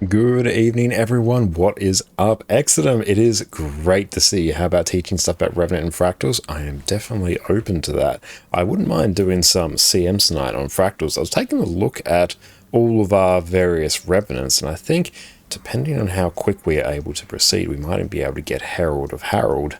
Good evening, everyone. What is up, Exodum? It is great to see you. How about teaching stuff about Revenant and Fractals? I am definitely open to that. I wouldn't mind doing some CMs tonight on Fractals. I was taking a look at all of our various Revenants, and I think, depending on how quick we are able to proceed, we might be able to get Herald of Harold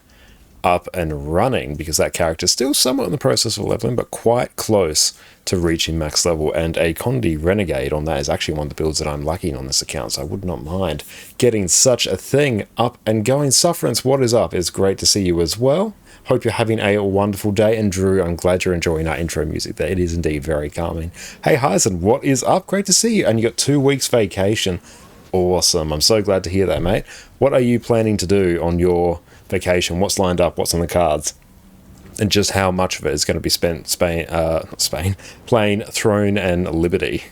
up and running, because that character is still somewhat in the process of leveling, but quite close to reaching max level. And a Condi Renegade on that is actually one of the builds that I'm lacking on this account, so I would not mind getting such a thing up and going. Sufferance, what is up? It's great to see you as well. Hope you're having a wonderful day. And Drew, I'm glad you're enjoying our intro music there. It is indeed very calming. Hey Heisen, what is up? Great to see you. And you got 2 weeks vacation. Awesome. I'm so glad to hear that, mate. What are you planning to do on your vacation? What's lined up? What's on the cards? And just how much of it is going to be spent playing Throne and Liberty?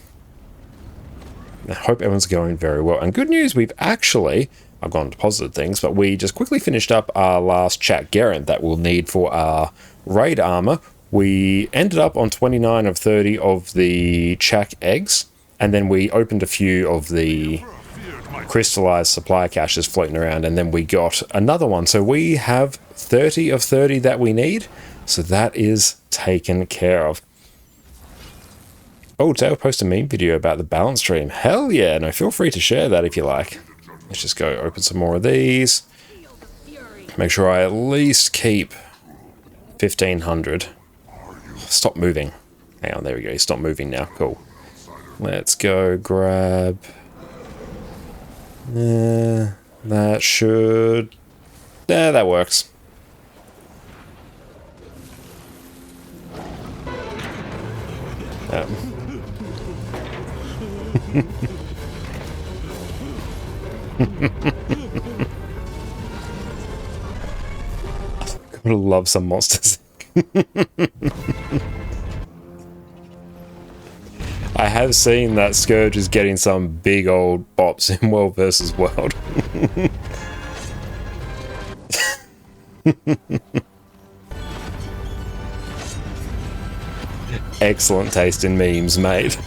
I hope everyone's going very well. And good news, I've gone to positive things, but we just quickly finished up our last Chat Garant that we'll need for our raid armor. We ended up on 29 of 30 of the Chak eggs, and then we opened a few of the crystallized supply caches floating around, and then we got another one. So we have 30 of 30 that we need, so that is taken care of. Oh, Dale posted a meme video about the balance stream. Hell yeah, no, feel free to share that if you like. Let's just go open some more of these. Make sure I at least keep 1500. Stop moving. Hang on, there we go, stop moving now, cool. Let's go grab... that should... Yeah, that works. Gotta love some monsters. I have seen that Scourge is getting some big old bops in World versus World. Excellent taste in memes, mate.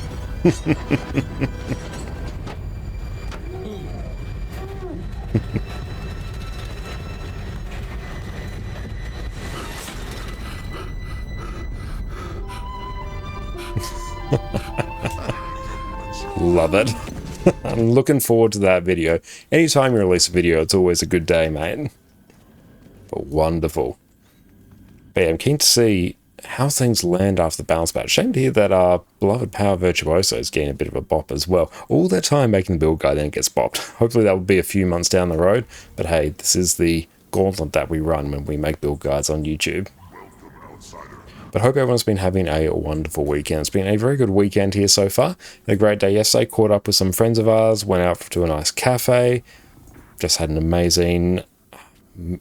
Love it. I'm looking forward to that video. Anytime you release a video, it's always a good day, mate. But wonderful. But yeah, I'm keen to see how things land after the bounce back. Shame to hear that our beloved Power Virtuoso is getting a bit of a bop as well. All that time making the build guide, then it gets bopped. Hopefully that will be a few months down the road. But hey, this is the gauntlet that we run when we make build guides on YouTube. But hope everyone's been having a wonderful weekend. It's been a very good weekend here so far. Had a great day yesterday. Caught up with some friends of ours. Went out to a nice cafe. Just had an amazing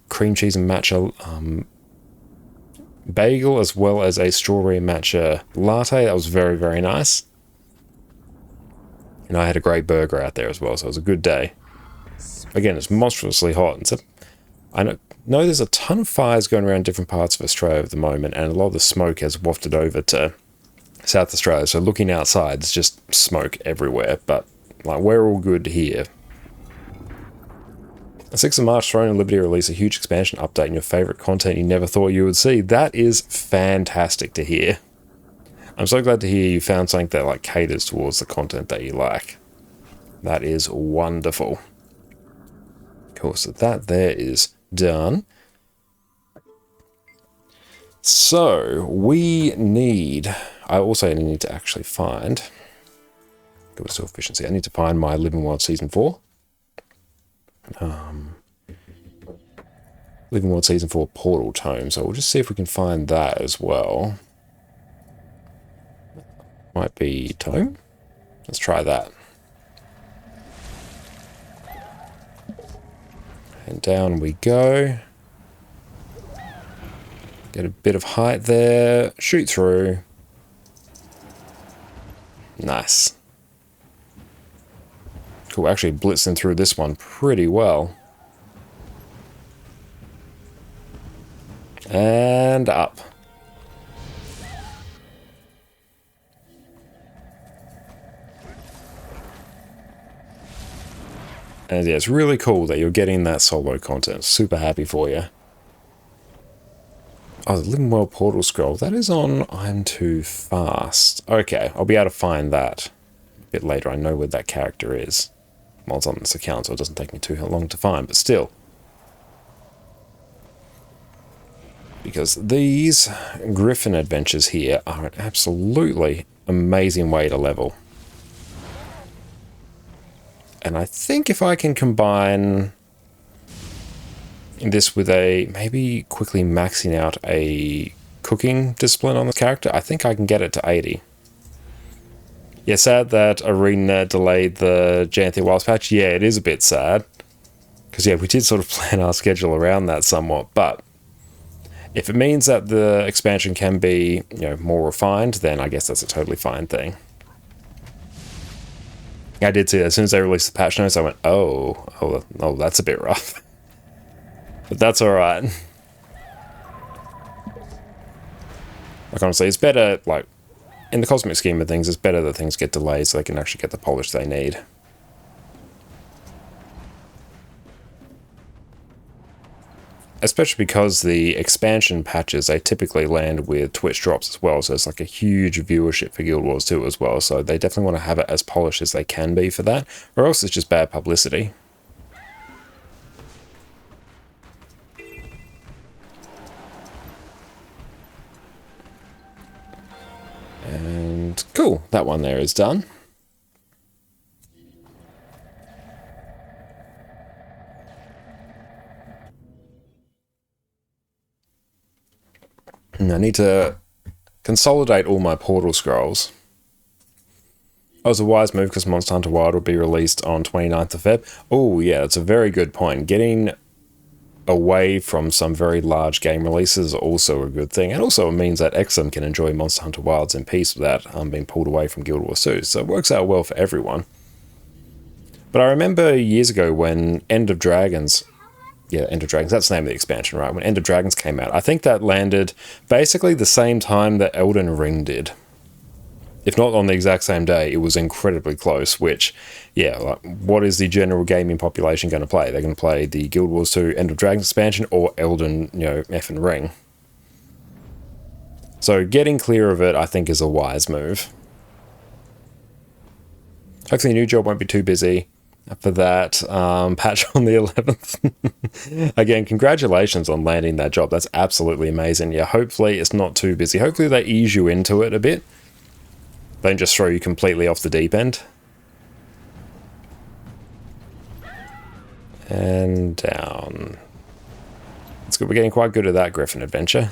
cream cheese and matcha bagel, as well as a strawberry matcha latte. That was very, very nice. And I had a great burger out there as well, so it was a good day. Again, it's monstrously hot. And so I know there's a ton of fires going around different parts of Australia at the moment, and a lot of the smoke has wafted over to South Australia. So looking outside, there's just smoke everywhere, but like, we're all good here. On 6th of March, Throne and Liberty release a huge expansion update and your favourite content you never thought you would see. That is fantastic to hear. I'm so glad to hear you found something that like caters towards the content that you like. That is wonderful. Cool, so that there is done. So we need... I also need to actually find... Go to efficiency. I need to find my Living World Season 4. Living World Season 4 Portal Tome, so we'll just see if we can find that as well. Might be Tome? Let's try that. And down we go. Get a bit of height there. Shoot through. Nice. Cool, actually blitzing through this one pretty well. And up. And yeah, it's really cool that you're getting that solo content. Super happy for you. Oh, the Living World Portal Scroll. That is on I'm Too Fast. Okay, I'll be able to find that a bit later. I know where that character is. Well, it's on this account, so it doesn't take me too long to find, but still. Because these Griffin adventures here are an absolutely amazing way to level. And I think if I can combine this with maybe quickly maxing out a cooking discipline on the character, I think I can get it to 80. Yeah, sad that Arena delayed the Janthia Wilds patch. Yeah, it is a bit sad. Because yeah, we did sort of plan our schedule around that somewhat, but if it means that the expansion can be, more refined, then I guess that's a totally fine thing. I did see that as soon as they released the patch notes, I went, oh, that's a bit rough. But that's alright. Like, honestly, it's better, like, in the cosmic scheme of things, it's better that things get delayed so they can actually get the polish they need. Especially because the expansion patches, they typically land with Twitch drops as well, so it's like a huge viewership for Guild Wars 2 as well, so they definitely want to have it as polished as they can be for that, or else it's just bad publicity. And cool, that one there is done. I need to consolidate all my portal scrolls. That was a wise move because Monster Hunter Wild will be released on 29th of Feb. Oh yeah, that's a very good point. Getting away from some very large game releases is also a good thing. And also it means that XM can enjoy Monster Hunter Wilds in peace without being pulled away from Guild Wars 2. So it works out well for everyone. But I remember years ago when End of Dragons, that's the name of the expansion, right? When End of Dragons came out, I think that landed basically the same time that Elden Ring did. If not on the exact same day, it was incredibly close, which, yeah, like, what is the general gaming population going to play? They're going to play the Guild Wars 2 End of Dragons expansion or Elden, effing Ring. So getting clear of it, I think, is a wise move. Hopefully, New Job won't be too busy for that patch on the 11th. Again, congratulations on landing that job. That's absolutely amazing. Yeah, hopefully it's not too busy. Hopefully they ease you into it a bit. Don't just throw you completely off the deep end. And down. That's good. We're getting quite good at that Griffin adventure.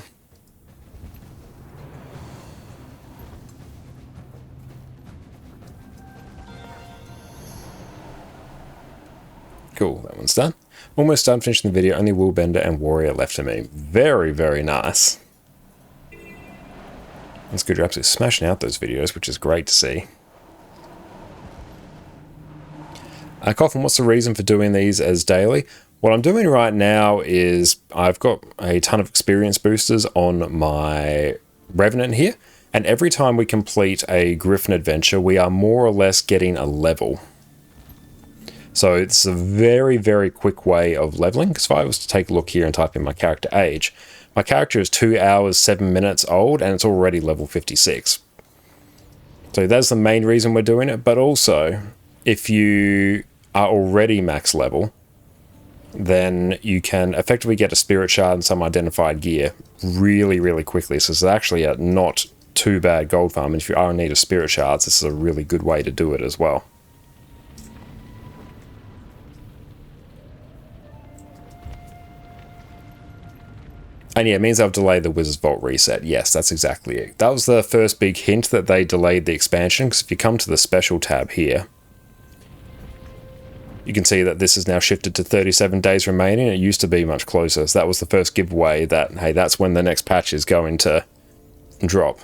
Cool, that one's done. Almost done finishing the video, only Willbender and Warrior left to me. Very, very nice. That's good, you're absolutely smashing out those videos, which is great to see. Coffin, what's the reason for doing these as daily? What I'm doing right now is I've got a ton of experience boosters on my Revenant here, and every time we complete a Griffin adventure, we are more or less getting a level. So it's a very, very quick way of leveling, because if I was to take a look here and type in my character age, my character is 2 hours, 7 minutes old, and it's already level 56. So that's the main reason we're doing it, but also, if you are already max level, then you can effectively get a spirit shard and some identified gear really, really quickly. So it's actually a not too bad gold farm, and if you are in need of spirit shards, this is a really good way to do it as well. And yeah, it means I've delayed the Wizard's Vault reset. Yes, that's exactly it. That was the first big hint that they delayed the expansion, because if you come to the special tab here, you can see that this is now shifted to 37 days remaining. It used to be much closer, so that was the first giveaway that, hey, that's when the next patch is going to drop.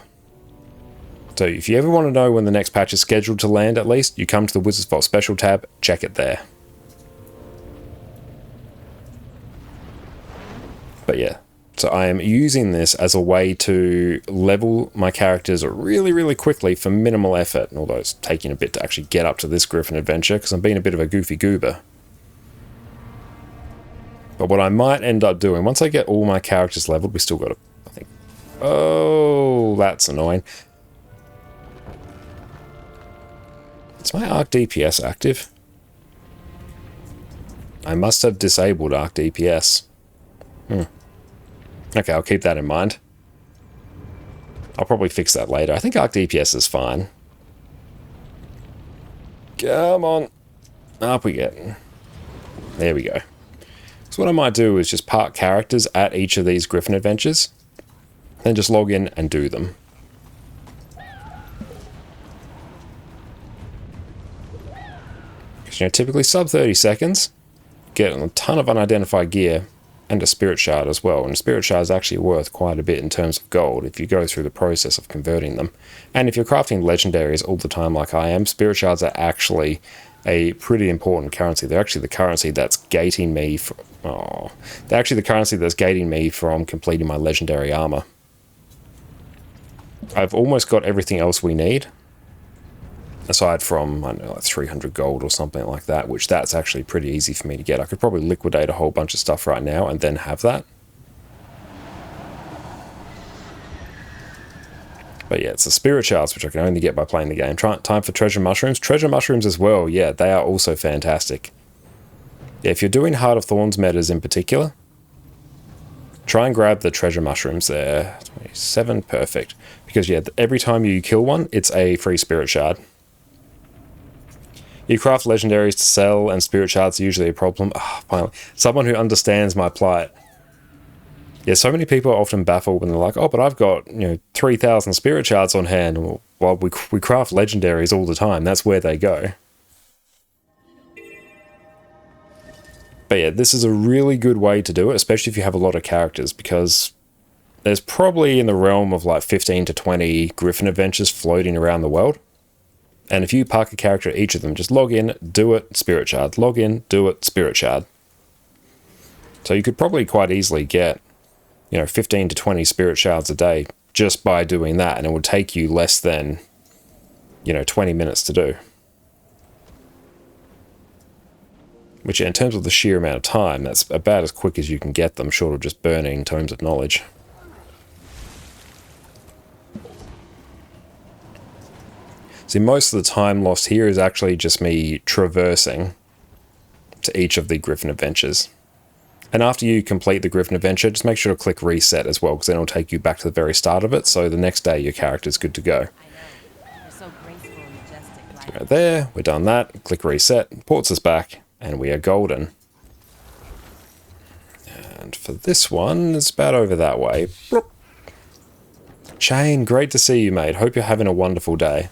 So if you ever want to know when the next patch is scheduled to land, at least, you come to the Wizard's Vault special tab, check it there. But yeah. So I am using this as a way to level my characters really, really quickly for minimal effort, although it's taking a bit to actually get up to this Griffin adventure, because I'm being a bit of a goofy goober. But what I might end up doing, once I get all my characters leveled, we still got to, I think... Oh, that's annoying. Is my arc DPS active? I must have disabled arc DPS. Okay, I'll keep that in mind. I'll probably fix that later. I think arc DPS is fine. Come on. Up we get. There we go. So what I might do is just park characters at each of these Griffin adventures, then just log in and do them. Because, you know, typically sub 30 seconds, get a ton of unidentified gear, and a spirit shard as well. And a spirit shard is actually worth quite a bit in terms of gold if you go through the process of converting them. And if you're crafting legendaries all the time like I am, spirit shards are actually a pretty important currency. They're actually the currency that's gating me from... Oh, they're actually the currency that's gating me from completing my legendary armor. I've almost got everything else we need, aside from, I don't know, like 300 gold or something like that, which that's actually pretty easy for me to get. I could probably liquidate a whole bunch of stuff right now and then have that. But yeah, it's the spirit shards, which I can only get by playing the game. Time for treasure mushrooms. Treasure mushrooms as well, yeah, they are also fantastic. Yeah, if you're doing Heart of Thorns metas in particular, try and grab the treasure mushrooms there. 27, perfect. Because yeah, every time you kill one, it's a free spirit shard. You craft legendaries to sell, and spirit shards are usually a problem. Oh, finally, someone who understands my plight. Yeah, so many people are often baffled when they're like, oh, but I've got, you know, 3,000 spirit shards on hand. Well, we craft legendaries all the time. That's where they go. But yeah, this is a really good way to do it, especially if you have a lot of characters, because there's probably in the realm of like 15 to 20 Griffin adventures floating around the world. And if you park a character at each of them, just log in, do it, spirit shard. Log in, do it, spirit shard. So you could probably quite easily get, you know, 15 to 20 spirit shards a day just by doing that, and it would take you less than, you know, 20 minutes to do. Which, in terms of the sheer amount of time, that's about as quick as you can get them, short of just burning tomes of knowledge. See, most of the time lost here is actually just me traversing to each of the Griffin adventures. And after you complete the Griffin adventure, just make sure to click reset as well, because then it'll take you back to the very start of it, so the next day your character's good to go. So go there, we're done that, click reset, ports us back, and we are golden. And for this one, it's about over that way. Bloop. Shane, great to see you, mate. Hope you're having a wonderful day.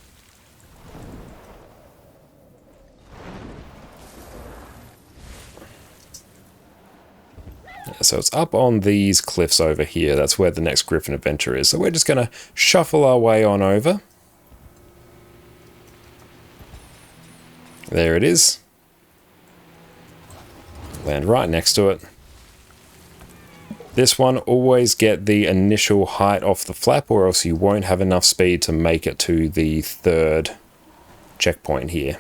So it's up on these cliffs over here. That's where the next Griffin adventure is. So we're just going to shuffle our way on over. There it is. Land right next to it. This one, always get the initial height off the flap, or else you won't have enough speed to make it to the third checkpoint here.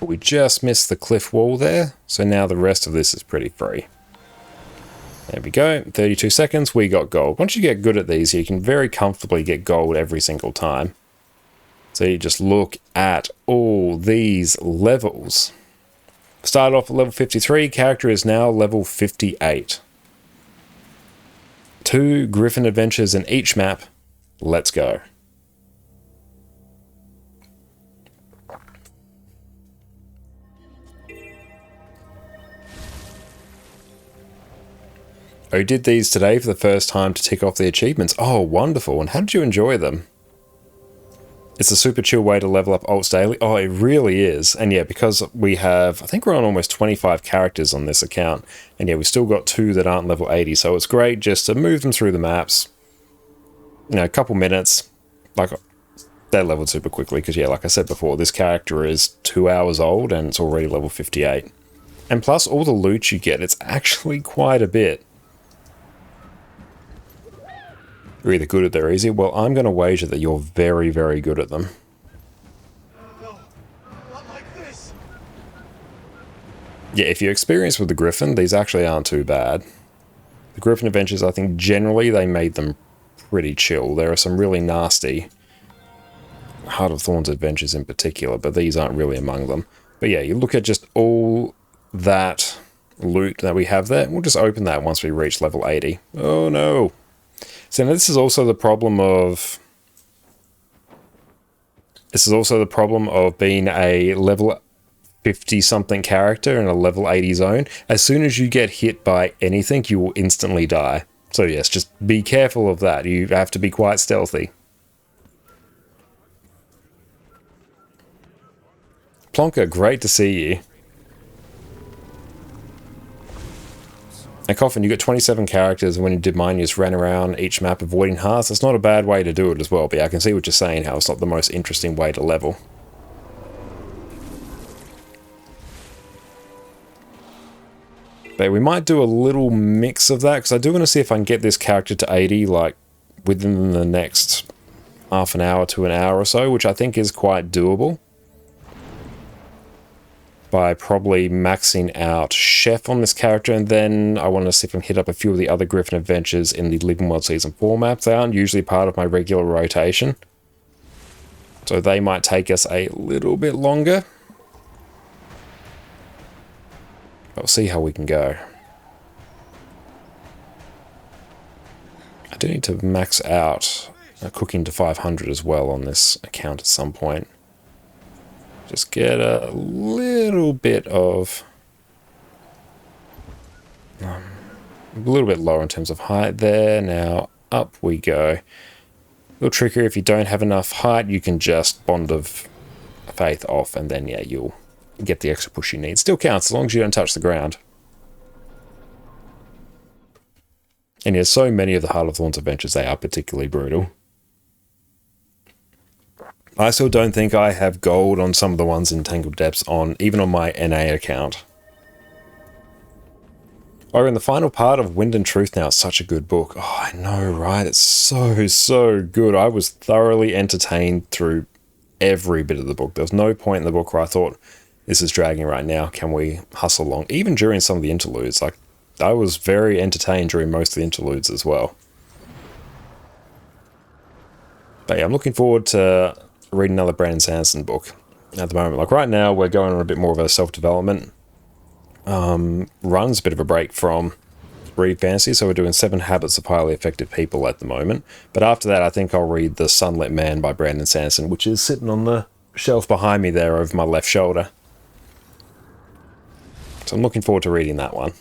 We just missed the cliff wall there, so now the rest of this is pretty free. There we go, 32 seconds, we got gold. Once you get good at these, you can very comfortably get gold every single time. So you just look at all these levels. Started off at level 53, character is now level 58. 2 Griffin adventures in each map, let's go. I did these today for the first time to tick off the achievements. Oh, wonderful. And how did you enjoy them? It's a super chill way to level up alts daily. Oh, it really is. And yeah, because we have, I think we're on almost 25 characters on this account. And yeah, we've still got 2 that aren't level 80. So it's great just to move them through the maps. You know, a couple minutes. Like, They leveled super quickly because, yeah, like I said before, this character is 2 hours old and it's already level 58. And plus, all the loot you get, it's actually quite a bit. You're either good or they're easy. Well, I'm going to wager that you're very, very good at them. No, not like this. Yeah, if you're experienced with the Griffin, these actually aren't too bad. The Griffin adventures, I think, generally they made them pretty chill. There are some really nasty Heart of Thorns adventures in particular, but these aren't really among them. But yeah, you look at just all that loot that we have there. We'll just open that once we reach level 80. Oh no! So now this is also the problem of... This is also the problem of being a level 50-something character in a level 80 zone. As soon as you get hit by anything, you will instantly die. So yes, just be careful of that. You have to be quite stealthy. Plonker, great to see you. And Coffin, you got 27 characters, and when you did mine, you just ran around each map avoiding hearts. That's not a bad way to do it as well, but yeah, I can see what you're saying, how it's not the most interesting way to level. But we might do a little mix of that, because I do want to see if I can get this character to 80, like, within the next half an hour to an hour or so, which I think is quite doable. By probably maxing out Chef on this character, and then I want to see if I can hit up a few of the other Griffin adventures in the Living World Season 4 maps. They aren't usually part of my regular rotation, so they might take us a little bit longer. We'll see how we can go. I do need to max out cooking to 500 as well on this account at some point. Just get a little bit of... a little bit lower in terms of height there. Now, up we go. A little trickier, if you don't have enough height, you can just Bond of Faith off, and then, yeah, you'll get the extra push you need. Still counts, as long as you don't touch the ground. And yeah, so many of the Heart of Thorns adventures, they are particularly brutal. I still don't think I have gold on some of the ones in Tangled Depths, even on my NA account. Oh, and the final part of Wind and Truth now is such a good book. Oh, I know, right? It's so good. I was thoroughly entertained through every bit of the book. There was no point in the book where I thought, this is dragging right now, can we hustle along? Even during some of the interludes, like, I was very entertained during most of the interludes as well. But yeah, I'm looking forward to read another Brandon Sanderson book at the moment. Like right now, we're going on a bit more of a self-development run. It's a bit of a break from read fantasy, so we're doing 7 Habits of Highly Effective People at the moment. But after that, I think I'll read The Sunlit Man by Brandon Sanderson, which is sitting on the shelf behind me there over my left shoulder. So I'm looking forward to reading that one.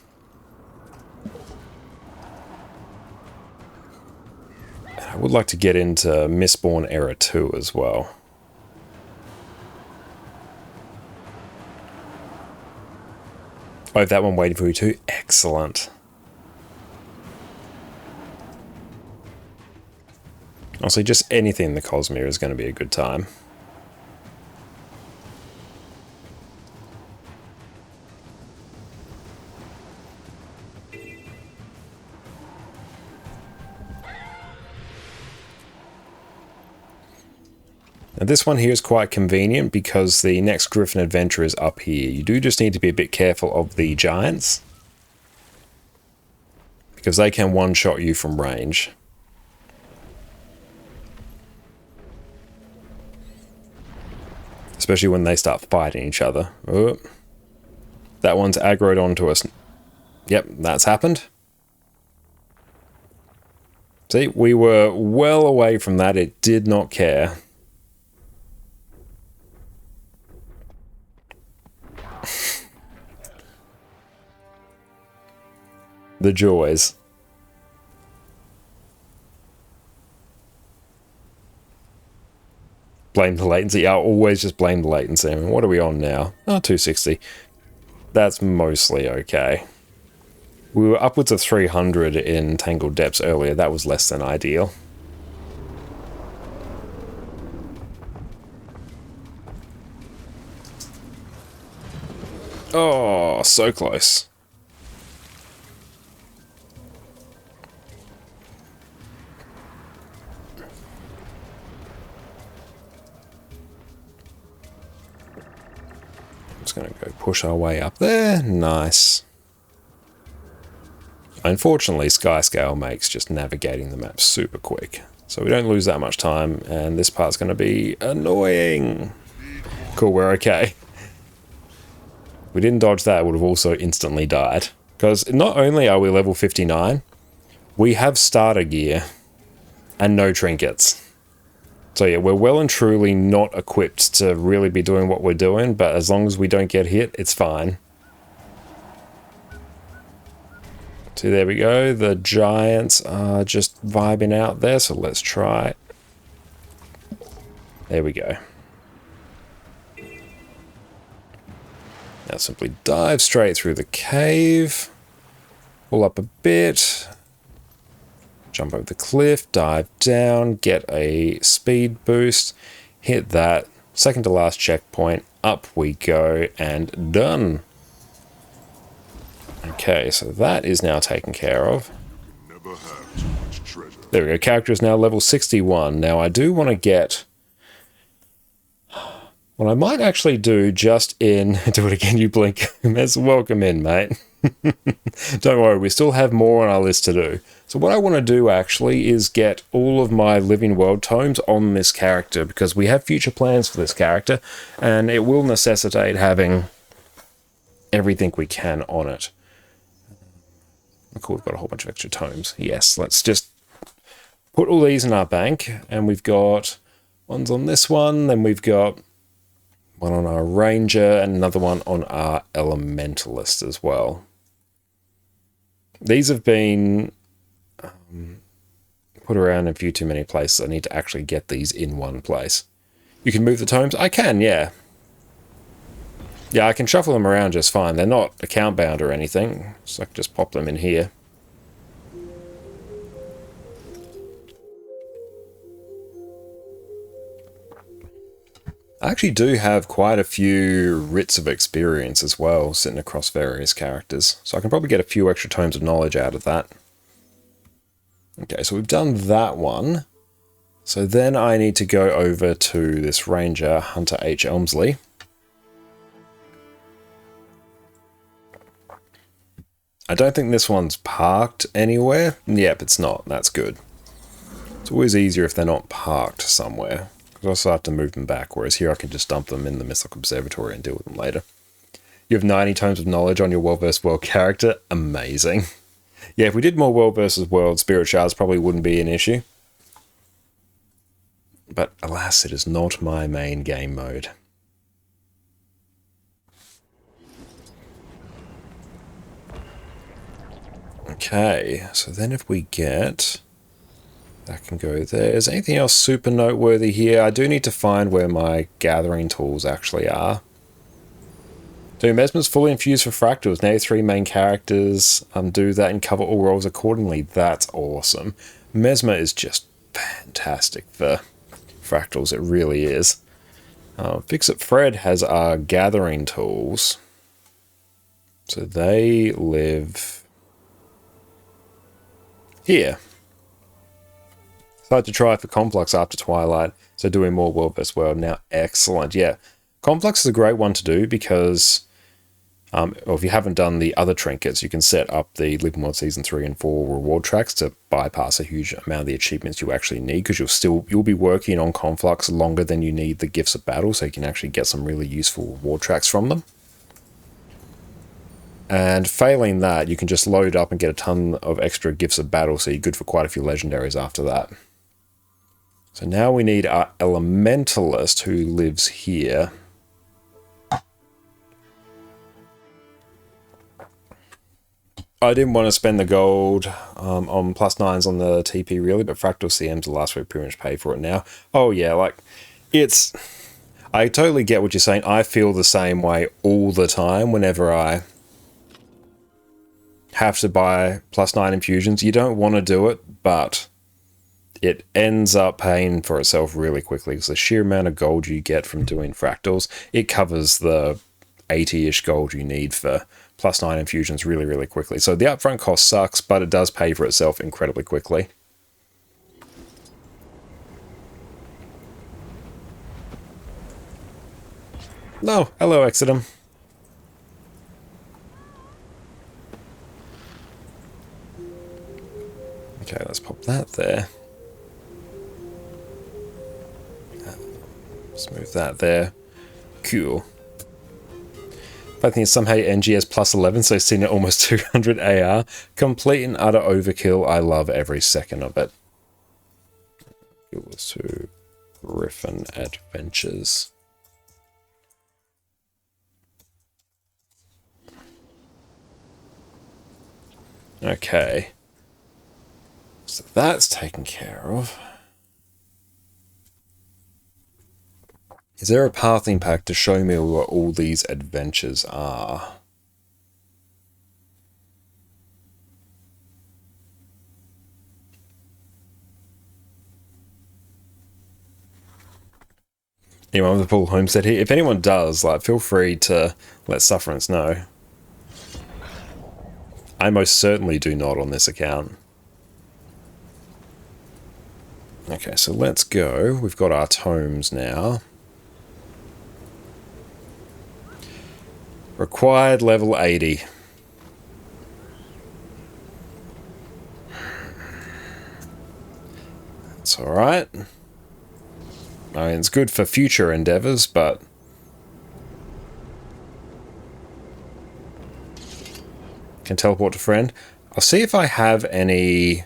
And I would like to get into Mistborn Era 2 as well. Oh, that one waiting for you too? Excellent. Honestly, just anything in the Cosmere is going to be a good time. Now this one here is quite convenient because the next Griffin adventure is up here. You do just need to be a bit careful of the giants, because they can one-shot you from range. Especially when they start fighting each other. Oh, that one's aggroed onto us. Yep, that's happened. See, we were well away from that. It did not care. The joys. Blame the latency. I'll always just blame the latency. I mean, what are we on now? Oh, 260. That's mostly okay. We were upwards of 300 in Tangled Depths earlier. That was less than ideal. Oh, so close. Just going to go push our way up there. Nice. Unfortunately, Skyscale makes just navigating the map super quick. So we don't lose that much time, and this part's going to be annoying. Cool, we're okay. We didn't dodge that, would have also instantly died. Because not only are we level 59, we have starter gear and no trinkets. So yeah, we're well and truly not equipped to really be doing what we're doing, but as long as we don't get hit, it's fine. So there we go, the giants are just vibing out there, so let's try. There we go. Now simply dive straight through the cave, pull up a bit, jump over the cliff, dive down, get a speed boost, hit that, second to last checkpoint, up we go, and done. Okay, so that is now taken care of. There we go, character is now level 61. Now I do want to get... What I might actually do just in... Do it again, you blink. Welcome in, mate. Don't worry, we still have more on our list to do. So what I want to do actually is get all of my Living World tomes on this character, because we have future plans for this character, and it will necessitate having everything we can on it. Cool, we've got a whole bunch of extra tomes. Yes, let's just put all these in our bank, and we've got ones on this one, then we've got one on our Ranger, and another one on our Elementalist as well. These have been put around in a few too many places. I need to actually get these in one place. You can move the tomes? I can, yeah. Yeah, I can shuffle them around just fine. They're not account bound or anything, so I can just pop them in here. I actually do have quite a few writs of experience as well, sitting across various characters, so I can probably get a few extra tomes of knowledge out of that. Okay, so we've done that one. So then I need to go over to this Ranger, Hunter H. Elmsley. I don't think this one's parked anywhere. Yep, it's not. That's good. It's always easier if they're not parked somewhere, because I also have to move them back, whereas here I can just dump them in the Mythic Observatory and deal with them later. You have 90 tomes of knowledge on your World vs. World character. Amazing. Yeah, if we did more World vs. World, Spirit Shards probably wouldn't be an issue. But alas, it is not my main game mode. Okay, so then if we get... That can go there. Is anything else super noteworthy here? I do need to find where my gathering tools actually are. So Mesmer's fully infused for fractals. Now 3 main characters do that and cover all roles accordingly. That's awesome. Mesmer is just fantastic for fractals. It really is. Fix-It Fred has our gathering tools. So they live here. Started to try for Complex after Twilight, so doing more World vs. World now. Excellent, yeah. Complex is a great one to do because, or if you haven't done the other trinkets, you can set up the Living World Season 3 and 4 reward tracks to bypass a huge amount of the achievements you actually need, because you'll be working on Complex longer than you need the Gifts of Battle, so you can actually get some really useful reward tracks from them. And failing that, you can just load up and get a ton of extra Gifts of Battle, so you're good for quite a few legendaries after that. So now we need our Elementalist, who lives here. I didn't want to spend the gold on +9s on the TP really, but Fractal CM's the last way we pretty much pay for it now. Oh yeah, like, it's... I totally get what you're saying. I feel the same way all the time whenever I have to buy +9 infusions. You don't want to do it, but it ends up paying for itself really quickly because the sheer amount of gold you get from doing fractals, it covers the 80-ish gold you need for +9 infusions really, really quickly. So the upfront cost sucks, but it does pay for itself incredibly quickly. No, hello, Exodum. Okay, let's pop that there. Let's move that there. Cool. I think it's somehow NGS +11, so I've seen it almost 200 AR. Complete and utter overkill. I love every second of it. It was to Griffin Adventures. Okay. So that's taken care of. Is there a pathing pack to show me what all these adventures are? Anyone with a full homestead here? If anyone does, like, feel free to let Sufferance know. I most certainly do not on this account. Okay, so let's go. We've got our tomes now. Required level 80. That's alright. I mean, it's good for future endeavors, but... Can teleport to friend. I'll see if I have any...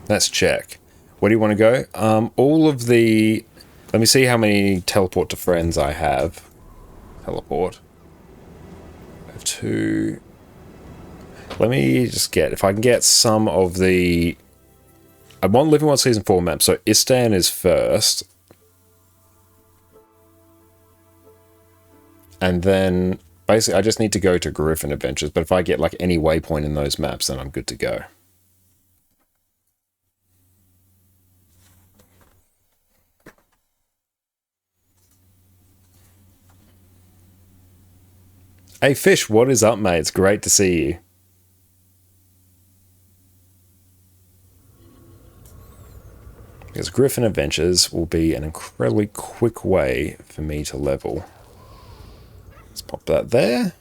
Let's check. Where do you want to go? All of the... Let me see how many teleport to friends I have. Teleport. I have 2... Let me just get... If I can get some of the... I want Living World Season 4 map, so Istan is first. And then... Basically, I just need to go to Griffin Adventures, but if I get, like, any waypoint in those maps, then I'm good to go. Hey, Fish, what is up, mate? It's great to see you. Because Griffin Adventures will be an incredibly quick way for me to level. Let's pop that there.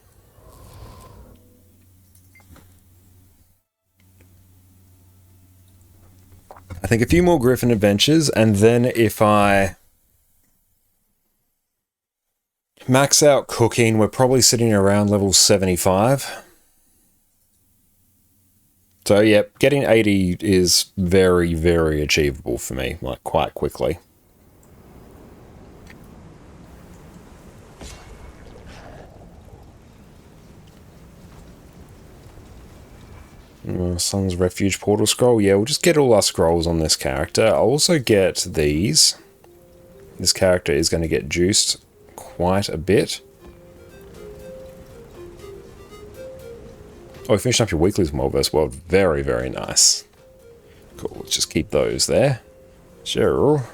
I think a few more Griffin Adventures, and then if I max out cooking, we're probably sitting around level 75. So, yeah, getting 80 is very, very achievable for me, like, quite quickly. Sun's Refuge Portal Scroll. Yeah, we'll just get all our scrolls on this character. I'll also get these. This character is going to get juiced quite a bit. Oh, you finished up your weeklies from World vs. World. Very, very nice. Cool, let's just keep those there. Sure.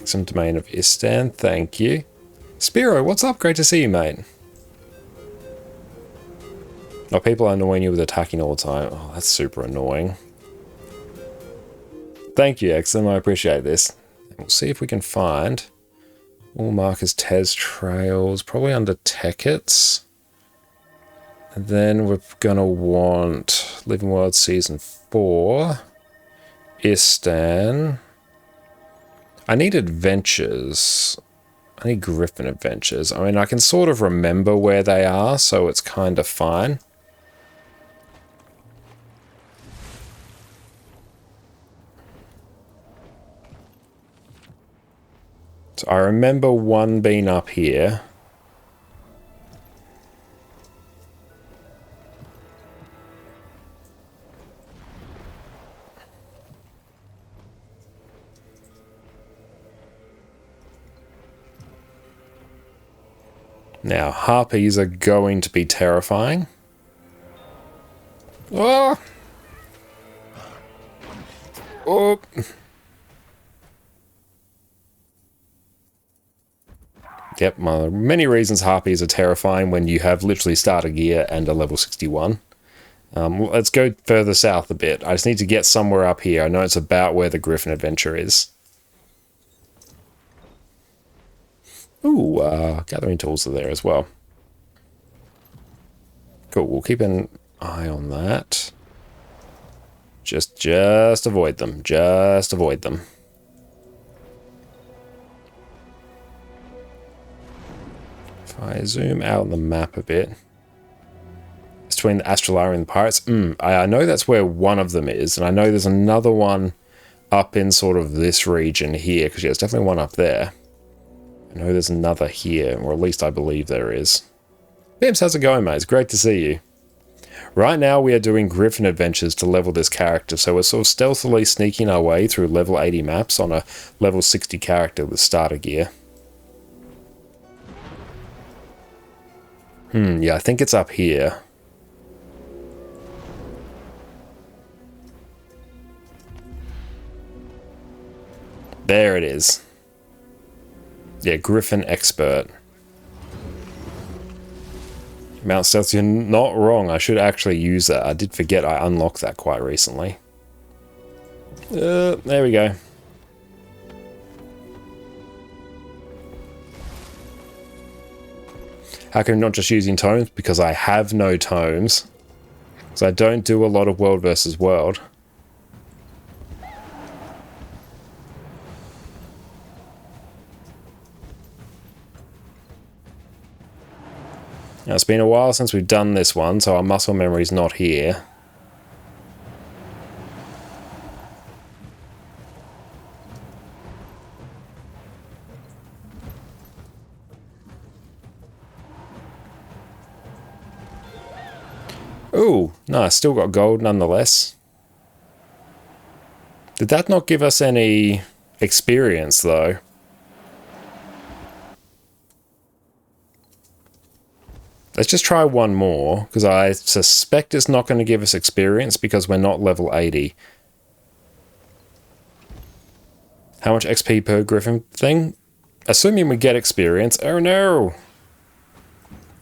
Some domain of Istan, thank you. Spiro, what's up? Great to see you, mate. Oh, people are annoying you with attacking all the time. Oh, that's super annoying. Thank you, Exum. I appreciate this. We'll see if we can find all markers, Tez Trails, probably under Tickets. And then we're gonna want Living World Season 4, Istan. I need adventures. I need Griffin Adventures. I mean, I can sort of remember where they are, so it's kind of fine. So I remember one being up here. Now, harpies are going to be terrifying. Oh! Oh! Yep, many reasons harpies are terrifying when you have literally starter gear and a level 61. Let's go further south a bit. I just need to get somewhere up here. I know it's about where the Griffin adventure is. Ooh, gathering tools are there as well. Cool, we'll keep an eye on that. Just avoid them. Just avoid them. If I zoom out on the map a bit, it's between the Astralaria and the Pirates. I know that's where one of them is, and I know there's another one up in sort of this region here, because yeah, there's definitely one up there. I know there's another here, or at least I believe there is. Bims, how's it going, mate? It's great to see you. Right now we are doing Griffin adventures to level this character, so we're sort of stealthily sneaking our way through level 80 maps on a level 60 character with starter gear. Yeah, I think it's up here. There it is. Yeah, Griffin Expert. Mount Stealth, you're not wrong. I should actually use that. I did forget I unlocked that quite recently. There we go. How come I'm not just using tomes? Because I have no tomes. So I don't do a lot of world versus world. Now, it's been a while since we've done this one, so our muscle memory's not here. Ooh, no, I still got gold nonetheless. Did that not give us any experience, though? Let's just try one more, because I suspect it's not going to give us experience because we're not level 80. How much XP per Griffin thing? Assuming we get experience... Oh no!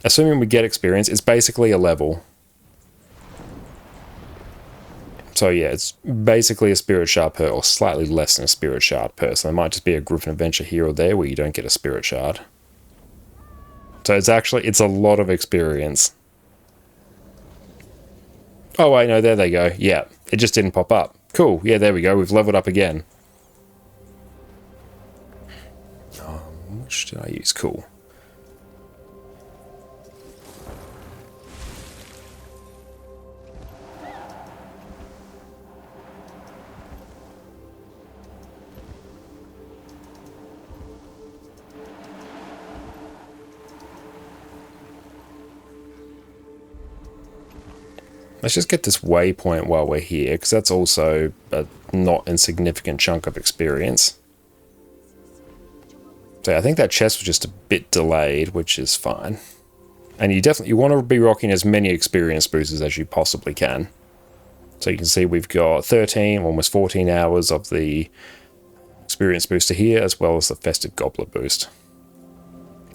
Assuming we get experience, it's basically a level. So yeah, it's basically a Spirit Shard per, or slightly less than a Spirit Shard per. So there might just be a Griffin adventure here or there where you don't get a Spirit Shard. So it's a lot of experience. Oh wait, no, there they go. Yeah, it just didn't pop up. Cool, yeah, there we go. We've leveled up again. Which did I use? Cool. Let's just get this waypoint while we're here, because that's also a not insignificant chunk of experience. So I think that chest was just a bit delayed, which is fine. And you want to be rocking as many experience boosters as you possibly can. So you can see we've got 13, almost 14 hours of the experience booster here, as well as the Festive Goblet boost.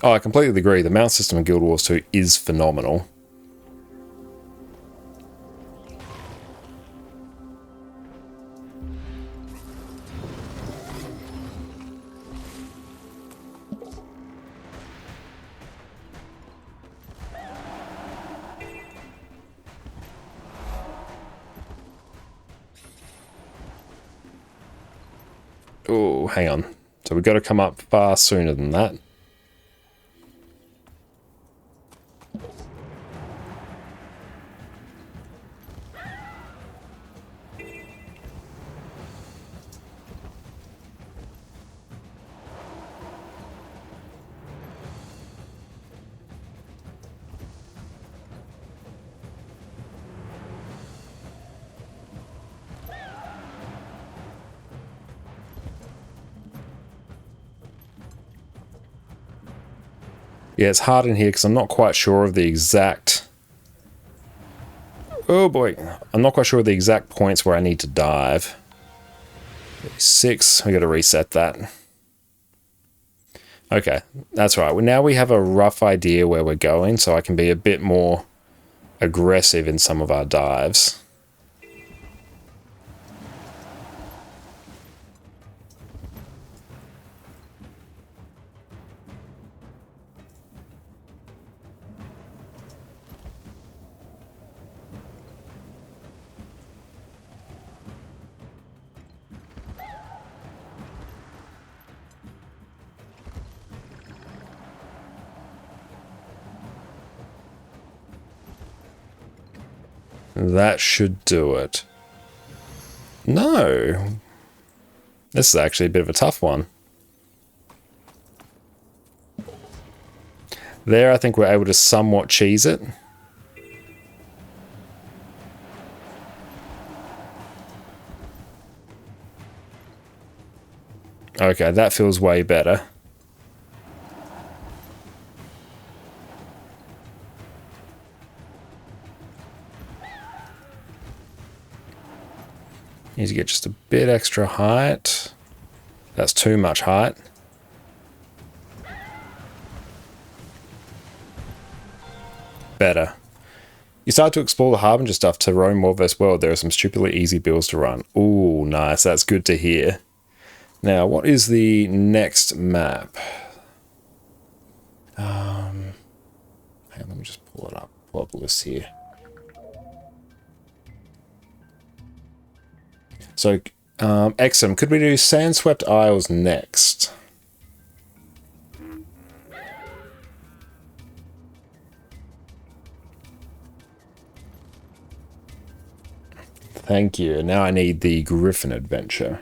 Oh, I completely agree. The mount system in Guild Wars 2 is phenomenal. Oh, hang on. So we've got to come up far sooner than that. Yeah, it's hard in here because I'm not quite sure of the exact... Oh boy. I'm not quite sure of the exact points where I need to dive. 6, we got to reset that. Okay, that's right. Well, now we have a rough idea where we're going, so I can be a bit more aggressive in some of our dives. That should do it. No. This is actually a bit of a tough one. There, I think we're able to somewhat cheese it. Okay, that feels way better. Need to get just a bit extra height. That's too much height. Better. You start to explore the Harbinger stuff to roam more versus world. There are some stupidly easy builds to run. Ooh, nice. That's good to hear. Now, what is the next map? Hang on, let me just pull it up. Pull up the list here. So, Exum, could we do Sandswept Isles next? Thank you. Now I need the Griffin adventure.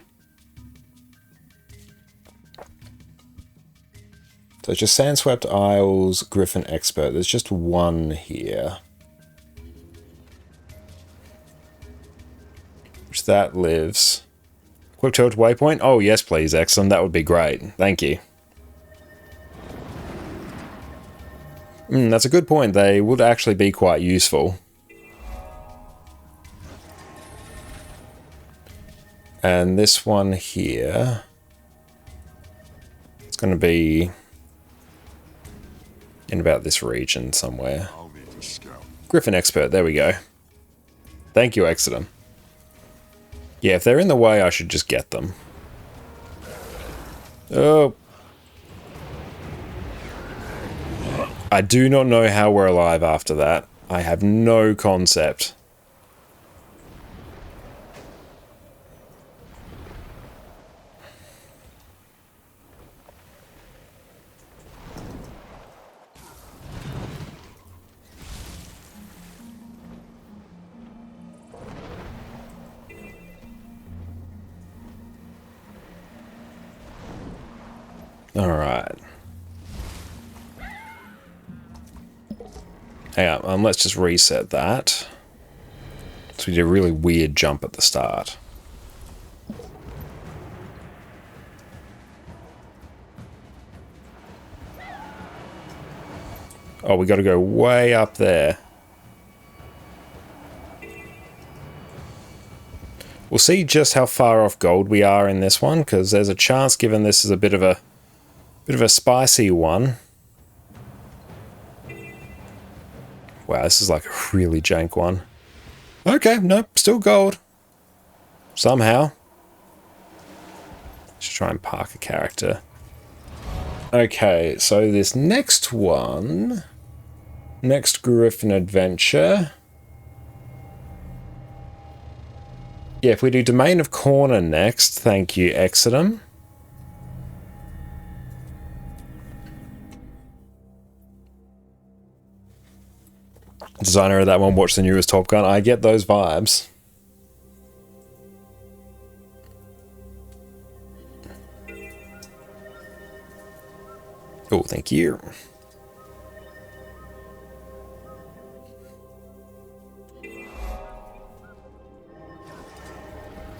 So it's just Sandswept Isles, Griffin Expert. There's just one here. Which that lives. Quick tilt waypoint? Oh, yes, please, Exum. That would be great. Thank you. That's a good point. They would actually be quite useful. And this one here, it's going to be in about this region somewhere. Griffin Expert, there we go. Thank you, Exeter. Yeah, if they're in the way, I should just get them. Oh. I do not know how we're alive after that. I have no concept. Alright. Hang on, let's just reset that. So we did a really weird jump at the start. Oh, we got to go way up there. We'll see just how far off gold we are in this one, because there's a chance, given this is a bit of a spicy one. Wow, this is like a really jank one. Okay, nope, still gold. Somehow. Let's try and park a character. Okay, so this next one, next Griffin adventure. Yeah, if we do Domain of Corner next, thank you, Exodum. Designer of that one watched the newest Top Gun. I get those vibes. Oh, thank you.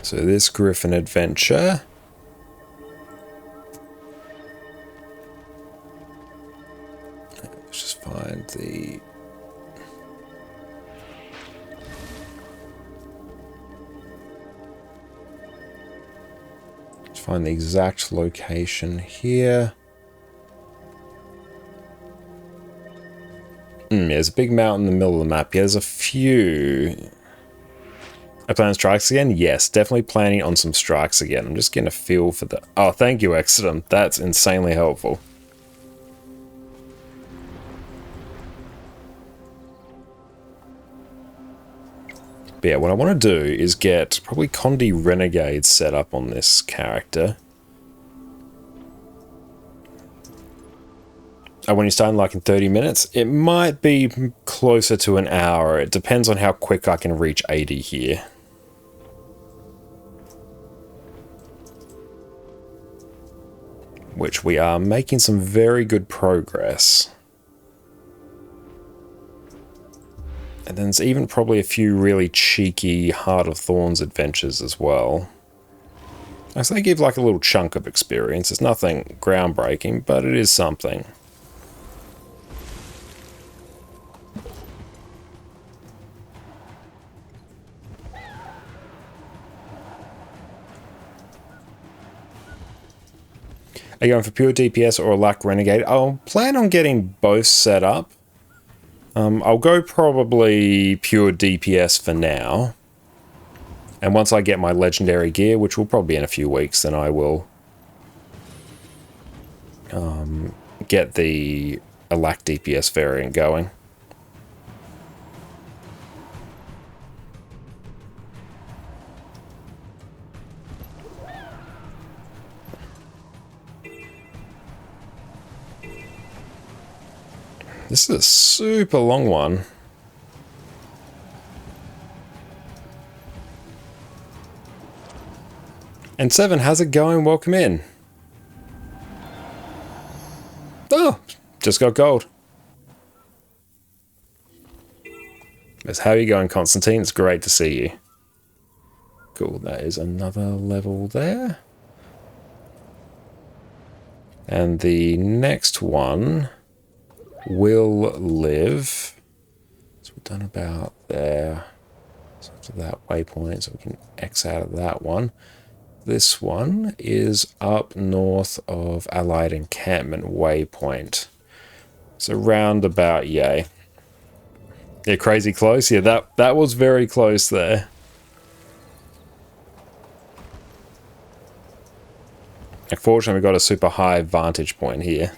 So this Griffin adventure. Let's just find the... Let's find the exact location here. There's a big mountain in the middle of the map. Yeah, there's a few. I plan strikes again? Yes, definitely planning on some strikes again. I'm just getting a feel for the... Oh, thank you, Exodum. That's insanely helpful. But yeah, what I want to do is get probably Condi Renegade set up on this character. And when you start in like in 30 minutes, it might be closer to an hour. It depends on how quick I can reach 80 here. Which we are making some very good progress. And then there's even probably a few really cheeky Heart of Thorns adventures as well. So they give like a little chunk of experience. It's nothing groundbreaking, but it is something. Are you going for pure DPS or a Lack Renegade? I'll plan on getting both set up. I'll go probably pure DPS for now. And once I get my legendary gear, which will probably be in a few weeks, then I will get the Lack DPS variant going. This is a super long one. And 7, how's it going? Welcome in. Oh, just got gold. How are you going, Constantine? It's great to see you. Cool, that is another level there. And the next one will live. So we've done about there. So to that waypoint, so we can X out of that one. This one is up north of Allied Encampment waypoint. So roundabout, yay. Yeah, crazy close. Yeah, that was very close there. Unfortunately, we got a super high vantage point here.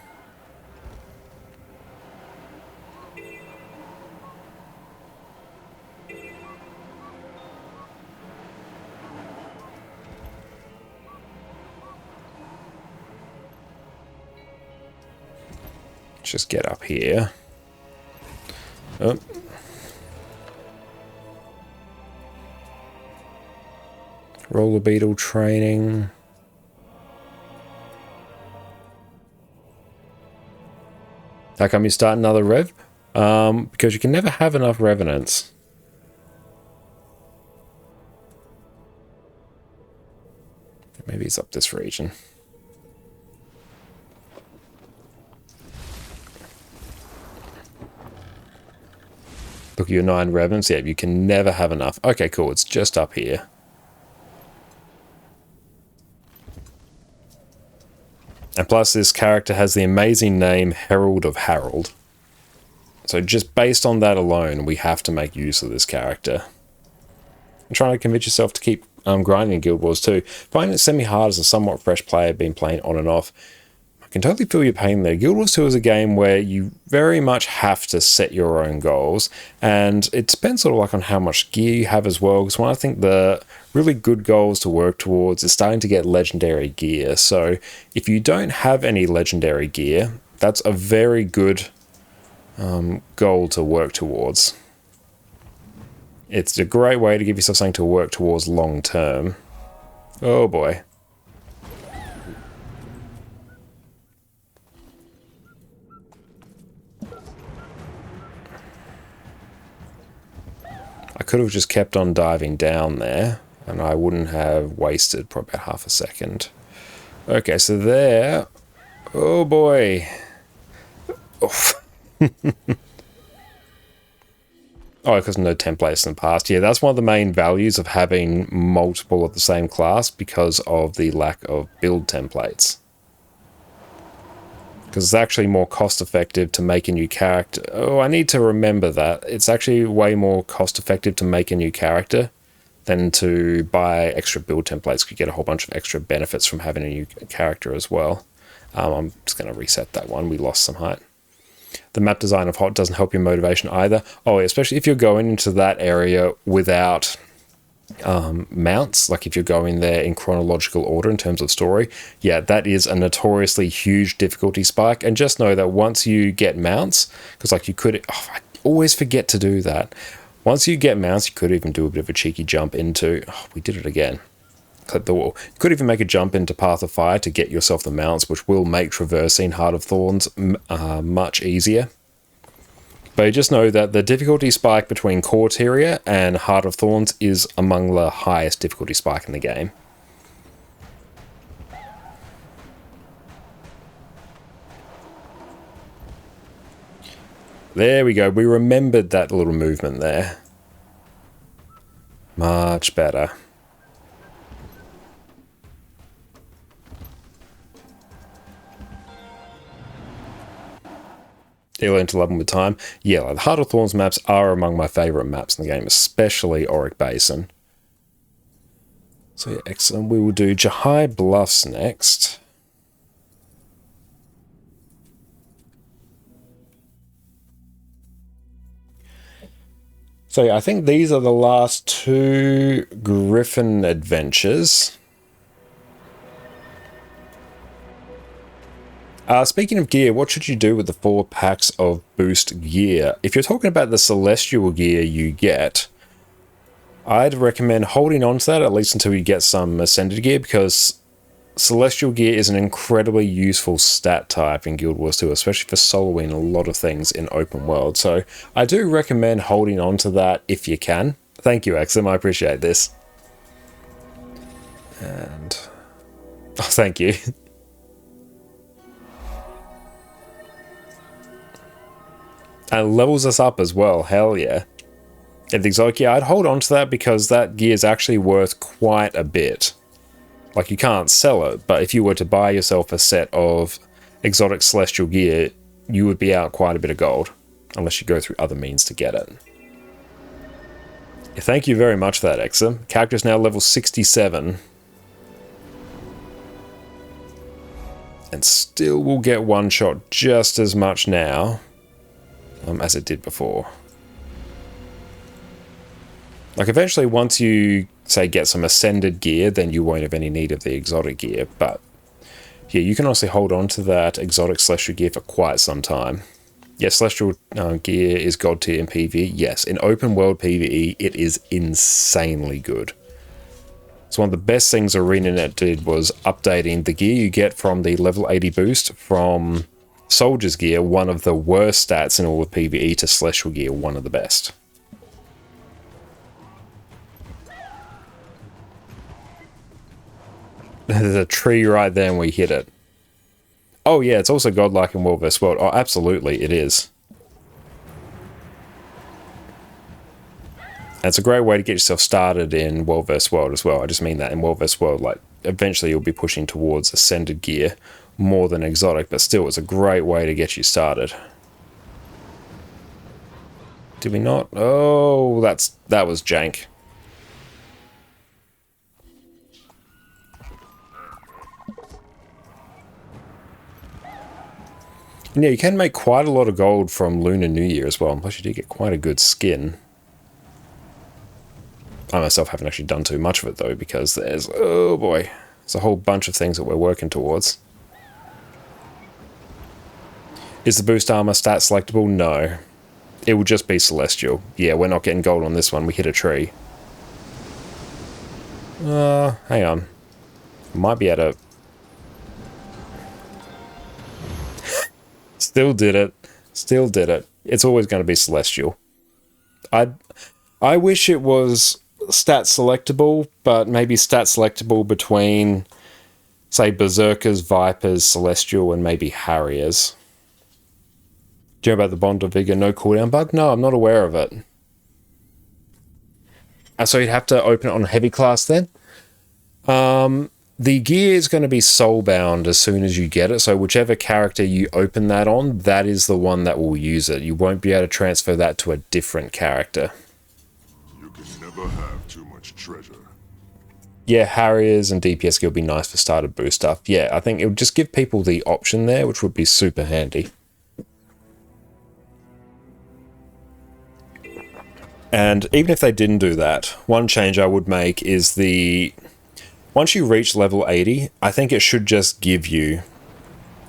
Just get up here. Oh. Roller beetle training. How come you start another rev? Because you can never have enough revenants. Maybe it's up this region. Look at your 9 revenants. Yeah, you can never have enough. Okay, cool. It's just up here. And plus, this character has the amazing name Herald of Harold. So just based on that alone, we have to make use of this character. I'm trying to convince yourself to keep grinding in Guild Wars 2. Finding it semi-hard as a somewhat fresh player, been playing on and off. I can totally feel your pain there. Guild Wars 2 is a game where you very much have to set your own goals, and it depends sort of like on how much gear you have as well, because one I think the really good goals to work towards is starting to get legendary gear. So if you don't have any legendary gear, that's a very good goal to work towards. It's a great way to give yourself something to work towards long term. Oh boy. I could have just kept on diving down there, and I wouldn't have wasted probably about half a second. Okay, so there... Oh boy. Oof. Oh, because no templates in the past. Yeah, that's one of the main values of having multiple of the same class because of the lack of build templates. because it's actually more cost effective to make a new character. Oh, I need to remember that. It's actually way more cost effective to make a new character than to buy extra build templates. You get a whole bunch of extra benefits from having a new character as well. I'm just going to reset that one. We lost some height. The map design of Hot doesn't help your motivation either. Oh, especially if you're going into that area without mounts, like if you're going there in chronological order in terms of story, yeah, that is a notoriously huge difficulty spike. And just know that once you get mounts, because like you could, I always forget to do that. Once you get mounts, you could even do a bit of a cheeky jump into, we did it again, clip the wall. You could even make a jump into Path of Fire to get yourself the mounts, which will make traversing Heart of Thorns much easier. But just know that the difficulty spike between Corteria and Heart of Thorns is among the highest difficulty spike in the game. There we go. We remembered that little movement there. Much better. You learn to love them with time. Yeah, like the Heart of Thorns maps are among my favourite maps in the game, especially Auric Basin. So yeah, excellent. We will do Jahai Bluffs next. So yeah, I think these are the last two Griffin adventures. Speaking of gear, what should you do with the 4 packs of boost gear? If you're talking about the celestial gear you get, I'd recommend holding on to that at least until you get some ascended gear, because celestial gear is an incredibly useful stat type in Guild Wars 2, especially for soloing a lot of things in open world. So I do recommend holding on to that if you can. Thank you, Exum. I appreciate this. And oh, thank you. And levels us up as well, hell yeah. If the exotic gear, I'd hold on to that because that gear is actually worth quite a bit. Like, you can't sell it, but if you were to buy yourself a set of exotic celestial gear, you would be out quite a bit of gold, unless you go through other means to get it. Thank you very much for that, Exa. Character is now level 67. And still will get one shot just as much now as it did before. Like, eventually, once you, say, get some ascended gear, then you won't have any need of the exotic gear. But, yeah, you can honestly hold on to that exotic celestial gear for quite some time. Yes, celestial gear is god tier in PvE. Yes, in open world PvE, it is insanely good. So one of the best things ArenaNet did was updating the gear you get from the level 80 boost from Soldier's gear, one of the worst stats in all of PvE, to celestial gear, one of the best. There's a tree right there and we hit it. Oh yeah, it's also godlike in World vs. World. Oh, absolutely, it is. And it's a great way to get yourself started in World vs. World as well. I just mean that in World vs. World, like, eventually you'll be pushing towards ascended gear more than exotic, but still, it's a great way to get you started. Did we not? Oh, that was jank. Yeah, you can make quite a lot of gold from Lunar New Year as well. Plus, you do get quite a good skin. I myself haven't actually done too much of it, though, because there's, oh boy, there's a whole bunch of things that we're working towards. Is the boost armor stat selectable? No. It will just be celestial. Yeah, we're not getting gold on this one. We hit a tree. Hang on. Might be able to... Still did it. Still did it. It's always going to be celestial. I wish it was stat selectable, but maybe stat selectable between, say, Berserkers, Vipers, Celestial, and maybe Harriers. Do you know about the Bond of Vigor no cooldown bug? No, I'm not aware of it. So you'd have to open it on a heavy class then? the gear is going to be soulbound as soon as you get it, so whichever character you open that on, that is the one that will use it. You won't be able to transfer that to a different character. You can never have too much treasure. Yeah, Harriers and DPS gear would be nice for starter boost stuff. Yeah, I think it would just give people the option there, which would be super handy. And even if they didn't do that, one change I would make is once you reach level 80, I think it should just give you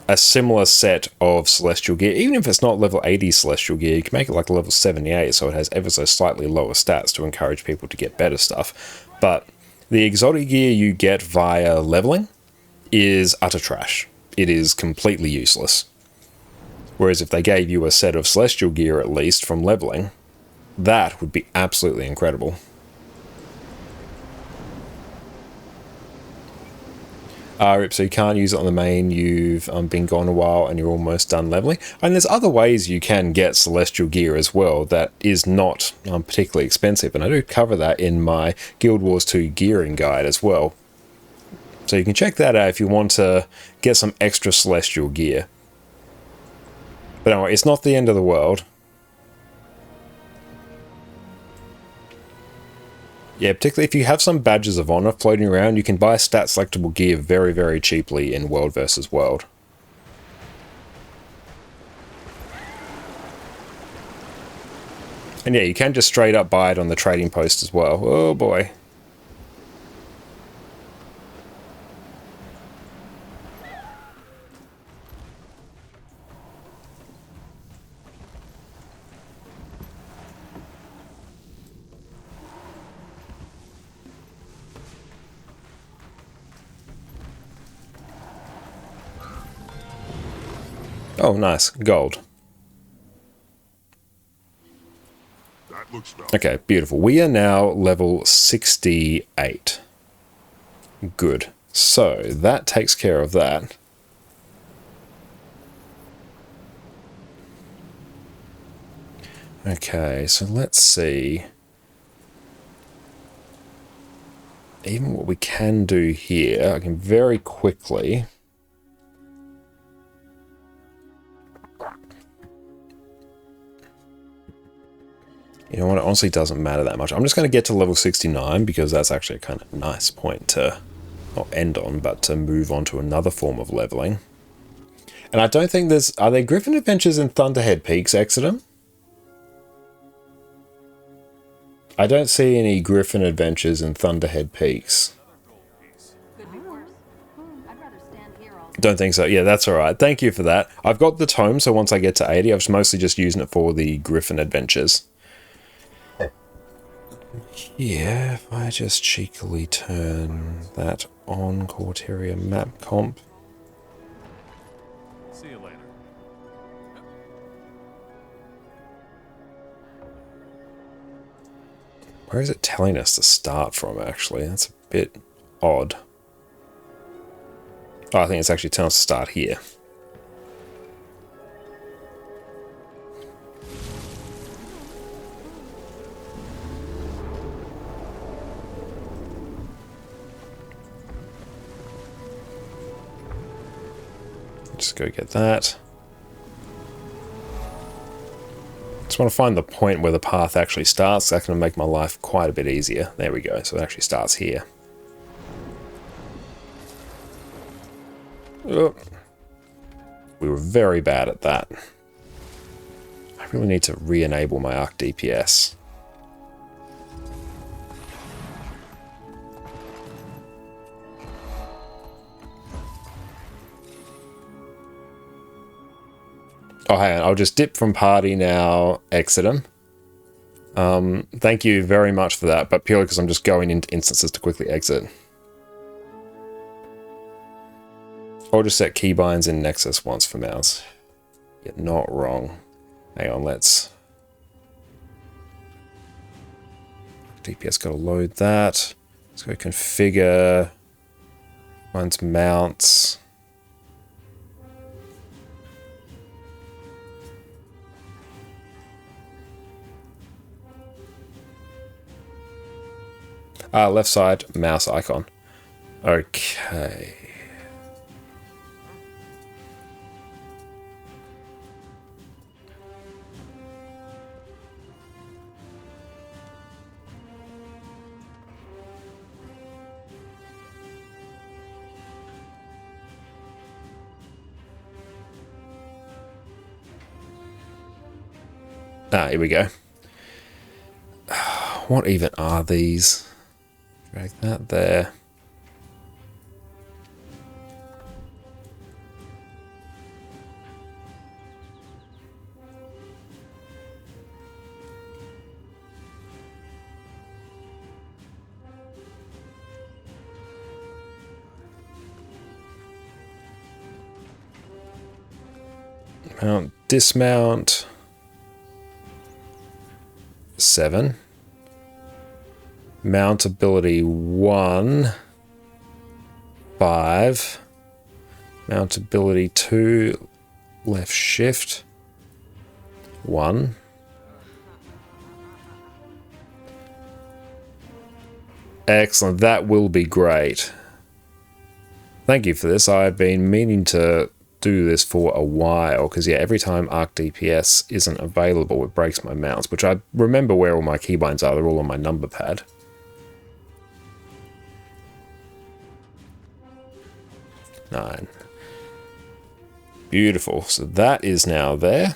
a similar set of Celestial gear. Even if it's not level 80 Celestial gear, you can make it like level 78, so it has ever so slightly lower stats to encourage people to get better stuff. But the exotic gear you get via leveling is utter trash. It is completely useless. Whereas if they gave you a set of Celestial gear at least from leveling, that would be absolutely incredible. Rip, so you can't use it on the main, you've been gone a while and you're almost done leveling. And there's other ways you can get Celestial gear as well that is not particularly expensive, and I do cover that in my Guild Wars 2 gearing guide as well. So you can check that out if you want to get some extra Celestial gear. But anyway, it's not the end of the world. Yeah, particularly if you have some badges of honor floating around, you can buy stat selectable gear very, very cheaply in World versus World. And yeah, you can just straight up buy it on the trading post as well. Oh boy. Oh, nice. Gold. That looks valid. Okay, beautiful. We are now level 68. Good. So, that takes care of that. Okay, so let's see. Even what we can do here, I can very quickly... You know what, it honestly doesn't matter that much. I'm just going to get to level 69 because that's actually a kind of nice point to not end on, but to move on to another form of leveling. And I don't think there's... Are there Griffin Adventures in Thunderhead Peaks, Exodum? I don't see any Griffin Adventures in Thunderhead Peaks. Don't think so. Yeah, that's alright. Thank you for that. I've got the tome, so once I get to 80, I was mostly just using it for the Griffin Adventures. Yeah, if I just cheekily turn that on, Corteria map comp. See you later. Where is it telling us to start from, actually? That's a bit odd. Oh, I think it's actually telling us to start here. Just go get that. Just want to find the point where the path actually starts. That's going to make my life quite a bit easier. There we go. So it actually starts here. Oh. We were very bad at that. I really need to re-enable my arc DPS. Oh, hang on. I'll just dip from party now, Exodum. Thank you very much for that, but purely because I'm just going into instances to quickly exit. I'll just set keybinds in Nexus once for mouse. You're not wrong. Hang on, let's... DPS gotta load that. Let's go configure. Mine's mounts. Left side, mouse icon. Okay. Ah, here we go. What even are these? Drag that there. Mount, dismount. 7. Mount ability 1. 5. Mount ability 2. Left shift. 1. Excellent. That will be great. Thank you for this. I've been meaning to do this for a while because, yeah, every time Arc DPS isn't available, it breaks my mouse, which I remember where all my keybinds are. They're all on my number pad. Nine. Beautiful. So that is now there.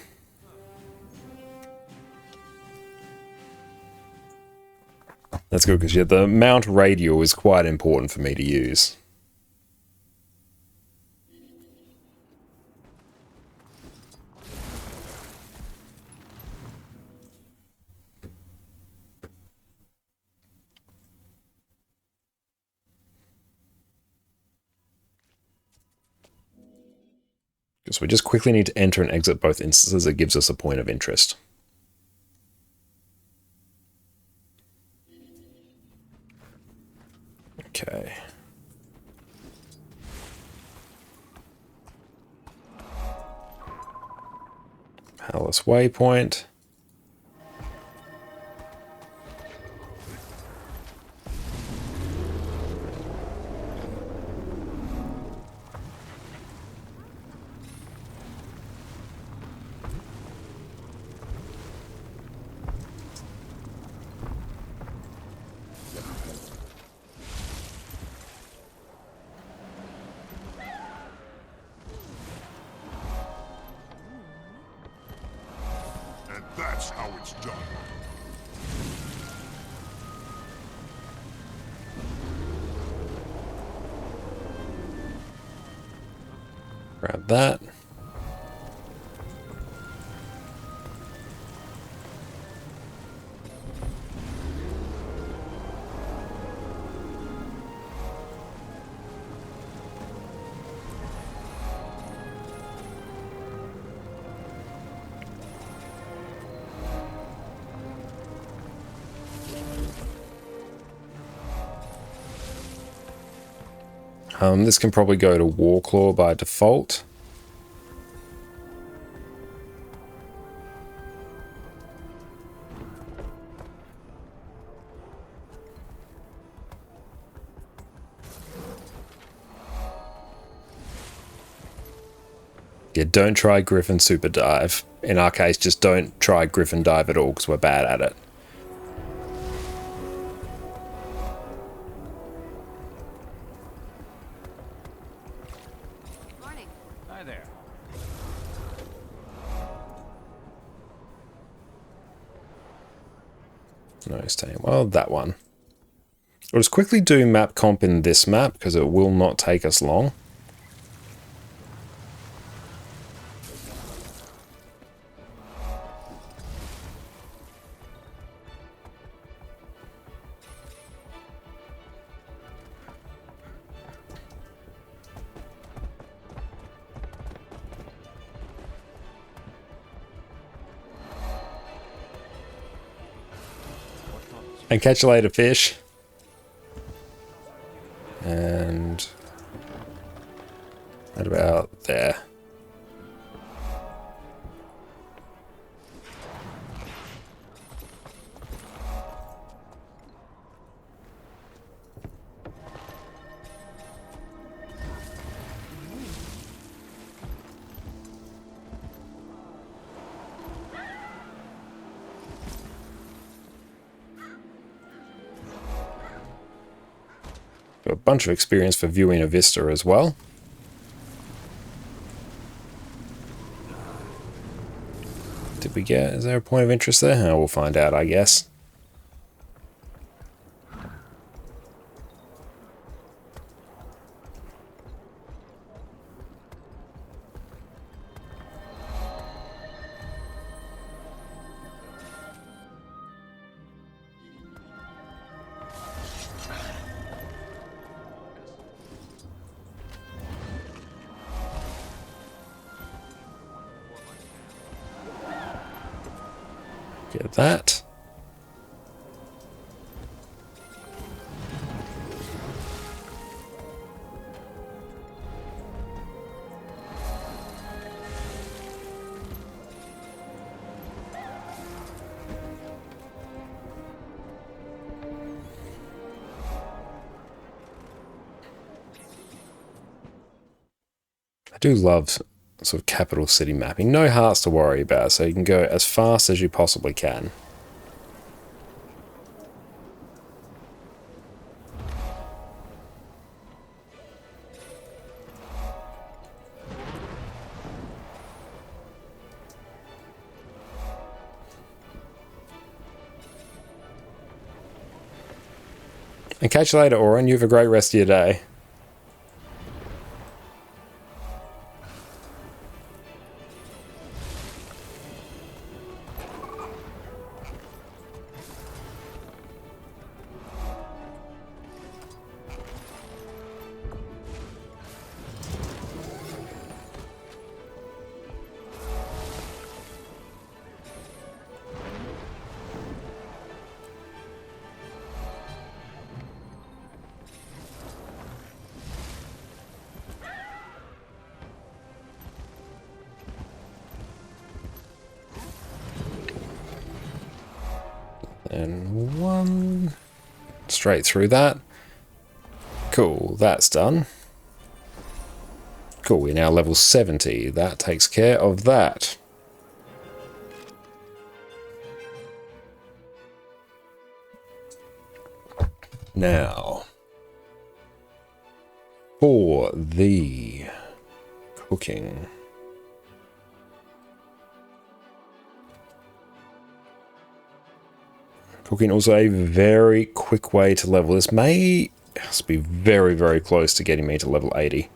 That's good because, yeah, the mount radial is quite important for me to use. So we just quickly need to enter and exit both instances. It gives us a point of interest. Okay. Palace Waypoint. And that's how it's done. Grab that. This can probably go to Warclaw by default. Yeah, don't try Griffin Super Dive. In our case, just don't try Griffin Dive at all because we're bad at it. Morning. Hi there. No, staying. Well, that one. I'll just quickly do map comp in this map because it will not take us long. And catch you later, fish. And right about there. Got a bunch of experience for viewing a vista as well. Did we get... Is there a point of interest there? Oh, we'll find out, I guess. Get that. I do love sort of capital city mapping. No hearts to worry about, so you can go as fast as you possibly can. And catch you later, Oren. You have a great rest of your day. And one straight through that. Cool, that's done. Cool, we're now level 70. That takes care of that. Now, for the cooking. Cooking also a very quick way to level. This may be very, very close to getting me to level 80.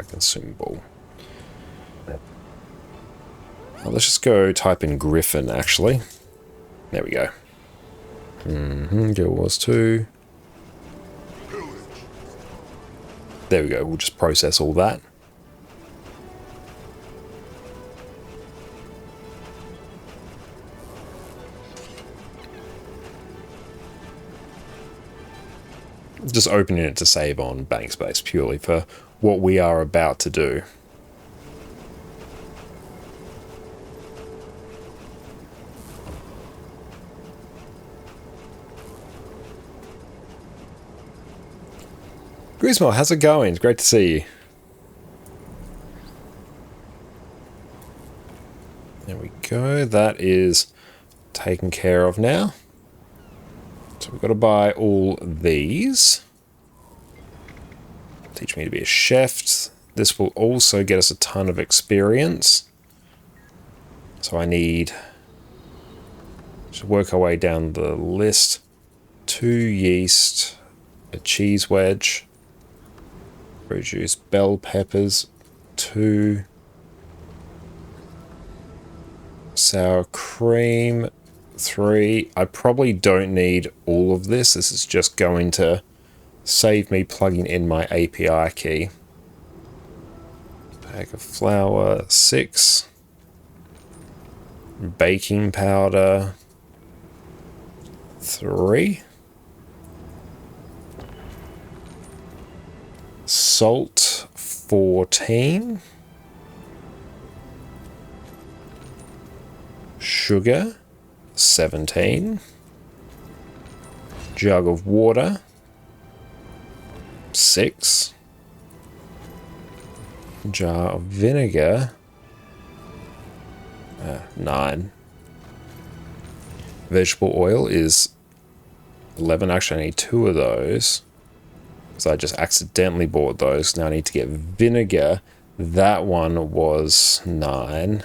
Consumable. Let's just go type in Griffin, actually. There we go. Guild Wars 2. There we go. We'll just process all that. Just opening it to save on bank space purely for what we are about to do. Grismo, how's it going? It's great to see you. There we go. That is taken care of now. So we've got to buy all these. Teach me to be a chef. This will also get us a ton of experience. So I need to work our way down the list. 2 yeast, a cheese wedge, produce bell peppers, 2 sour cream, 3. I probably don't need all of this. This is just going to save me plugging in my API key. Bag of flour, 6. Baking powder, 3. Salt, 14. Sugar, 17. Jug of water, 6. Jar of vinegar, 9. Vegetable oil is 11. Actually, I need 2 of those. So I just accidentally bought those. Now I need to get vinegar. That one was 9.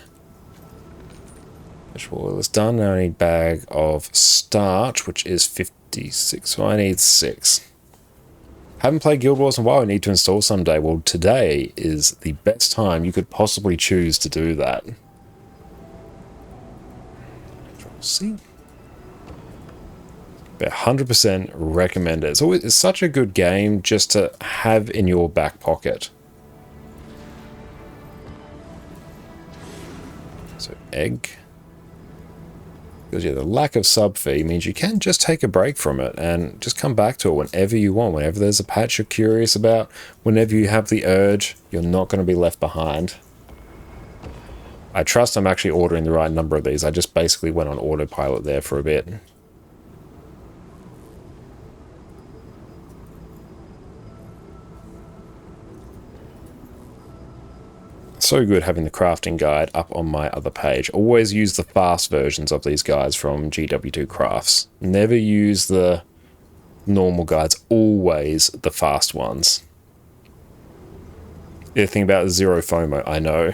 Vegetable oil is done. Now I need bag of starch, which is 56. So I need 6. Haven't played Guild Wars in a while. I need to install someday. Well, today is the best time you could possibly choose to do that. See? But 100% recommend it. It's such a good game just to have in your back pocket. So egg. Because yeah, the lack of sub fee means you can just take a break from it and just come back to it whenever you want. Whenever there's a patch you're curious about, whenever you have the urge, you're not going to be left behind. I trust I'm actually ordering the right number of these. I just basically went on autopilot there for a bit. So good having the crafting guide up on my other page. Always use the fast versions of these guides from GW2 Crafts. Never use the normal guides, always the fast ones. The thing about zero FOMO, I know.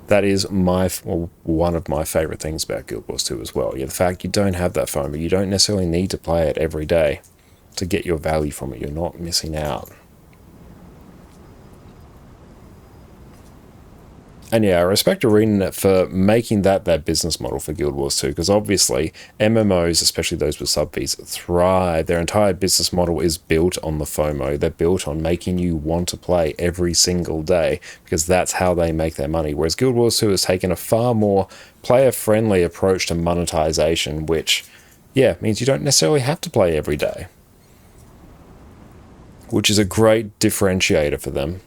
That is one of my favorite things about Guild Wars 2 as well. Yeah, the fact you don't have that FOMO. You don't necessarily need to play it every day to get your value from it. You're not missing out. And yeah, I respect Revenant for making that their business model for Guild Wars 2, because obviously MMOs, especially those with sub fees, thrive. Their entire business model is built on the FOMO. They're built on making you want to play every single day, because that's how they make their money. Whereas Guild Wars 2 has taken a far more player-friendly approach to monetization, which, yeah, means you don't necessarily have to play every day, which is a great differentiator for them.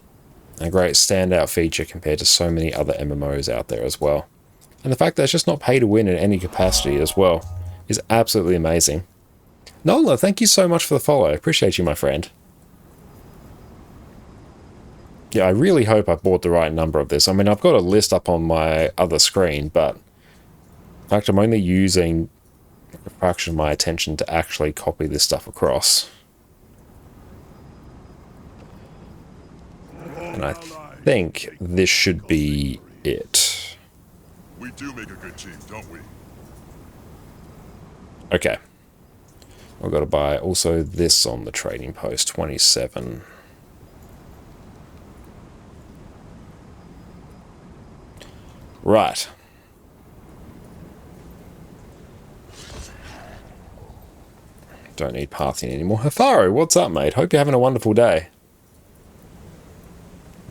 A great standout feature compared to so many other MMOs out there as well. And the fact that it's just not pay to win in any capacity as well is absolutely amazing. Nola, thank you so much for the follow. I appreciate you, my friend. Yeah, I really hope I bought the right number of this. I mean, I've got a list up on my other screen, but in fact, I'm only using a fraction of my attention to actually copy this stuff across. And I think this should be it. We do make a good team, don't we? Okay. I've got to buy also this on the trading post, 27. Right. Don't need Parthian anymore. Hafaru, what's up, mate? Hope you're having a wonderful day.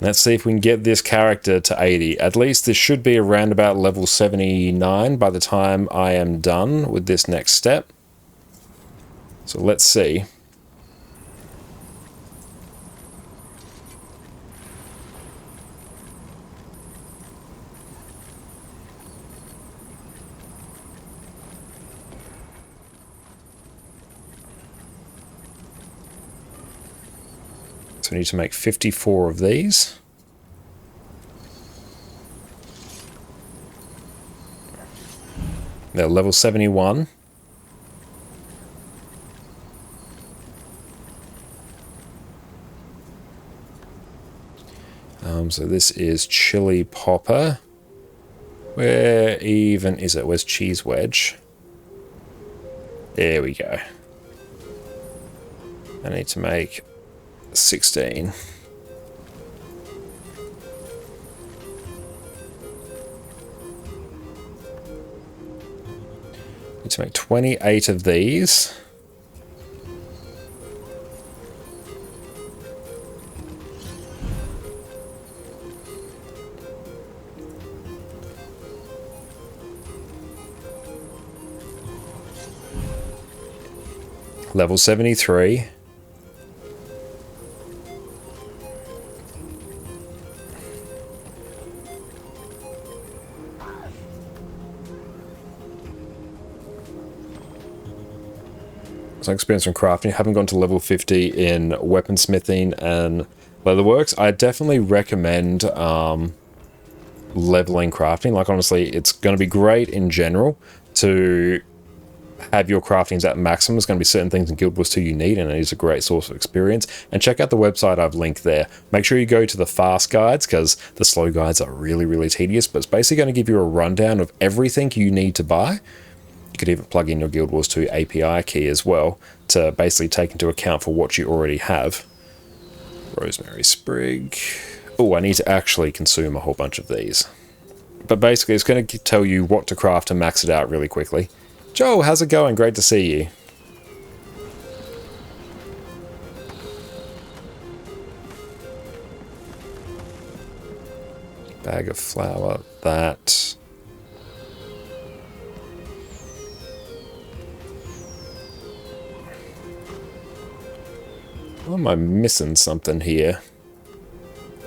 Let's see if we can get this character to 80. At least this should be around about level 79 by the time I am done with this next step. So let's see. So we need to make 54 of these. They're level 71. So this is Chili Popper. Where even is it? Where's Cheese Wedge? There we go. I need to make 16. Need to make 28 of these. Level 73. So experience from crafting. Haven't gone to level 50 in weaponsmithing and leatherworks. I definitely recommend leveling crafting. Like, honestly, it's going to be great in general to have your craftings at maximum, there's going to be certain things in Guild Wars 2 you need, and it is a great source of experience. And check out the website I've linked there. Make sure you go to the fast guides, because the slow guides are really, really tedious, but it's basically going to give you a rundown of everything you need to buy. You could even plug in your Guild Wars 2 API key as well to basically take into account for what you already have. Rosemary Sprig. Oh, I need to actually consume a whole bunch of these. But basically, it's going to tell you what to craft and max it out really quickly. Joe, how's it going? Great to see you. Bag of flour, that. Why am I missing something here?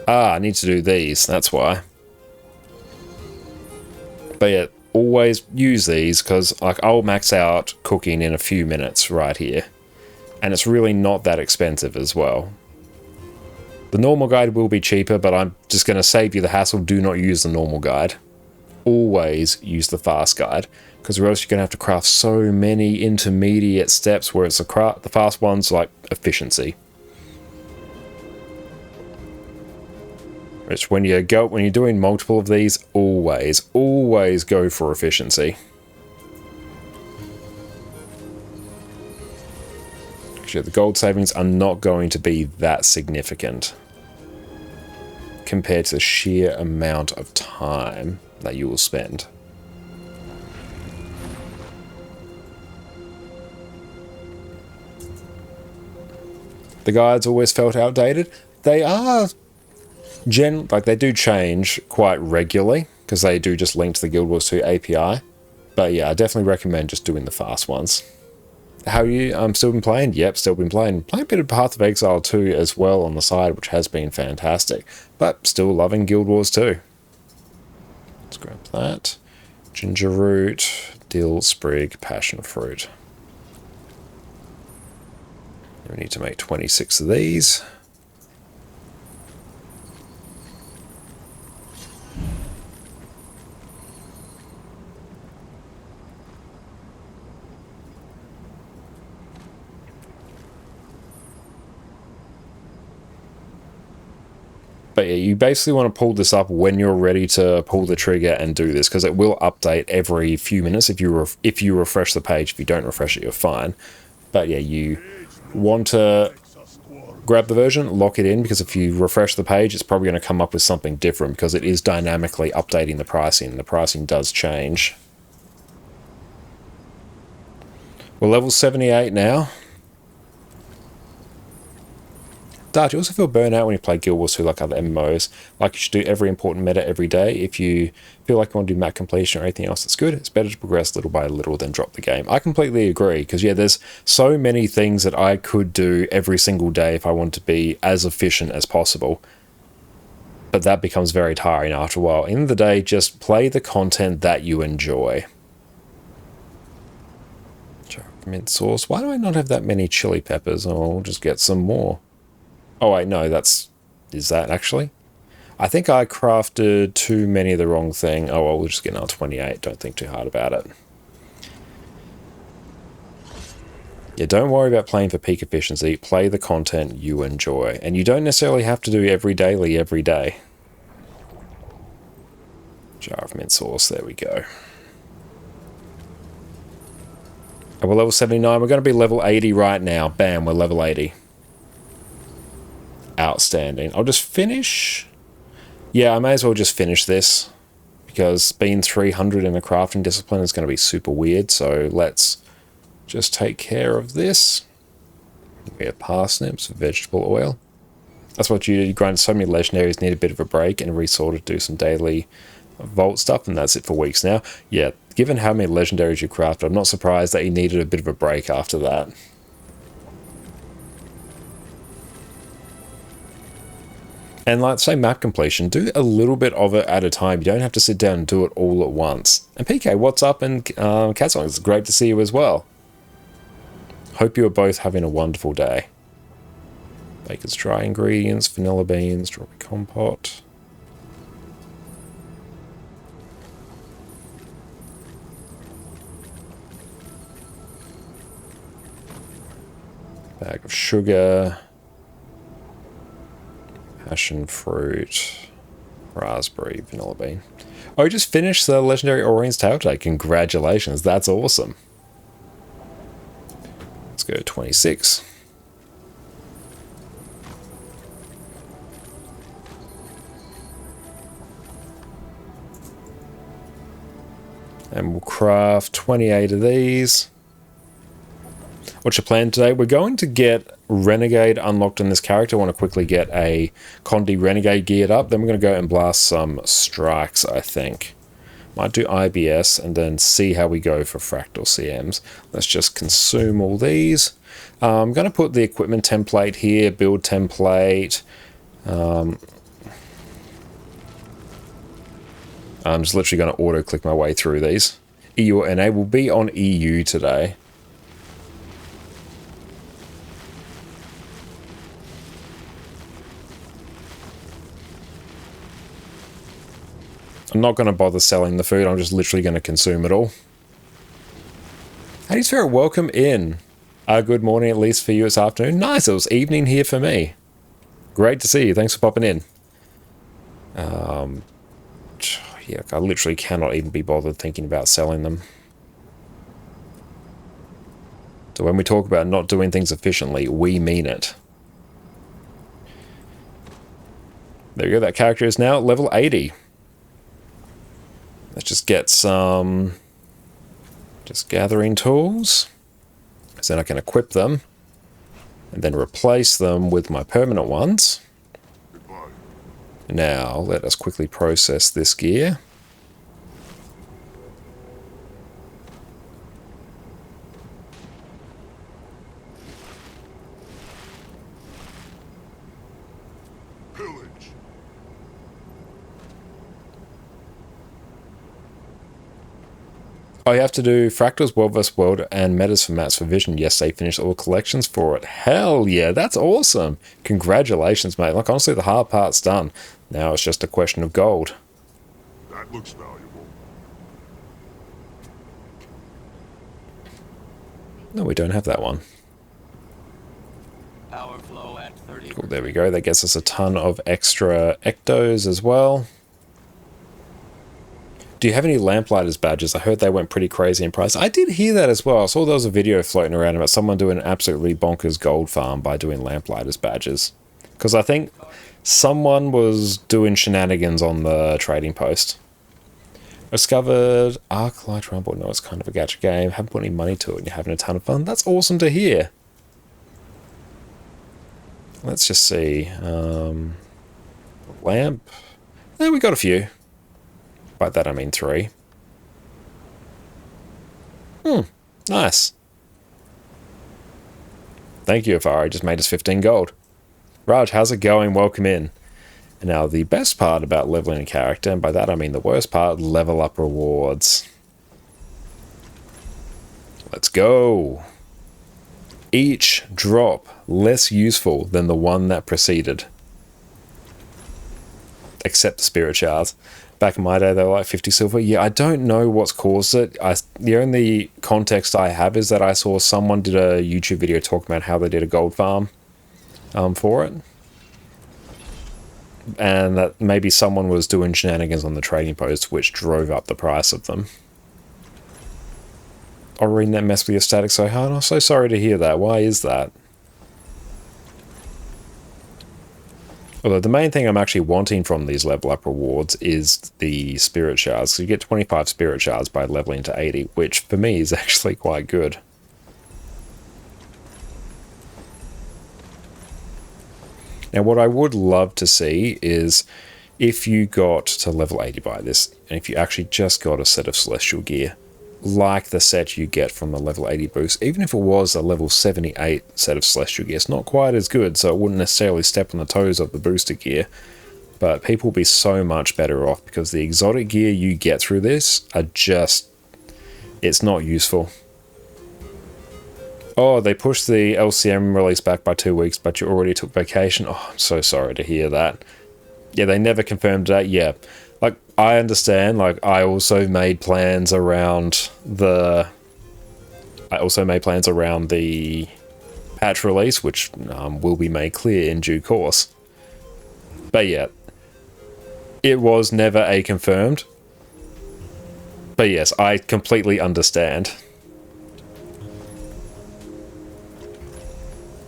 Ah, I need to do these, that's why. But yeah, always use these, because like I'll max out cooking in a few minutes right here. And it's really not that expensive as well. The normal guide will be cheaper, but I'm just going to save you the hassle. Do not use the normal guide. Always use the fast guide, because or else you're going to have to craft so many intermediate steps, where it's the fast ones like efficiency. Which when you're doing multiple of these, always go for efficiency. Actually, the gold savings are not going to be that significant compared to the sheer amount of time that you will spend. The guides always felt outdated. They are they do change quite regularly, because they do just link to the Guild Wars 2 API. But yeah, I definitely recommend just doing the fast ones. How you still been playing? Yep, still been playing. Playing a bit of Path of Exile 2 as well on the side, which has been fantastic. But still loving Guild Wars 2. Let's grab that. Ginger root, dill, sprig, passion fruit. We need to make 26 of these. But yeah, you basically want to pull this up when you're ready to pull the trigger and do this, because it will update every few minutes if you refresh the page. If you don't refresh it, you're fine. But yeah, you want to grab the version, lock it in, because if you refresh the page, it's probably going to come up with something different, because it is dynamically updating the pricing. The pricing does change. We're level 78 now. Dart, you also feel burnt out when you play Guild Wars 2 like other MMOs. Like you should do every important meta every day. If you feel like you want to do map completion or anything else that's good, it's better to progress little by little than drop the game. I completely agree, because yeah, there's so many things that I could do every single day if I want to be as efficient as possible. But that becomes very tiring after a while. At the end of the day, just play the content that you enjoy. Mint sauce. Why do I not have that many chili peppers? Oh, I'll just get some more. Oh wait, no, is that actually? I think I crafted too many of the wrong thing. Oh well, we'll just get another 28. Don't think too hard about it. Yeah, don't worry about playing for peak efficiency. Play the content you enjoy. And you don't necessarily have to do every day. Jar of mint sauce, there we go. And we're level 79. We're going to be level 80 right now. Bam, we're level 80. Outstanding. I'll just finish. Yeah, I may as well just finish this, because being 300 in a crafting discipline is going to be super weird. So let's just take care of this. We have parsnips, vegetable oil. That's what you grind. So many legendaries, need a bit of a break and resort to do some daily vault stuff, and that's it for weeks now. Yeah, given how many legendaries you craft, I'm not surprised that you needed a bit of a break after that. And like, say, map completion, do a little bit of it at a time. You don't have to sit down and do it all at once. And PK, what's up? And Catsong, it's great to see you as well. Hope you are both having a wonderful day. Baker's dry ingredients, vanilla beans, strawberry compote. Bag of sugar. Passion fruit. Raspberry, vanilla bean. Oh, you just finished the legendary Orien's Tale today. Congratulations, that's awesome. Let's go to 26. And we'll craft 28 of these. What's your plan today? We're going to get Renegade unlocked in this character. I want to quickly get a Condi Renegade geared up. Then we're going to go and blast some strikes, I think. Might do IBS and then see how we go for Fractal CMs. Let's just consume all these. I'm going to put the equipment template here, build template. I'm just literally going to auto-click my way through these. EU or NA will be on EU today. I'm not going to bother selling the food, I'm just literally going to consume it all. Hades Ferret, welcome in. Good morning, at least for you, it's afternoon. Nice, it was evening here for me. Great to see you, thanks for popping in. Yeah, I literally cannot even be bothered thinking about selling them. So when we talk about not doing things efficiently, we mean it. There you go, that character is now level 80. Let's just get some gathering tools. So then I can equip them and then replace them with my permanent ones. Now, let us quickly process this gear. Pillage. Oh, you have to do Fractals, World vs. World, and Metas for Mats for Vision. Yes, they finished all collections for it. Hell yeah, that's awesome. Congratulations, mate. Like, honestly, the hard part's done. Now it's just a question of gold. That looks valuable. No, we don't have that one. Power flow at 30. Cool, there we go. That gets us a ton of extra ectos as well. Do you have any Lamplighters badges? I heard they went pretty crazy in price. I did hear that as well. I saw there was a video floating around about someone doing an absolutely bonkers gold farm by doing Lamplighters badges. Because I think someone was doing shenanigans on the trading post. Discovered Arclight Rumble. No, it's kind of a gacha game. Haven't put any money to it and you're having a ton of fun. That's awesome to hear. Let's just see. Lamp. There, we got a few. By that I mean 3. Nice. Thank you, Afari. Just made us 15 gold. Raj, how's it going? Welcome in. And now the best part about leveling a character, and by that I mean the worst part, level up rewards. Let's go. Each drop less useful than the one that preceded. Except the spirit shards. Back in my day, they were like 50 silver. Yeah, I don't know what's caused it. The only context I have is that I saw someone did a YouTube video talking about how they did a gold farm for it. And that maybe someone was doing shenanigans on the trading post, which drove up the price of them. Reading that mess with your static so hard. I'm so sorry to hear that. Why is that? Although the main thing I'm actually wanting from these level up rewards is the spirit shards. So you get 25 spirit shards by leveling to 80, which for me is actually quite good. Now what I would love to see is if you got to level 80 by this, and if you actually just got a set of celestial gear, like the set you get from the level 80 boost, even if it was a level 78 set of celestial gear, it's not quite as good, so it wouldn't necessarily step on the toes of the booster gear, but people will be so much better off because the exotic gear you get through this are just, it's not useful. Oh, they pushed the LCM release back by 2 weeks, but you already took vacation. Oh, I'm so sorry to hear that. Yeah, they never confirmed that. Yeah. Like, I understand, like, I also made plans around the patch release, which will be made clear in due course. But yeah, it was never a confirmed. But yes, I completely understand.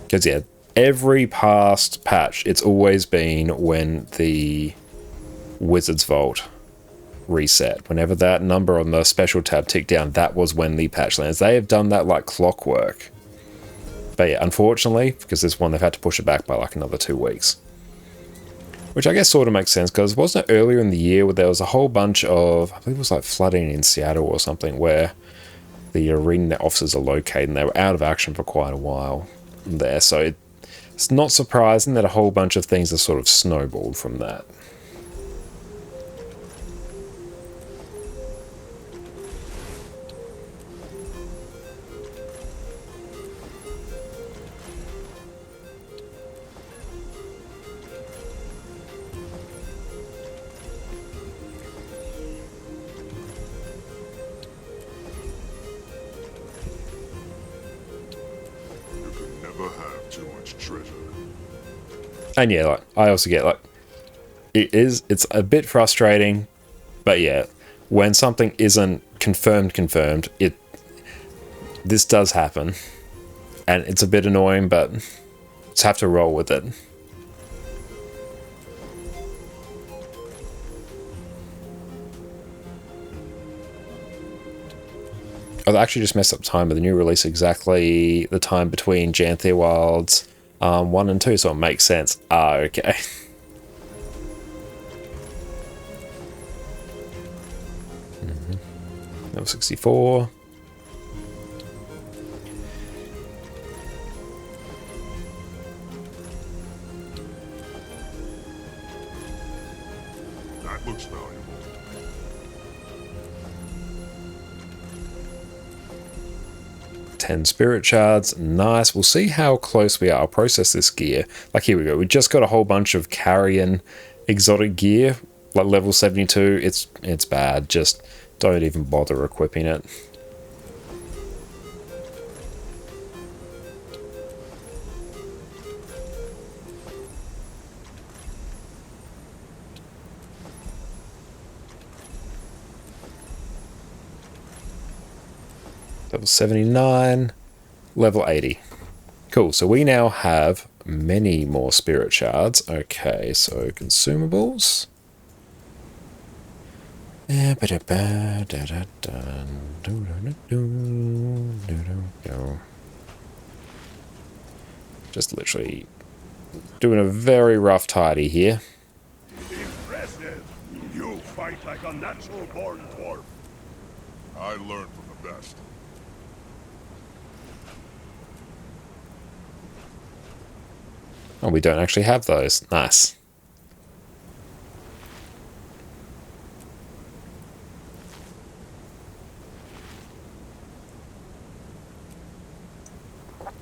Because yeah, every past patch, it's always been when the Wizard's Vault reset. Whenever that number on the special tab ticked down, that was when the patch lands. They have done that like clockwork. But yeah, unfortunately, because this one, they've had to push it back by like another 2 weeks. Which I guess sort of makes sense, because wasn't it earlier in the year where there was a whole bunch of, I believe it was like flooding in Seattle or something, where the arena offices are located and they were out of action for quite a while there. So it's not surprising that a whole bunch of things have sort of snowballed from that. And yeah, like, I also get like, it's a bit frustrating, but yeah, when something isn't confirmed, this does happen, and it's a bit annoying, but just have to roll with it. I've actually just messed up time with the new release, exactly the time between Janthia Wilds 1 and 2, so it makes sense. Ah, okay. Level 64. That looks valuable. 10 spirit shards, nice. We'll see how close we are. I'll process this gear. Like, here we go. We just got a whole bunch of carrion exotic gear, like level 72. It's bad. Just don't even bother equipping it. Level 79, level 80. Cool, so we now have many more spirit shards. Okay, so consumables. Just literally doing a very rough tidy here. Impressive. You fight like a natural-born dwarf. I learned from the best. Oh, we don't actually have those. Nice.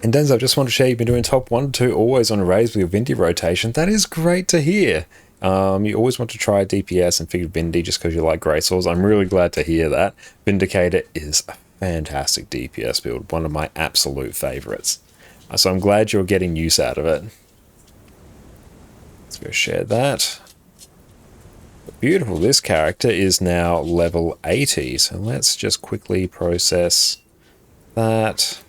And Denzo, I just want to share you've been doing top 1 to 2 always on raids with your Vindy rotation. That is great to hear. You always want to try DPS and figure Vindy just because you like Grey Swords. I'm really glad to hear that. Vindicator is a fantastic DPS build, one of my absolute favorites. So I'm glad you're getting use out of it. Let's go share that. Beautiful, this character is now level 80, so let's just quickly process that.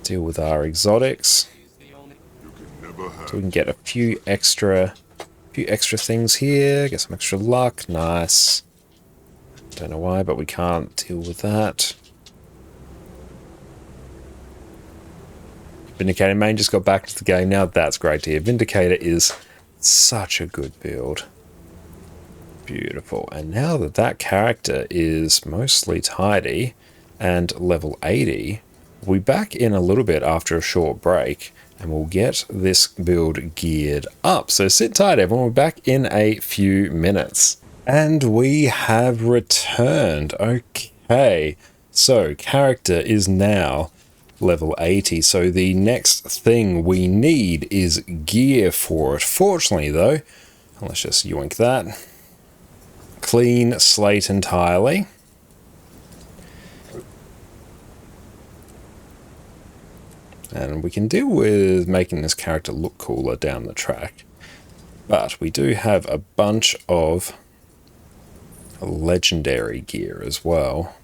Deal with our exotics. So we can get a few extra things here, get some extra luck, nice. Don't know why, but we can't deal with that. Vindicator main just got back into the game now. That's great to hear. Vindicator is such a good build. Beautiful. And now that that character is mostly tidy and level 80, we'll be back in a little bit after a short break and we'll get this build geared up. So sit tight, everyone. We're back in a few minutes. And we have returned. Okay. So character is now level 80, so the next thing we need is gear for it. Fortunately though, let's just yoink that. Clean slate entirely. And we can deal with making this character look cooler down the track. But we do have a bunch of legendary gear as well.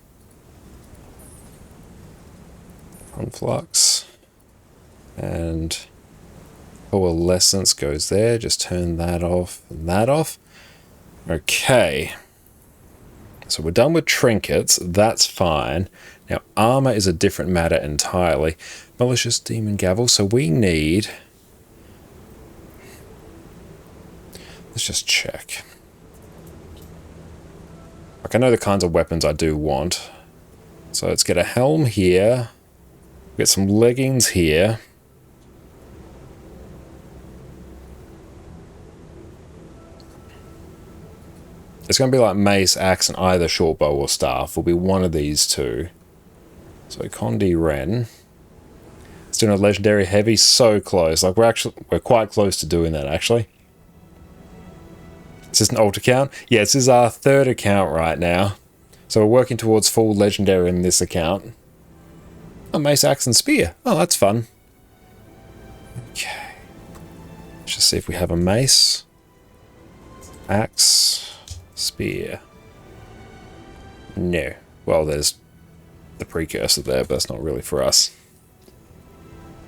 Conflux. And coalescence goes there. Just turn that off and that off. Okay. So we're done with trinkets. That's fine. Now, armor is a different matter entirely. Malicious demon gavel. So we need... Let's just check. Like, I know the kinds of weapons I do want. So let's get a helm here. Get some leggings here. It's going to be like mace, axe, and either short bow or staff. Will be one of these two. So Condi Ren. It's doing a legendary heavy, so close. Like we're quite close to doing that actually. Is this an alt account? Yeah, this is our third account right now. So we're working towards full legendary in this account. Oh, mace, axe, and spear. Oh, that's fun. Okay. Let's just see if we have a mace, axe, spear. No. Well, there's the precursor there, but that's not really for us.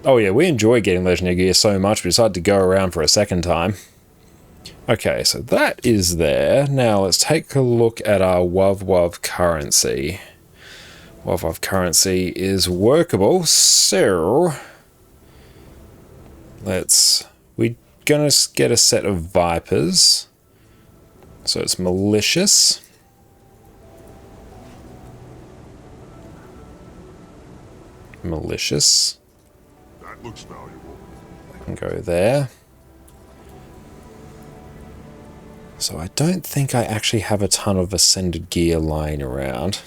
Oh yeah, we enjoy getting legendary gear so much, we decided to go around for a second time. Okay, so that is there. Now let's take a look at our WoW currency. WoW currency is workable, so we're gonna get a set of Vipers. So it's malicious. Malicious. That looks valuable. I can go there. So I don't think I actually have a ton of ascended gear lying around.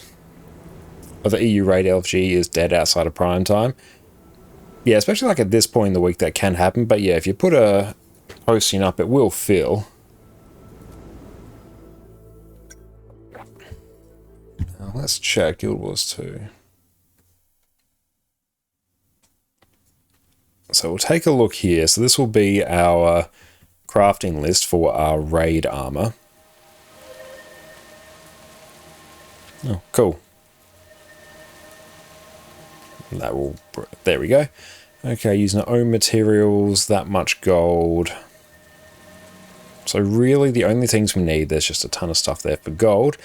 Oh, the EU raid LFG is dead outside of prime time. Yeah, especially like at this point in the week that can happen. But yeah, if you put a posting up, it will fill. Now let's check Guild Wars 2. So we'll take a look here. So this will be our crafting list for our raid armor. Oh, cool. That will, there we go. Okay, using our own materials, that much gold. So really the only things we need, there's just a ton of stuff there for gold.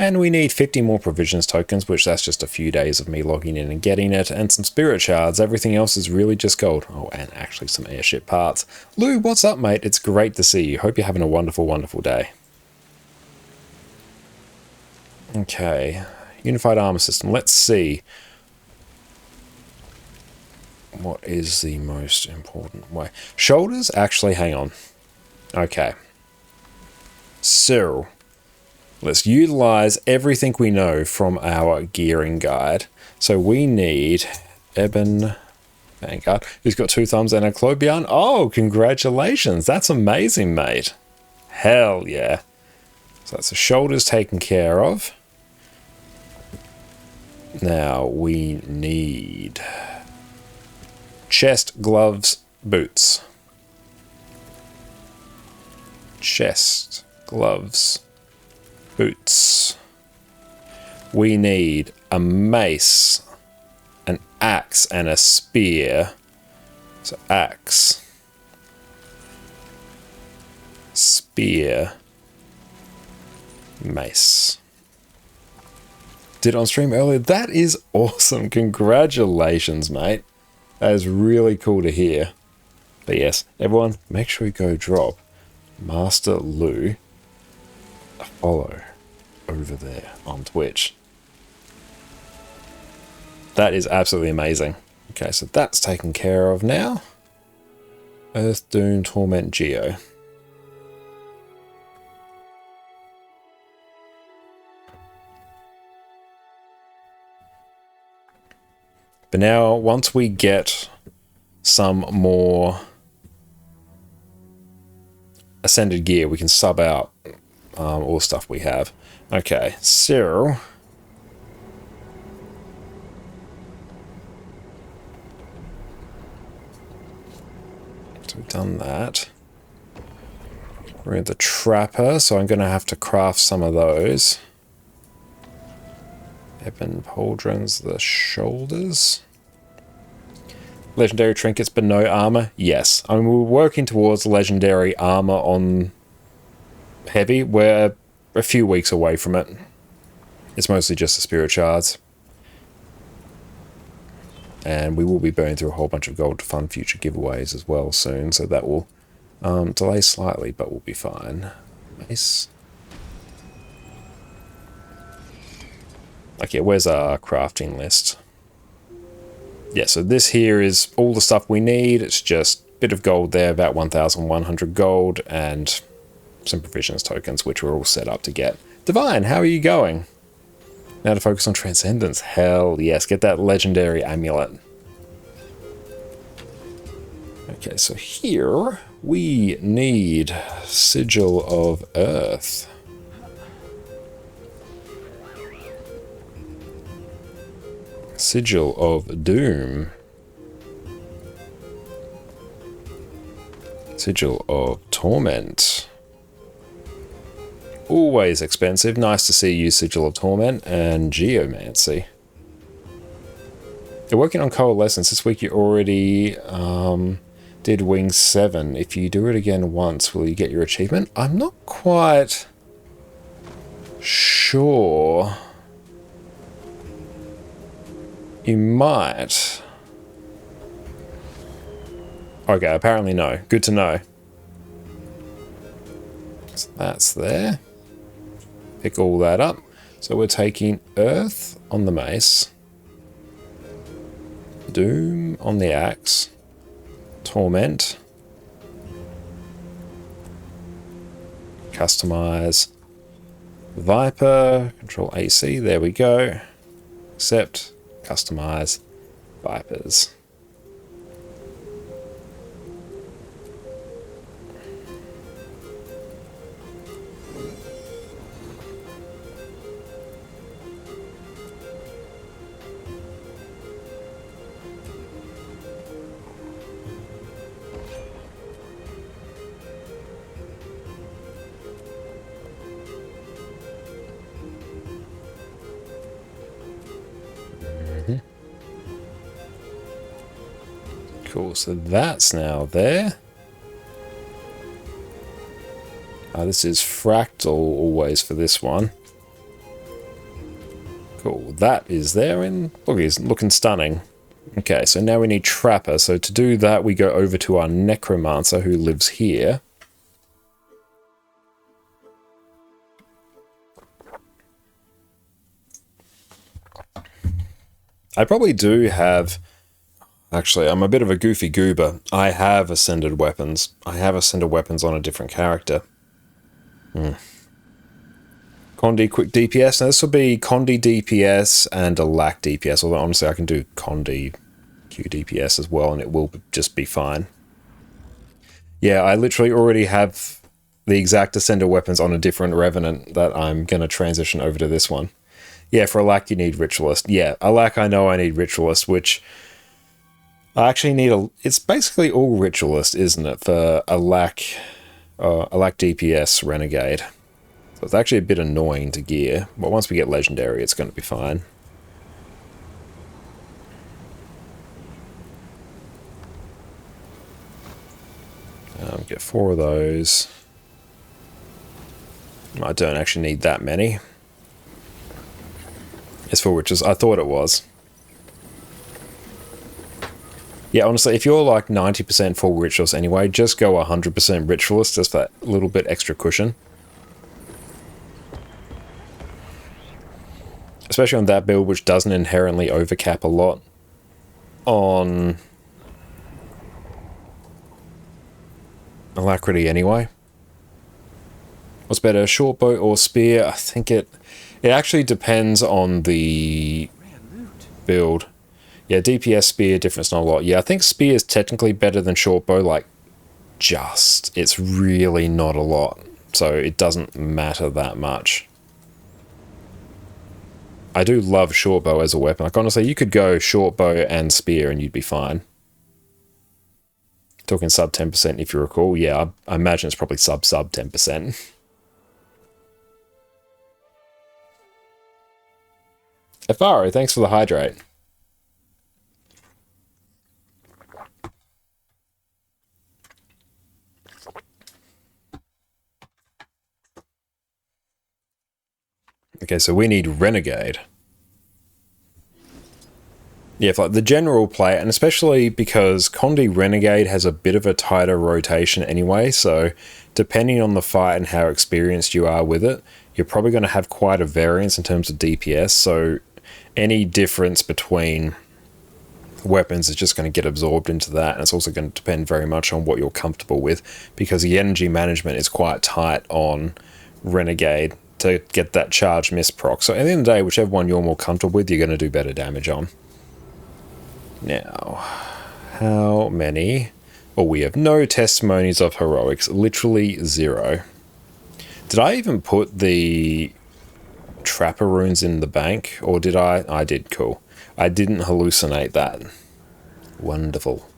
And we need 50 more provisions tokens, which that's just a few days of me logging in and getting it, and some spirit shards. Everything else is really just gold. Oh, and actually some airship parts. Lou, what's up, mate? It's great to see you. Hope you're having a wonderful, wonderful day. Okay, unified armor system. Let's see. What is the most important way? Shoulders? Actually, hang on. Okay. So, let's utilize everything we know from our gearing guide. So we need Eben Vanguard, who's got 2 thumbs and a Clobian. Oh, congratulations. That's amazing, mate. Hell yeah. So that's the shoulders taken care of. Now we need chest, gloves, boots. Chest, gloves, boots. We need a mace, an axe, and a spear. So axe, spear, mace. Did it on stream earlier. That is awesome. Congratulations, mate. That is really cool to hear. But yes, everyone, make sure you go drop Master Lou a follow over there on Twitch. That is absolutely amazing. Okay, so that's taken care of now. Earth, Doom, Torment, Geo. But now, once we get some more ascended gear, we can sub out all the stuff we have. Okay, so done that. We're in the trapper, so I'm going to have to craft some of those. Ebon pauldrons, the shoulders. Legendary trinkets, but no armor? Yes. I mean, we're working towards legendary armor on heavy. We're a few weeks away from it. It's mostly just the spirit shards. And we will be burning through a whole bunch of gold to fund future giveaways as well soon, so that will delay slightly, but we'll be fine. Nice. Okay, where's our crafting list? Yeah, so this here is all the stuff we need. It's just a bit of gold there, about 1,100 gold, and some provisions tokens, which we're all set up to get. Divine, how are you going? Now to focus on Transcendence. Hell yes, get that legendary amulet. Okay, so here we need Sigil of Earth. Sigil of Doom. Sigil of Torment. Always expensive. Nice to see you, Sigil of Torment, and Geomancy. You're working on Coalescence. This week you already did Wing 7. If you do it again once, will you get your achievement? I'm not quite sure. You might. Okay, apparently no. Good to know. So that's there. Pick all that up. So we're taking Earth on the mace, Doom on the axe, Torment, customize, Viper, control AC, there we go. Accept, customize, Vipers. Cool, so that's now there. This is fractal always for this one. Cool, that is there, and look, he's looking stunning. Okay, so now we need Trapper. So to do that, we go over to our Necromancer who lives here. I probably do have... Actually, I'm a bit of a goofy goober. I have Ascended Weapons. I have Ascended Weapons on a different character. Condi Quick DPS. Now this will be Condi DPS and a Lack DPS, although honestly I can do Condi Q DPS as well and it will just be fine. Yeah, I literally already have the exact Ascended Weapons on a different Revenant that I'm going to transition over to this one. Yeah, for a Lack you need Ritualist. Yeah, a Lack I know I need Ritualist, which... I actually need a... It's basically all Ritualist, isn't it, for a Lack DPS Renegade. So it's actually a bit annoying to gear, but once we get Legendary, it's going to be fine. Get 4 of those. I don't actually need that many. It's for Witches. I thought it was. Yeah, honestly, if you're like 90% full Ritualist anyway, just go 100% Ritualist, just for that little bit extra cushion. Especially on that build, which doesn't inherently overcap a lot on Alacrity anyway. What's better, short bow or spear? I think it actually depends on the build. Yeah, DPS spear difference not a lot. Yeah, I think spear is technically better than short bow, like just. It's really not a lot, so it doesn't matter that much. I do love short bow as a weapon. Like honestly, you could go short bow and spear and you'd be fine. Talking sub 10% if you recall. Yeah, I imagine it's probably sub 10%. Afaro, thanks for the hydrate. Okay, so we need Renegade. Yeah, for like the general play, and especially because Condi Renegade has a bit of a tighter rotation anyway, so depending on the fight and how experienced you are with it, you're probably going to have quite a variance in terms of DPS, so any difference between weapons is just going to get absorbed into that, and it's also going to depend very much on what you're comfortable with, because the energy management is quite tight on Renegade to get that charge miss proc. So at the end of the day, whichever one you're more comfortable with, you're going to do better damage on. Now, how many? Well, we have no testimonies of heroics, literally 0. Did I even put the Trapper runes in the bank, or did I? I did, cool. I didn't hallucinate that. Wonderful.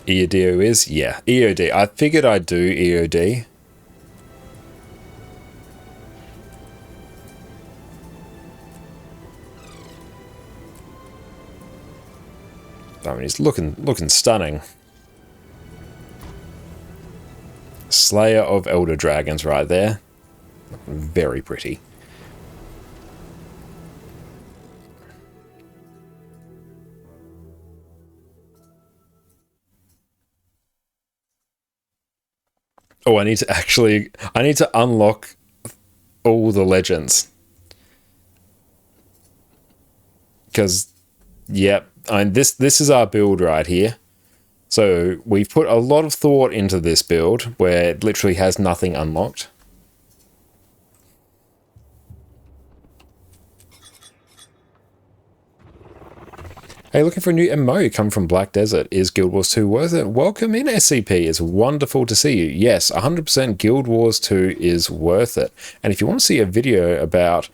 EOD is? Yeah, EOD. I figured I'd do EOD. I mean, he's looking stunning. Slayer of Elder Dragons right there. Very pretty. Oh, I need to unlock all the legends. Because, yep, this is our build right here. So we've put a lot of thought into this build where it literally has nothing unlocked. Hey, looking for a new MMO come from Black Desert. Is Guild Wars 2 worth it? Welcome in, SCP. It's wonderful to see you. Yes, 100% Guild Wars 2 is worth it. And if you want to see a video about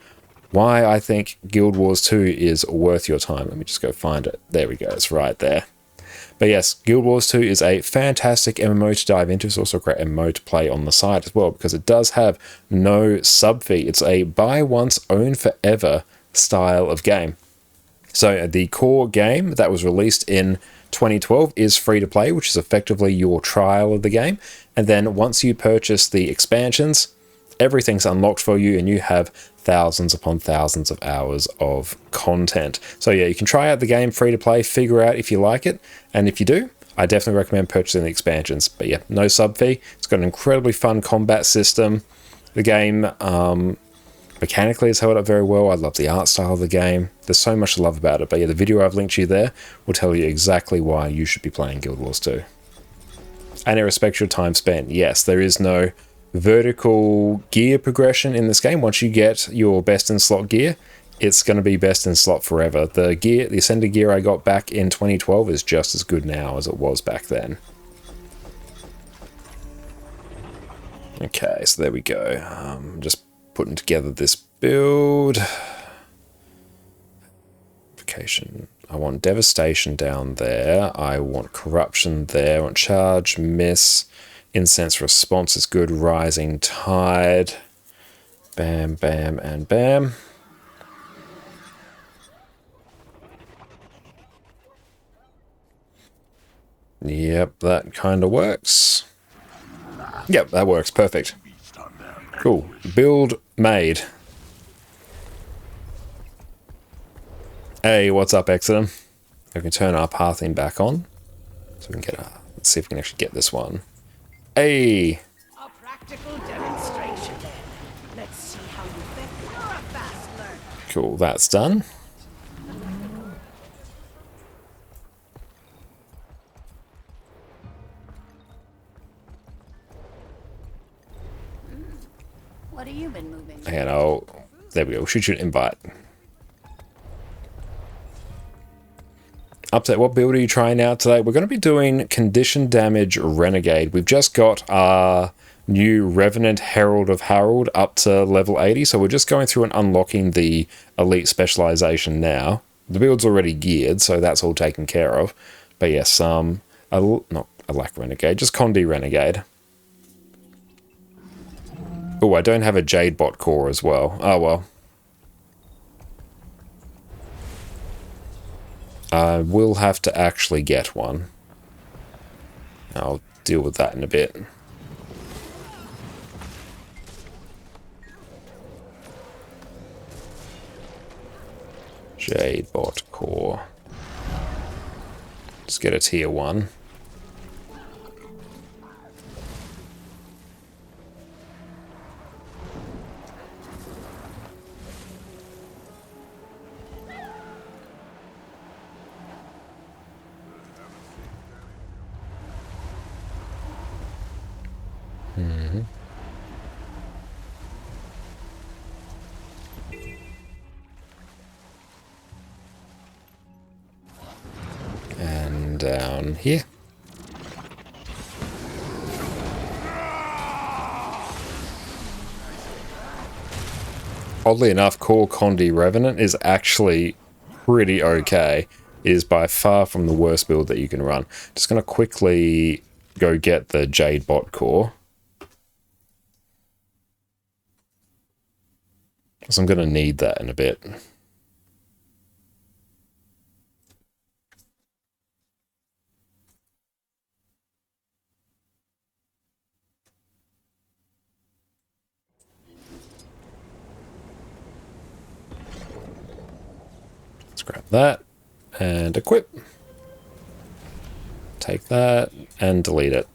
why I think Guild Wars 2 is worth your time, let me just go find it. There we go. It's right there. But yes, Guild Wars 2 is a fantastic MMO to dive into. It's also a great MMO to play on the side as well, because it does have no sub fee. It's a buy once, own forever style of game. So the core game that was released in 2012 is free to play, which is effectively your trial of the game. And then once you purchase the expansions, everything's unlocked for you and you have thousands upon thousands of hours of content. So yeah, you can try out the game free to play, figure out if you like it. And if you do, I definitely recommend purchasing the expansions. But yeah, no sub fee. It's got an incredibly fun combat system. The game mechanically it's held up very well. I love the art style of the game. There's so much to love about it. But yeah, the video I've linked you there will tell you exactly why you should be playing Guild Wars 2. And it respects your time spent. Yes, there is no vertical gear progression in this game. Once you get your best in slot gear, it's going to be best in slot forever. The Ascended gear I got back in 2012 is just as good now as it was back then. Okay, so there we go. Just putting together this build. I want Devastation down there. I want Corruption there. I want Charge, Miss. Incense Response is good. Rising Tide. Bam, bam, and bam. Yep, that kind of works. Yep, that works. Perfect. Cool. Build made. Hey, what's up, Exodum? We can turn our pathing back on. So we can get let's see if we can actually get this one. Hey! A practical demonstration then. Let's see how you think you're a fast learner. Cool, that's done. What have you been moving? And there we go, shoot you an invite. Upset, what build are you trying out today? We're going to be doing Condition Damage Renegade. We've just got our new Revenant Herald of Harold up to level 80. So we're just going through and unlocking the elite specialization now. The build's already geared, so that's all taken care of. But yes, not Alack Renegade, just Condi Renegade. Oh, I don't have a Jade Bot core as well. Oh well. I will have to actually get one. I'll deal with that in a bit. Jade Bot core. Let's get a tier 1. And down here. Oddly enough, core Condi Revenant is actually pretty okay. It is by far from the worst build that you can run. Just going to quickly go get the Jade Bot core. So I'm going to need that in a bit. Let's grab that and equip. Take that and delete it.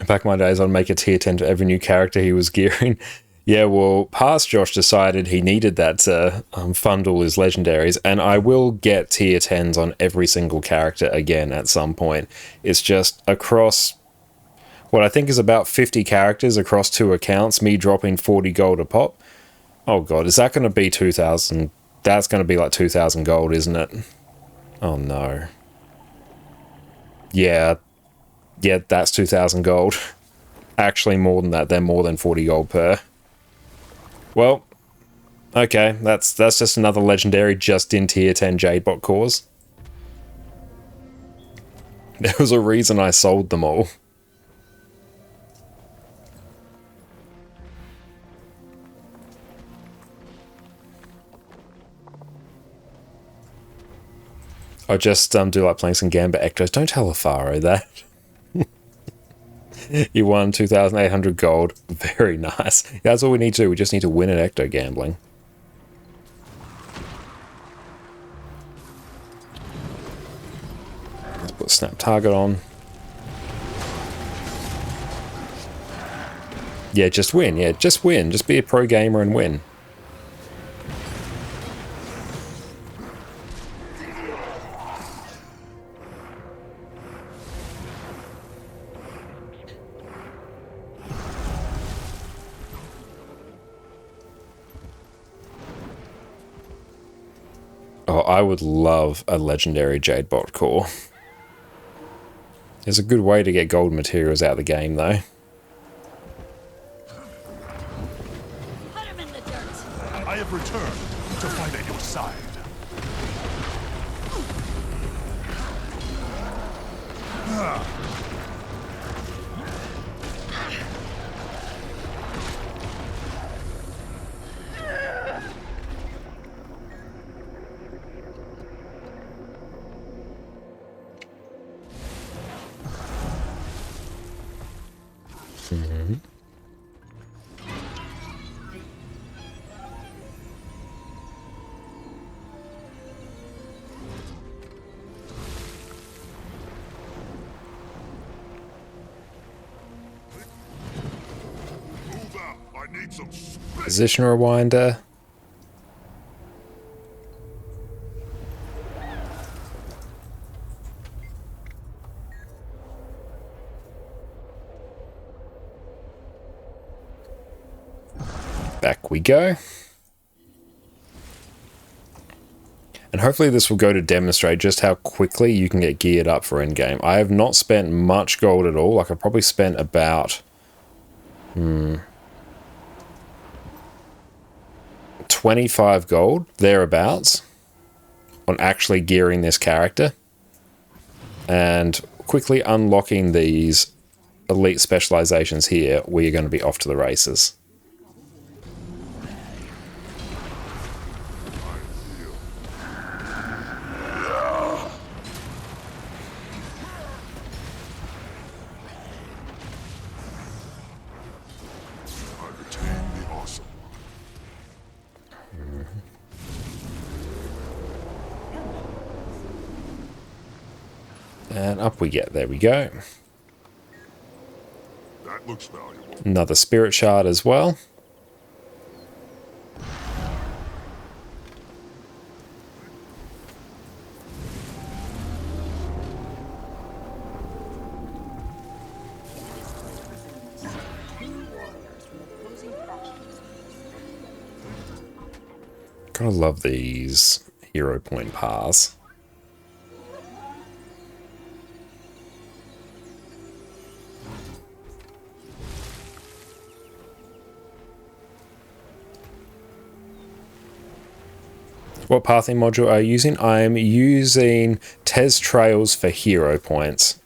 Back in my days, I'd make a tier 10 to every new character he was gearing. Yeah, well, past Josh decided he needed that to fund all his legendaries, and I will get tier 10s on every single character again at some point. It's just across what I think is about 50 characters across 2 accounts, me dropping 40 gold a pop. Oh god, is that going to be 2,000? That's going to be like 2,000 gold, isn't it? Oh no. Yeah, that's 2,000 gold. Actually, more than that. They're more than 40 gold per. Well, okay, that's just another legendary just in tier 10 Jade Bot cores. There was a reason I sold them all. I just do like playing some Gambit Ectos. Don't tell Afaro that. You won 2,800 gold. Very nice. That's all we need to do. We just need to win at Ecto gambling. Let's put Snap Target on. Yeah, just win. Yeah, just win. Just be a pro gamer and win. Oh, I would love a legendary Jade Bot core. There's a good way to get gold materials out of the game, though. Put him in the dirt. I have returned to fight at your side. Move out. I need some spit. Position rewinder. Back we go. And hopefully this will go to demonstrate just how quickly you can get geared up for endgame. I have not spent much gold at all. Like, I've probably spent about 25 gold, thereabouts, on actually gearing this character. And quickly unlocking these elite specializations here, we are going to be off to the races. And up we get. There we go. That looks valuable. Another spirit shard as well. Gotta love these hero point paths. What pathing module are you using? I'm using Tez Trails for hero points.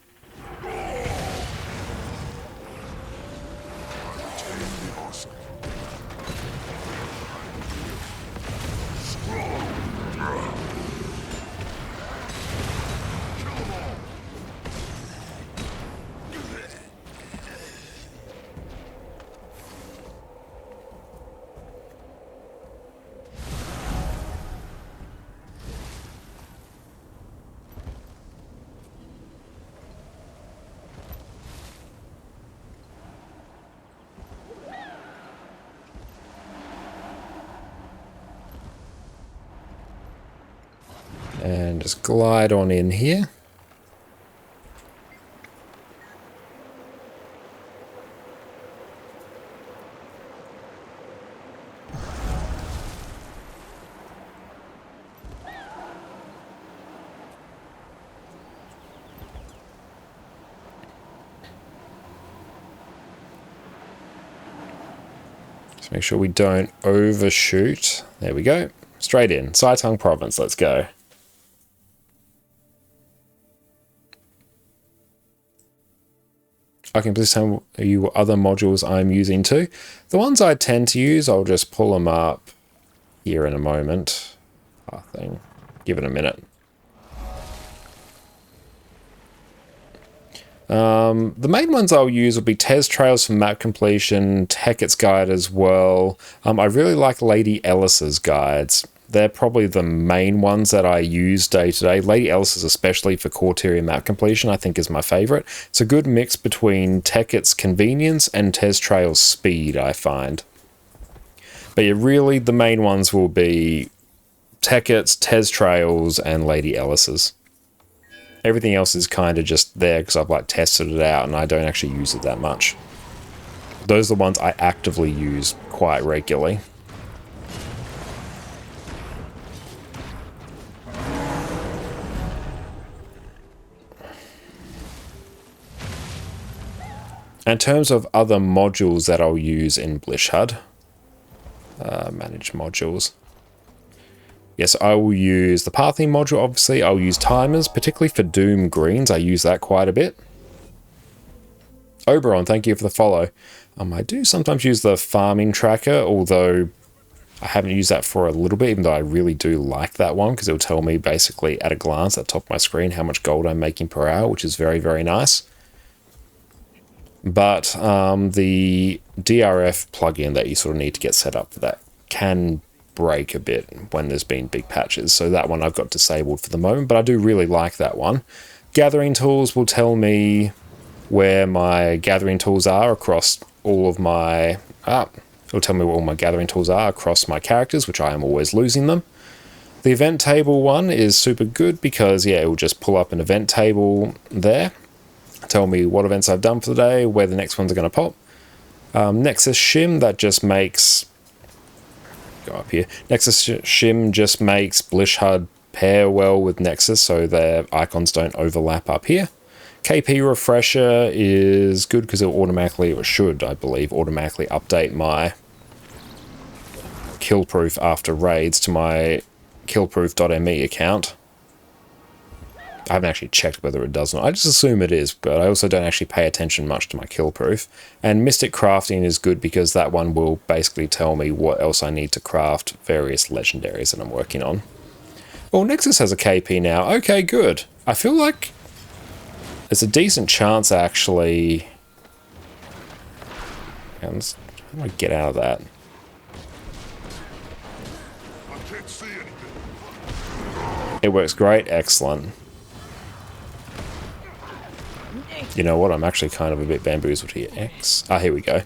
And just glide on in here. Just make sure we don't overshoot. There we go. Straight in. Saitung Province, let's go. I can please tell you what other modules I'm using too. The ones I tend to use, I'll just pull them up here in a moment. I think. Give it a minute. The main ones I'll use will be Tez Trails for map completion, Hecat's Guide as well. I really like Lady Ellis's guides. They're probably the main ones that I use day to day. Lady Ellis's, especially for Corteria map completion, I think is my favorite. It's a good mix between Hecat's convenience and Tez Trails speed, I find. But yeah, really the main ones will be Hecat's, Tez Trails, and Lady Ellis's. Everything else is kind of just there because I've like tested it out and I don't actually use it that much. Those are the ones I actively use quite regularly. In terms of other modules that I'll use in Blishhud, manage modules. Yes, I will use the pathing module, obviously. I'll use timers, particularly for Doom Greens. I use that quite a bit. Oberon, thank you for the follow. I do sometimes use the farming tracker, although I haven't used that for a little bit, even though I really do like that one, because it'll tell me basically at a glance at the top of my screen how much gold I'm making per hour, which is very, very nice. But the DRF plugin that you sort of need to get set up for that can break a bit when there's been big patches. So that one I've got disabled for the moment, but I do really like that one. Gathering tools will tell me where my gathering tools are across all of my... it'll tell me where all my gathering tools are across my characters, which I am always losing them. The event table one is super good because, yeah, it will just pull up an event table there. Tell me what events I've done for the day, where the next ones are going to pop. Nexus Shim, that just makes... Go up here. Nexus Shim just makes Blishhud pair well with Nexus, so their icons don't overlap up here. KP Refresher is good because it'll automatically, or should, I believe, automatically update my Killproof after raids to my killproof.me account. I haven't actually checked whether it does or not. I just assume it is, but I also don't actually pay attention much to my Killproof. And Mystic Crafting is good because that one will basically tell me what else I need to craft various legendaries that I'm working on. Well, Nexus has a KP now. Okay, good. I feel like there's a decent chance, actually. How do I get out of that? I can't see anything. It works great. Excellent. You know what? I'm actually kind of a bit bamboozled here. X. Ah, here we go.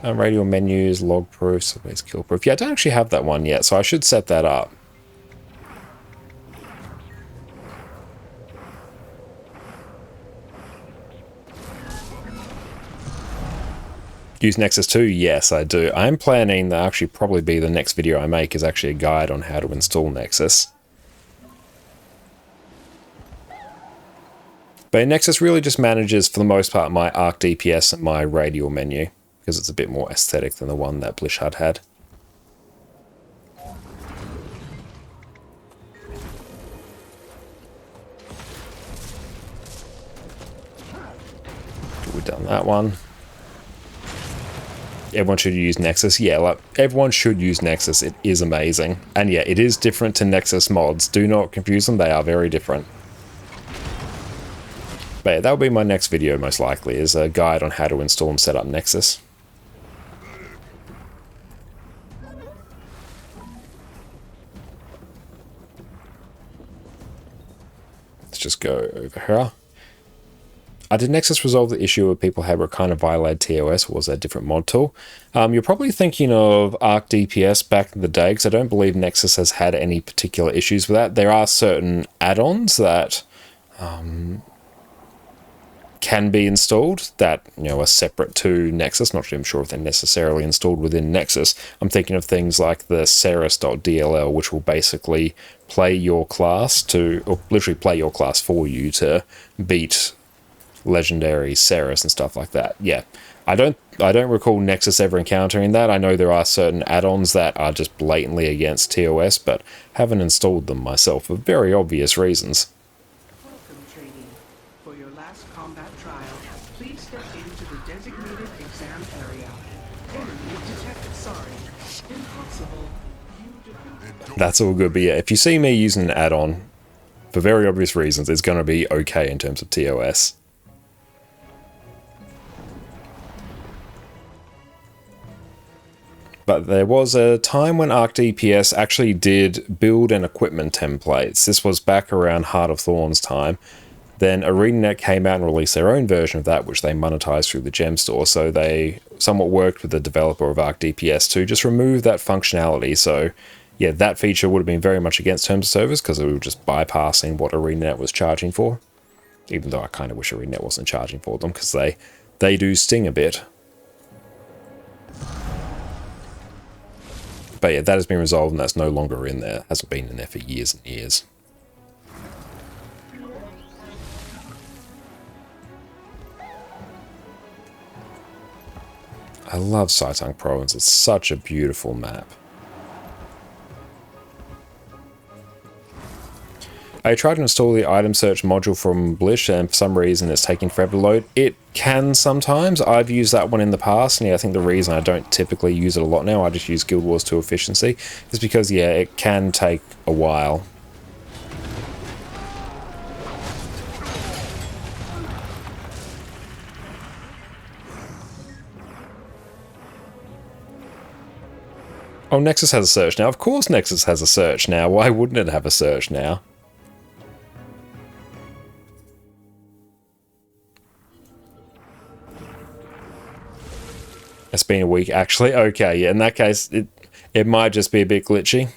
Radial menus, log proof, surveys, kill proof. Yeah, I don't actually have that one yet, so I should set that up. Use Nexus 2? Yes, I do. I'm planning that actually probably be the next video I make is actually a guide on how to install Nexus. But Nexus really just manages, for the most part, my arc DPS and my radial menu, because it's a bit more aesthetic than the one that Blishard had. We've done that one. Everyone should use Nexus. Yeah, like, everyone should use Nexus. It is amazing. And yeah, it is different to Nexus mods. Do not confuse them. They are very different. But yeah, that will be my next video, most likely, is a guide on how to install and set up Nexus. Let's just go over here. Did Nexus resolve the issue of people had were kind of violated TOS, or was that a different mod tool? You're probably thinking of Arc DPS back in the day, because I don't believe Nexus has had any particular issues with that. There are certain add-ons that can be installed that, you know, are separate to Nexus. Not even sure if they're necessarily installed within Nexus. I'm thinking of things like the Ceres.dll, which will basically play your class to, or literally play your class for you to beat legendary Ceres and stuff like that. Yeah, I don't recall Nexus ever encountering that. I know there are certain add-ons that are just blatantly against TOS, but haven't installed them myself for very obvious reasons. Welcome, trainee. For your last combat trial, please step into the designated exam area. Enemy detected. Sorry. Impossible. That's all good, but yeah, if you see me using an add-on, for very obvious reasons, it's going to be okay in terms of TOS. But there was a time when Arc DPS actually did build and equipment templates. This was back around Heart of Thorns time. Then ArenaNet came out and released their own version of that, which they monetized through the gem store. So they somewhat worked with the developer of Arc DPS to just remove that functionality. So yeah, that feature would have been very much against terms of service because it was just bypassing what ArenaNet was charging for. Even though I kind of wish ArenaNet wasn't charging for them because they do sting a bit. But yeah, that has been resolved and that's no longer in there. It hasn't been in there for years and years. I love Saitang Province. It's such a beautiful map. I tried to install the item search module from Blish and for some reason it's taking forever to load. It can sometimes. I've used that one in the past, and yeah, I think the reason I don't typically use it a lot now, I just use Guild Wars 2 efficiency, is because yeah, it can take a while. Oh, Nexus has a search now. Of course Nexus has a search now. Why wouldn't it have a search now? It's been a week, actually. Okay, yeah, in that case, it might just be a bit glitchy.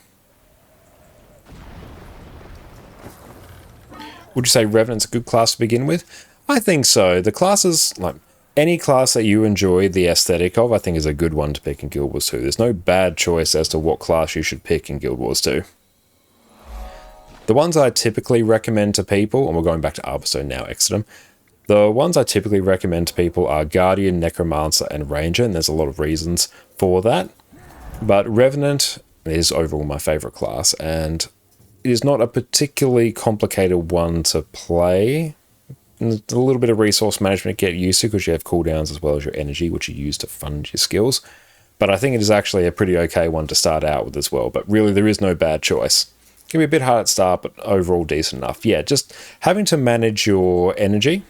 Would you say Revenant's a good class to begin with? I think so. The classes, like, any class that you enjoy the aesthetic of, I think is a good one to pick in Guild Wars 2. There's no bad choice as to what class you should pick in Guild Wars 2. The ones I typically recommend to people, and we're going back to Arbistone now, Exodum. The ones I typically recommend to people are Guardian, Necromancer, and Ranger, and there's a lot of reasons for that. But Revenant is overall my favorite class, and it is not a particularly complicated one to play. And a little bit of resource management to get used to because you have cooldowns as well as your energy, which you use to fund your skills. But I think it is actually a pretty okay one to start out with as well. But really, there is no bad choice. It can be a bit hard at start, but overall decent enough. Yeah, just having to manage your energy.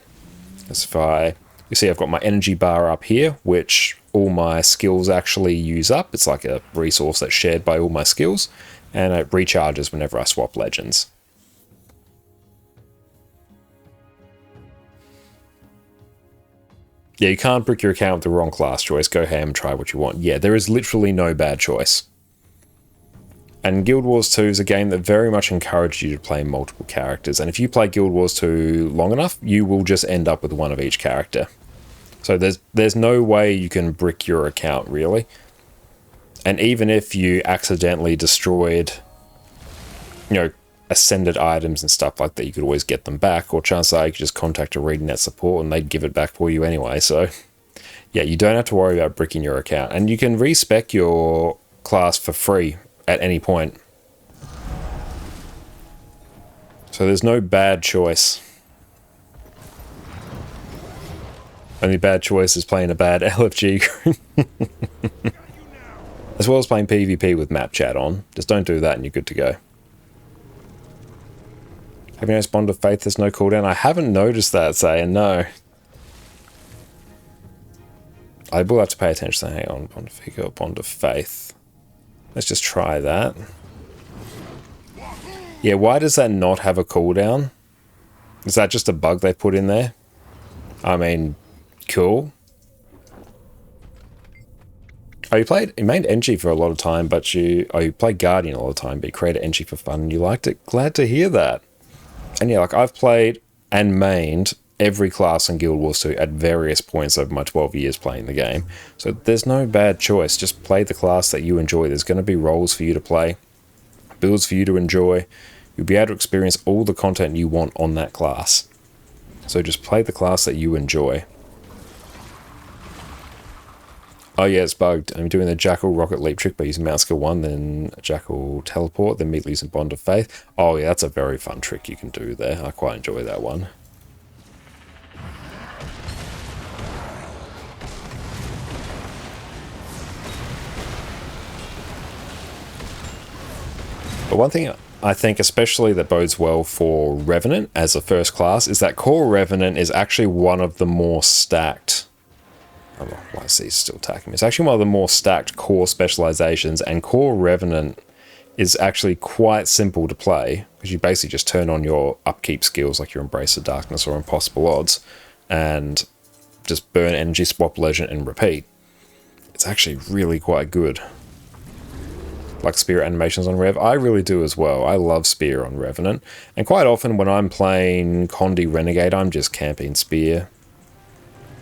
As if you see I've got my energy bar up here, which all my skills actually use up. It's like a resource that's shared by all my skills, and it recharges whenever I swap legends. Yeah, you can't brick your account with the wrong class choice. Go ham and try what you want. Yeah, there is literally no bad choice. And Guild Wars 2 is a game that very much encourages you to play multiple characters. And if you play Guild Wars 2 long enough, you will just end up with one of each character. So there's no way you can brick your account, really. And even if you accidentally destroyed, ascended items and stuff like that, you could always get them back. Or chances are you could just contact a ReadNet support and they'd give it back for you anyway. So, yeah, you don't have to worry about bricking your account. And you can respec your class for free at any point. So there's no bad choice. Only bad choice is playing a bad LFG group. As well as playing PvP with map chat on. Just don't do that and you're good to go. Have you noticed Bond of Faith there's no cooldown? I haven't noticed that, saying no. I will have to pay attention to that. Hang on, Bond of Faith or Bond of Faith. Let's just try that. Yeah, why does that not have a cooldown? Is that just a bug they put in there? I mean, cool. Oh, you made NG for a lot of time, but you played Guardian a lot of time, but you created NG for fun and you liked it. Glad to hear that. And yeah, like I've played and mained every class in Guild Wars 2 at various points over my 12 years playing the game. So there's no bad choice. Just play the class that you enjoy. There's going to be roles for you to play, builds for you to enjoy. You'll be able to experience all the content you want on that class. So just play the class that you enjoy. Oh yeah, it's bugged. I'm doing the Jackal Rocket Leap trick by using mouse skill 1, then Jackal Teleport, then immediately using Bond of Faith. Oh yeah, that's a very fun trick you can do there. I quite enjoy that one. But one thing I think especially that bodes well for Revenant as a first class is that Core Revenant is actually one of the more stacked... Oh, why is he still attacking me? It's actually one of the more stacked core specializations, and Core Revenant is actually quite simple to play because you basically just turn on your upkeep skills like your Embrace of Darkness or Impossible Odds and just burn energy, swap legend, and repeat. It's actually really quite good. Like Spear animations on Rev. I really do as well. I love Spear on Revenant. And quite often when I'm playing Condi Renegade, I'm just camping Spear.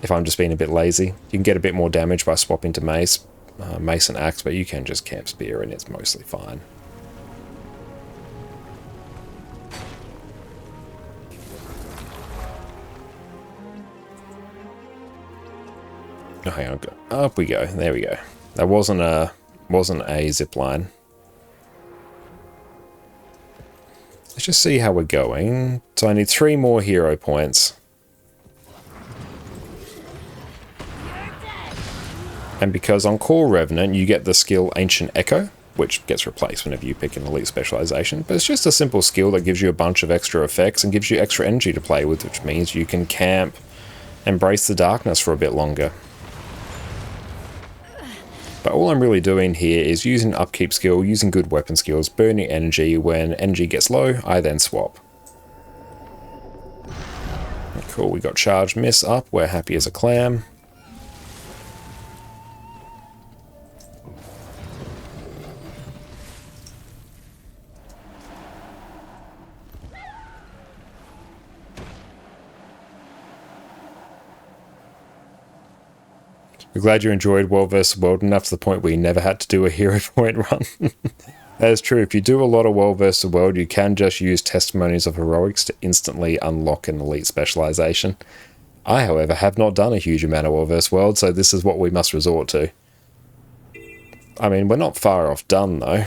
If I'm just being a bit lazy. You can get a bit more damage by swapping to Mace, Mace and Axe, but you can just camp Spear and it's mostly fine. Oh, hang on. Up we go. There we go. That wasn't a zipline. Let's just see how we're going. So I need 3 more hero points. And because on Core Revenant you get the skill Ancient Echo, which gets replaced whenever you pick an elite specialization, but it's just a simple skill that gives you a bunch of extra effects and gives you extra energy to play with, which means you can camp Embrace the Darkness for a bit longer. But all I'm really doing here is using upkeep skill, using good weapon skills, burning energy. When energy gets low, I then swap. Cool, we got Charge Miss up, we're happy as a clam. We're glad you enjoyed World vs. World enough to the point where you never had to do a hero point run. That is true. If you do a lot of world versus world, you can just use Testimonies of Heroics to instantly unlock an elite specialization. I, however, have not done a huge amount of world versus world, so this is what we must resort to. I mean, we're not far off done, though.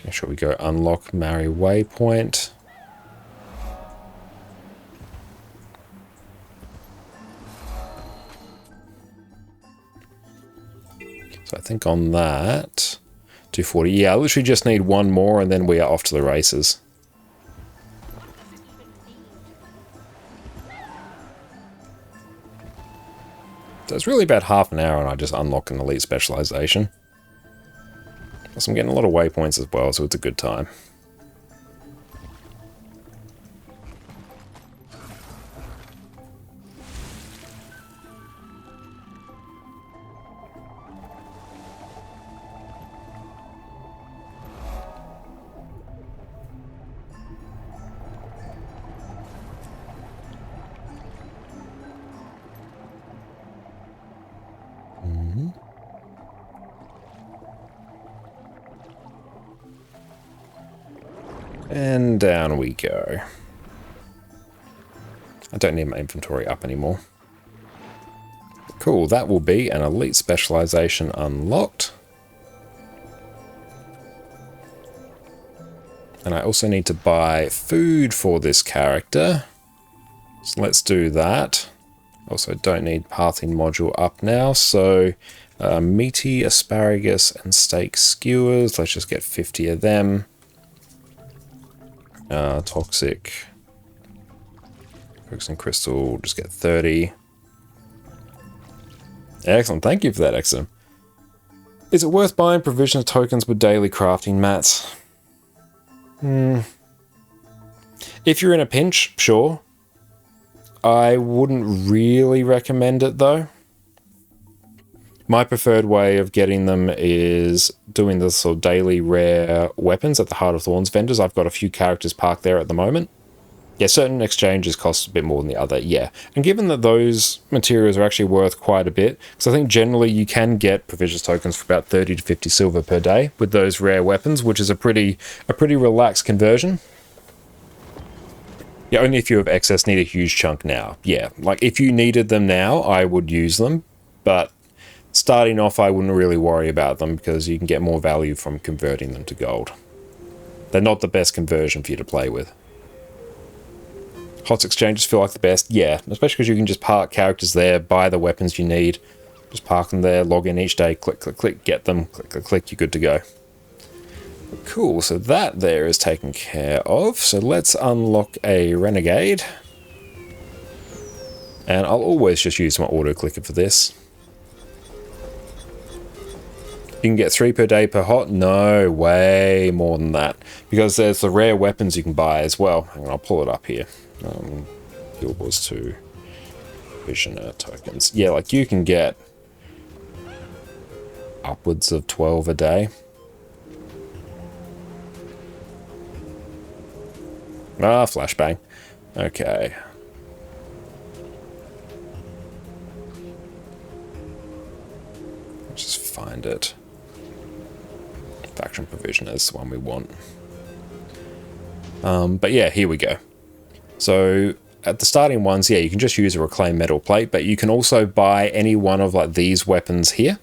Make sure we go unlock Mary Waypoint. So I think on that, 240. Yeah, I literally just need one more and then we are off to the races. So it's really about half an hour and I just unlock an elite specialization. Plus I'm getting a lot of waypoints as well, so it's a good time. And down we go. I don't need my inventory up anymore. Cool, that will be an elite specialization unlocked. And I also need to buy food for this character. So let's do that. Also don't need pathing module up now, so meaty asparagus and steak skewers. Let's just get 50 of them. Toxic and crystal, just get 30. Excellent, thank you for that, excellent. Is it worth buying provision tokens with daily crafting mats? If you're in a pinch, sure. I wouldn't really recommend it though. My preferred way of getting them is doing the sort of daily rare weapons at the Heart of Thorns vendors. I've got a few characters parked there at the moment. Yeah, certain exchanges cost a bit more than the other, yeah. And given that those materials are actually worth quite a bit, because I think generally you can get provisions tokens for about 30 to 50 silver per day with those rare weapons, which is a pretty relaxed conversion. Yeah, only if you have excess need a huge chunk now. Yeah, like if you needed them now, I would use them, but starting off, I wouldn't really worry about them because you can get more value from converting them to gold. They're not the best conversion for you to play with. HOTS exchanges feel like the best, yeah, especially because you can just park characters there, buy the weapons you need, just park them there, log in each day, click, click, click, get them, click, click, click, you're good to go. Cool, so that there is taken care of. So let's unlock a Renegade. And I'll always just use my auto clicker for this. You can get 3 per day per hot? No, way more than that. Because there's the rare weapons you can buy as well. Hang on, I'll pull it up here. Guild Wars 2 Visioner tokens. Yeah, like you can get upwards of 12 a day. Ah, flashbang. Okay. Let's just find it. Faction provision is the one we want. But yeah, here we go. So at the starting ones, yeah, you can just use a reclaimed metal plate, but you can also buy any one of like these weapons here.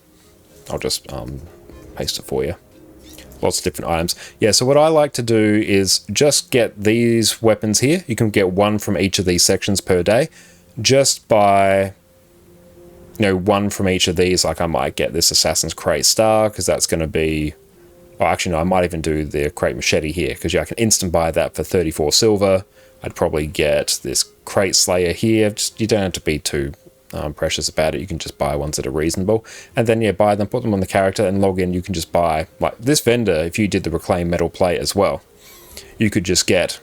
I'll just paste it for you. Lots of different items. Yeah, so what I like to do is just get these weapons here. You can get one from each of these sections per day. Just buy, you know, one from each of these. Like I might get this Assassin's Crate Star because that's going to be... Oh, actually, no, I might even do the Crate Machete here because yeah, I can instant buy that for 34 silver. I'd probably get this Crate Slayer here. Just, you don't have to be too precious about it. You can just buy ones that are reasonable. And then, yeah, buy them, put them on the character, and log in. You can just buy, like this vendor, if you did the reclaimed metal plate as well, you could just get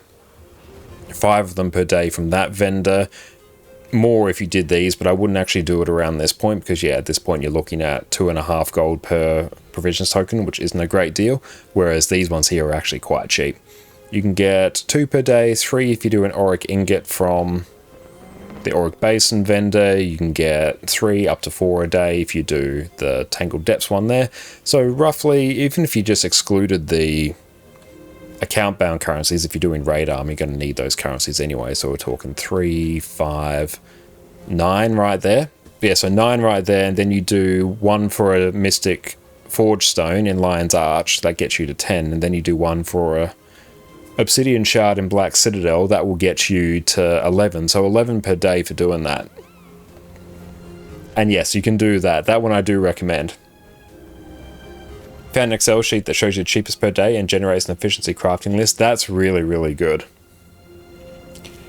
5 of them per day from that vendor. more if you did these, but I wouldn't actually do it around this point because, yeah, at this point you're looking at 2.5 gold per provisions token, which isn't a great deal, whereas these ones here are actually quite cheap. You can get 2 per day, 3 if you do an auric ingot from the auric basin vendor. You can get 3 up to 4 a day if you do the tangled depths one there. So roughly, even if you just excluded the account bound currencies, if you're doing raid army, you're going to need those currencies anyway. So we're talking 3, 5, 9 right there. Yeah, so 9 right there, and then you do 1 for a mystic forge stone in Lion's Arch, that gets you to 10, and then you do 1 for a obsidian shard in Black Citadel, that will get you to 11. So 11 per day for doing that. And yes, you can do that. That one I do recommend. Found an Excel sheet that shows you the cheapest per day and generates an efficiency crafting list. That's really, really good.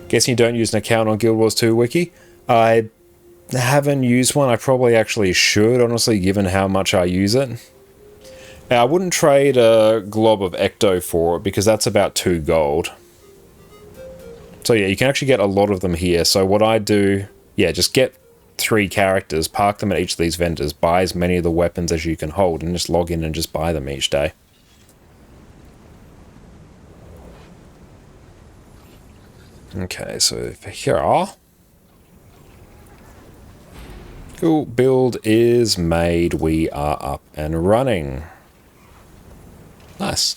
Guessing you don't use an account on Guild Wars 2 Wiki? I haven't used one. I probably actually should, honestly, given how much I use it. Now, I wouldn't trade a glob of Ecto for it because that's about 2 gold. So yeah, you can actually get a lot of them here. So what I do, yeah, just get 3 characters, park them at each of these vendors, buy as many of the weapons as you can hold, and just log in and just buy them each day. Okay, so for here, cool, build is made, we are up and running. Nice.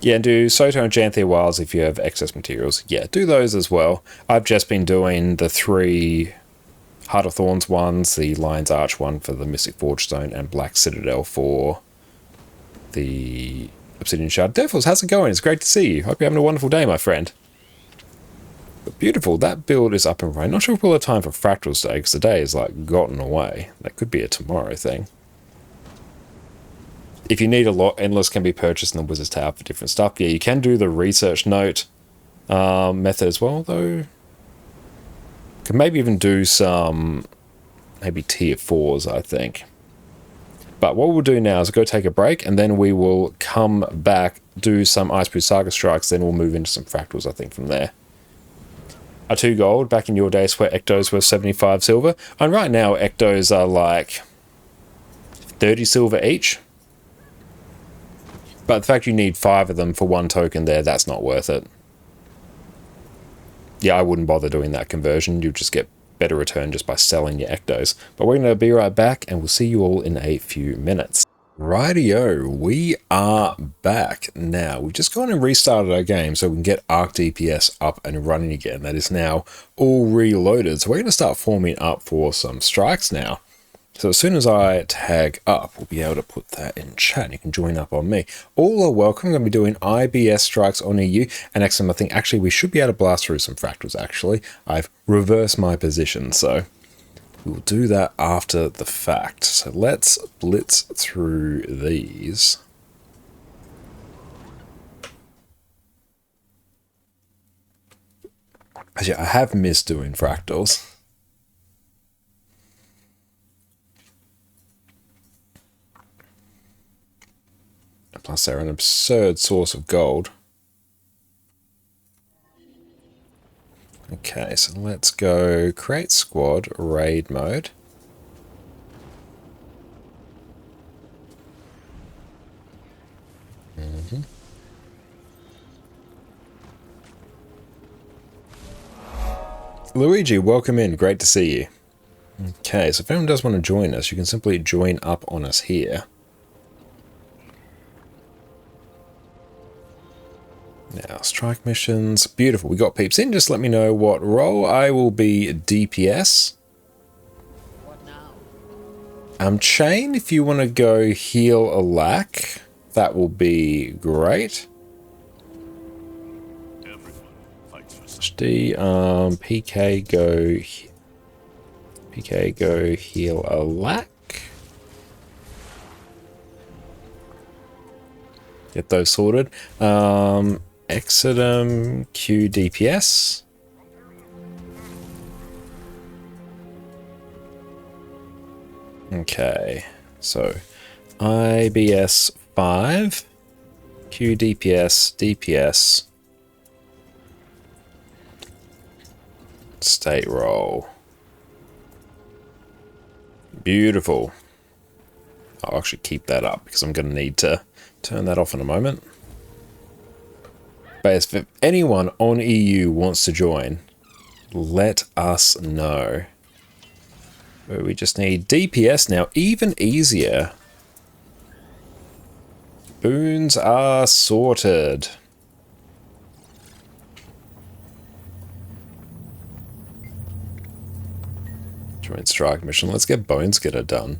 Yeah, and do Soto and Janthia Wilds if you have excess materials. Yeah, do those as well. I've just been doing the 3 Heart of Thorns ones, the Lion's Arch one for the Mystic Forge Stone, and Black Citadel for the Obsidian Shard. Devils, how's it going? It's great to see you. Hope you're having a wonderful day, my friend. But beautiful, that build is up and running. Not sure if we'll have time for Fractals Day, because the day is like gotten away. That could be a tomorrow thing. If you need a lot, Endless can be purchased in the Wizard's Tower for different stuff. Yeah, you can do the research note method as well, though. Could maybe even do some, maybe tier 4s, I think. But what we'll do now is go take a break, and then we will come back, do some Icebrew Saga Strikes, then we'll move into some Fractals, I think, from there. A 2 gold, back in your days where Ectos were 75 silver. And right now, Ectos are like 30 silver each. But the fact you need 5 of them for 1 token there, that's not worth it. Yeah, I wouldn't bother doing that conversion. You'll just get better return just by selling your Ectos. But we're going to be right back, and we'll see you all in a few minutes. Rightio, we are back. Now, we've just gone and restarted our game so we can get Arc DPS up and running again. That is now all reloaded. So we're going to start forming up for some strikes now. So as soon as I tag up, we'll be able to put that in chat. You can join up on me. All are welcome. I'm going to be doing IBS strikes on EU. And next time I think, actually, we should be able to blast through some Fractals, actually. I've reversed my position, so we'll do that after the fact. So let's blitz through these. Actually, I have missed doing Fractals. Plus they're an absurd source of gold. Okay, so let's go create squad, raid mode. Luigi, welcome in. Great to see you. Okay, so if anyone does want to join us, you can simply join up on us here. Now, strike missions. Beautiful. We got peeps in. Just let me know what role. I will be DPS. What now? Chain, if you want to go heal a lack, that will be great. HD, PK go heal a lack. Get those sorted. Exodum, Q DPS. Okay, so IBS 5, Q DPS, DPS. State roll. Beautiful. I'll actually keep that up because I'm going to need to turn that off in a moment. But if anyone on EU wants to join, let us know. But we just need DPS now, even easier. Boons are sorted. Joint strike mission. Let's get Bones Getter done.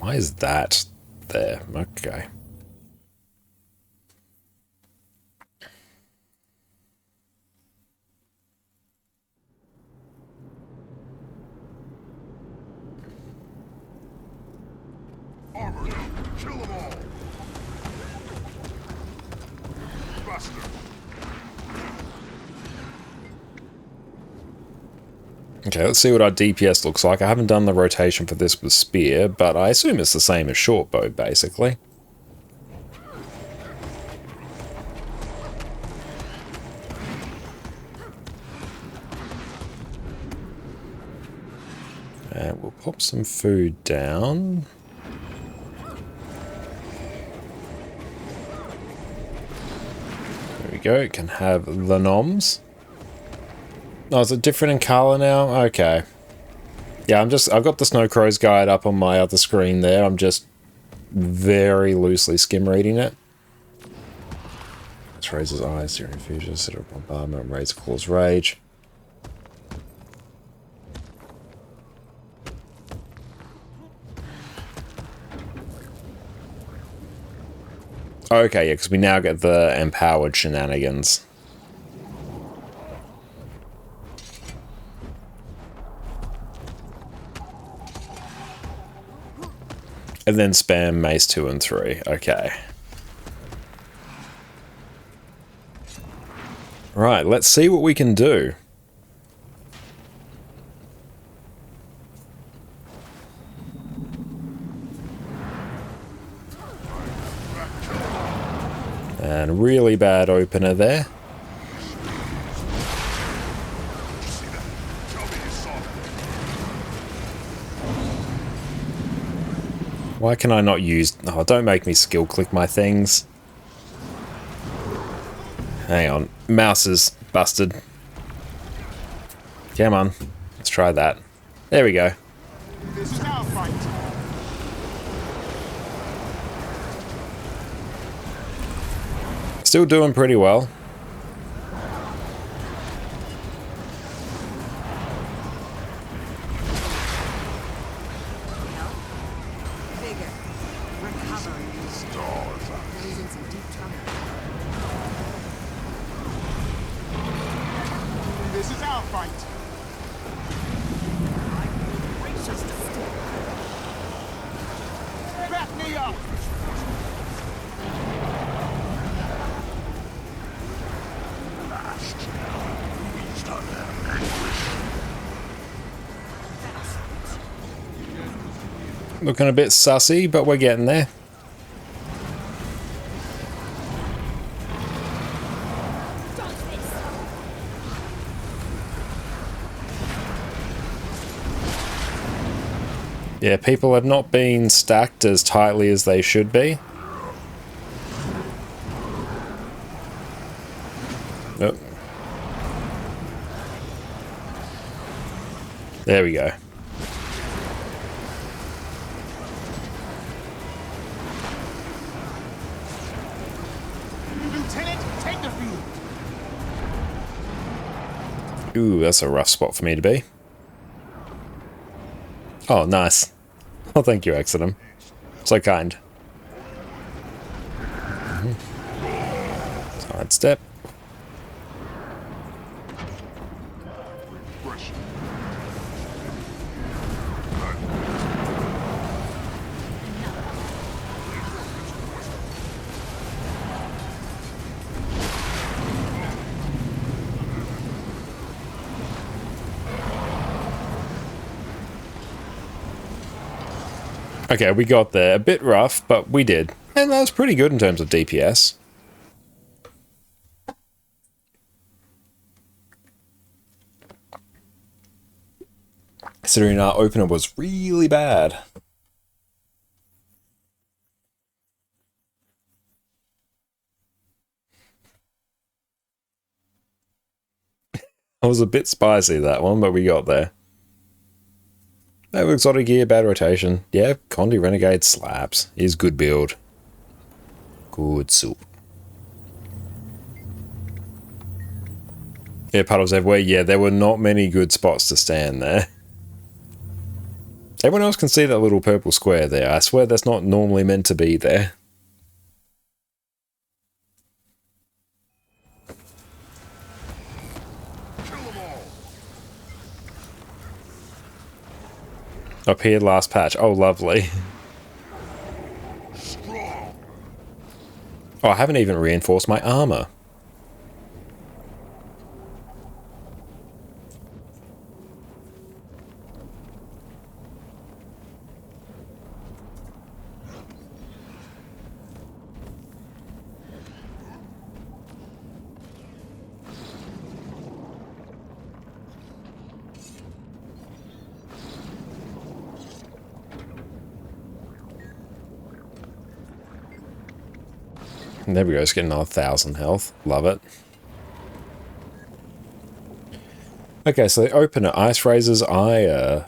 Why is that there? Okay. Armor, kill them all. Buster. Okay, let's see what our DPS looks like. I haven't done the rotation for this with Spear, but I assume it's the same as Shortbow, basically. And we'll pop some food down. There we go, can have the noms. Oh, is it different in colour now? Okay. Yeah, I've got the Snow Crow's guide up on my other screen there. I'm just very loosely skim reading it. Let's raise his eyes during fusion, set up bombardment, raise Claw's Rage. Okay, yeah, because we now get the empowered shenanigans. And then spam Mace 2 and 3. Okay. Right, let's see what we can do. And really bad opener there. Why can I not use... Oh, don't make me skill click my things. Hang on. Mouse is busted. Come on. Let's try that. There we go. This is our fight. Still doing pretty well. This is our fight. Back me up. Looking a bit sussy, but we're getting there. Yeah, people have not been stacked as tightly as they should be. Oh. There we go. Lieutenant, take the field. Ooh, that's a rough spot for me to be. Oh, nice. Oh, thank you, Exodum. So kind. Side step. Okay, we got there. A bit rough, but we did. And that was pretty good in terms of DPS. considering our opener was really bad. It was a bit spicy, that one, but we got there. No exotic gear, bad rotation. Yeah, Condi Renegade slaps. Is good build. Good soup. Yeah, puddles everywhere. Yeah, there were not many good spots to stand there. Everyone else can see that little purple square there. I swear that's not normally meant to be there. Appeared last patch. Oh, lovely. Oh, I haven't even reinforced my armor. There we go, it's getting another 1,000 health. Love it. Okay, so the opener, Ice Razor's Ire.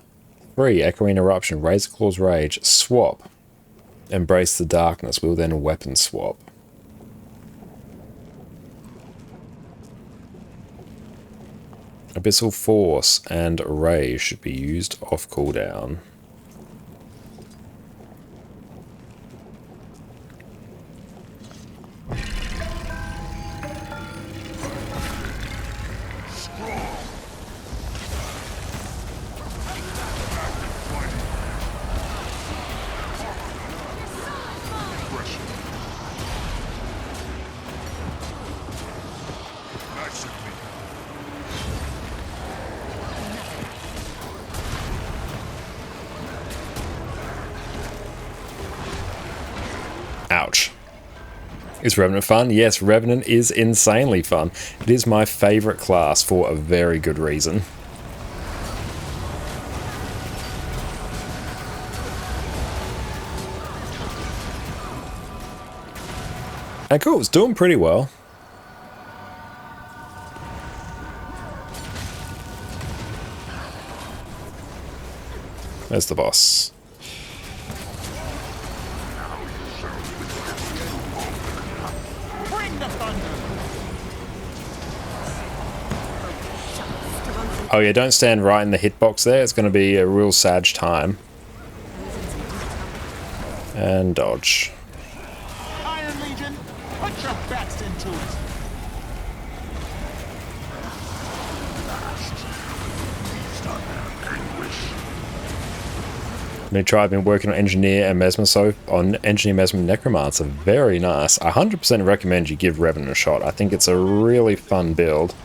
3, Echoing Eruption, Razor Claw's Rage, swap. Embrace the Darkness, we'll then weapon swap. Abyssal Force and Rage should be used off cooldown. Ouch. Is Revenant fun? Yes, Revenant is insanely fun. It is my favourite class for a very good reason. And cool, it's doing pretty well. There's the boss. Oh yeah, don't stand right in the hitbox there. It's going to be a real sad time. And dodge. Iron Legion, put your best into it. I've been working on Engineer and Mesmer, so on Engineer, Mesmer, Necromancer. Very nice. I 100% recommend you give Revenant a shot. I think it's a really fun build.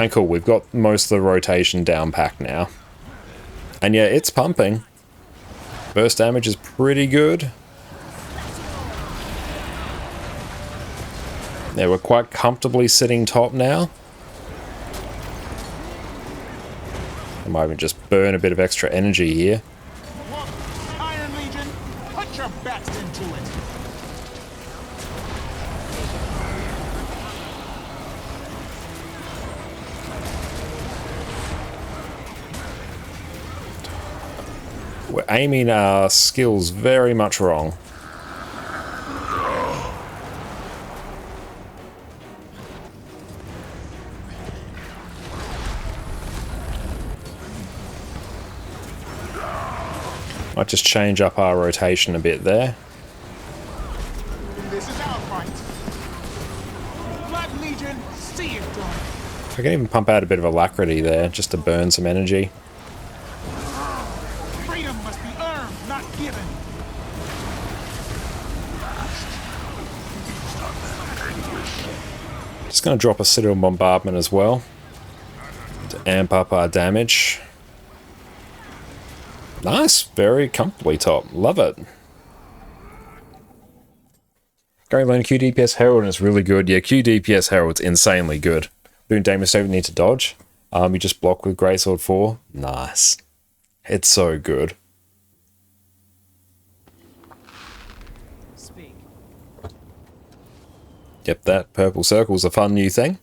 And cool, we've got most of the rotation down packed now. And yeah, it's pumping. Burst damage is pretty good. Yeah, we're quite comfortably sitting top now. I might even just burn a bit of extra energy here. Iron Legion, put your best into it. We're aiming our skills very much wrong. Might just change up our rotation a bit there. This is our fight. Blood Legion, see it done. I can even pump out a bit of alacrity there just to burn some energy. Freedom must be earned, not given. Just going to drop a Citadel Bombardment as well to amp up our damage. Nice, very comfortably top. Love it. Going learn Q DPS Herald and it's really good. Yeah, Q DPS Herald's insanely good. Boon Damage Saver need to dodge. You just block with Greatsword 4. Nice. It's so good. Speak. Yep, that purple circle's a fun new thing.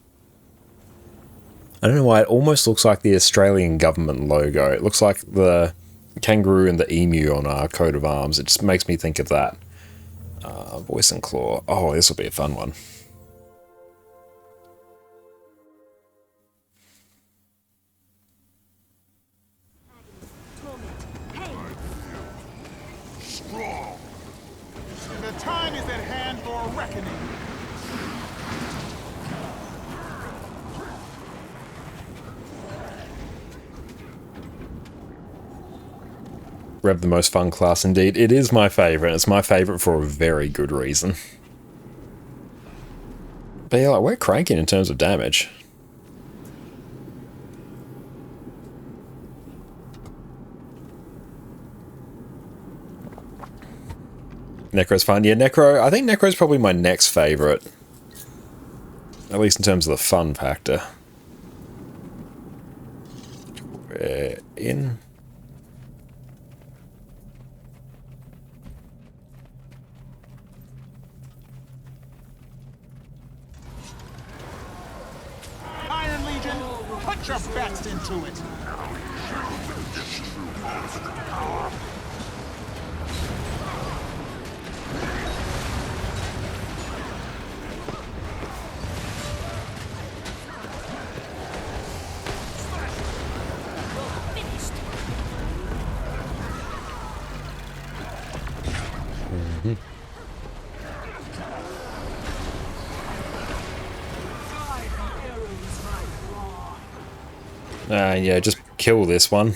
I don't know why, it almost looks like the Australian government logo. It looks like the kangaroo and the emu on our coat of arms. It just makes me think of that. Voice and Claw. Oh, this will be a fun one. Strong. The time is at hand for a reckoning. Rev, the most fun class indeed. It is my favourite. It's my favourite for a very good reason. But yeah, like, we're cranking in terms of damage. Necro's fun. Yeah, Necro, I think Necro's probably my next favourite. At least in terms of the fun factor. We're in. Iron Legion, put your best into it. Yeah, just kill this one.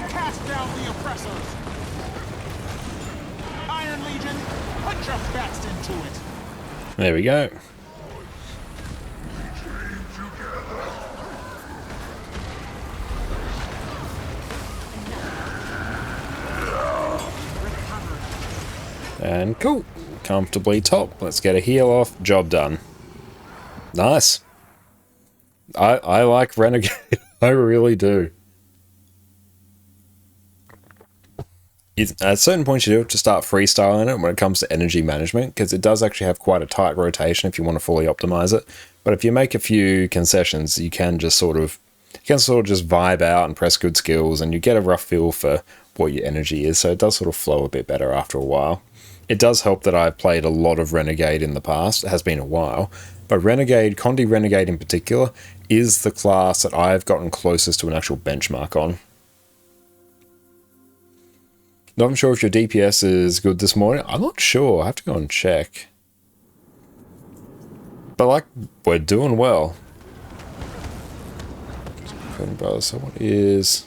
Cast down the oppressors. Iron Legion, put your best into it. There we go. And cool. Comfortably top. Let's get a heal off. Job done. Nice. I like Renegade. I really do. At certain points you do have to start freestyling it when it comes to energy management, because it does actually have quite a tight rotation if you want to fully optimize it. But if you make a few concessions, you can just sort of just vibe out and press good skills, and you get a rough feel for what your energy is, so it does sort of flow a bit better after a while. It does help that I've played a lot of Renegade in the past. It has been a while. But Renegade, Condi Renegade in particular, is the class that I've gotten closest to an actual benchmark on. Not sure if your DPS is good this morning. I'm not sure. I have to go and check. But, like, we're doing well. So what is...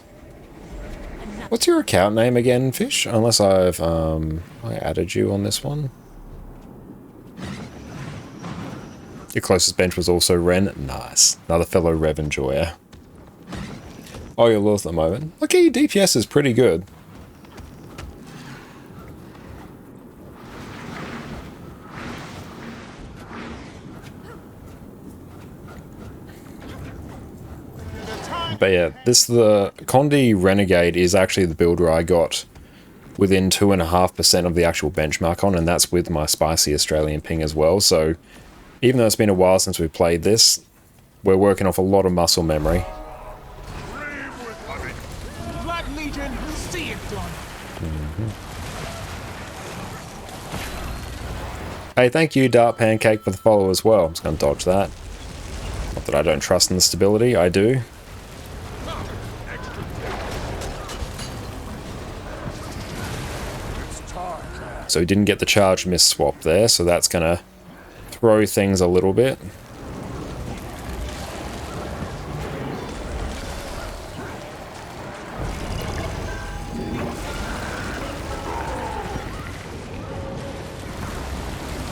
What's your account name again, Fish? Unless I've I added you on this one. Your closest bench was also Ren. Nice. Another fellow Rev enjoyer. Oh, you're low at the moment. Okay, your DPS is pretty good. But yeah, the Condi Renegade is actually the builder I got within 2.5% of the actual benchmark on, and that's with my spicy Australian ping as well. So even though it's been a while since we played this, we're working off a lot of muscle memory. Blood Legion, see it done. Hey, thank you, Dark Pancake, for the follow as well. I'm just going to dodge that. Not that I don't trust in the stability, I do. So we didn't get the charge miss swap there, so that's going to throw things a little bit.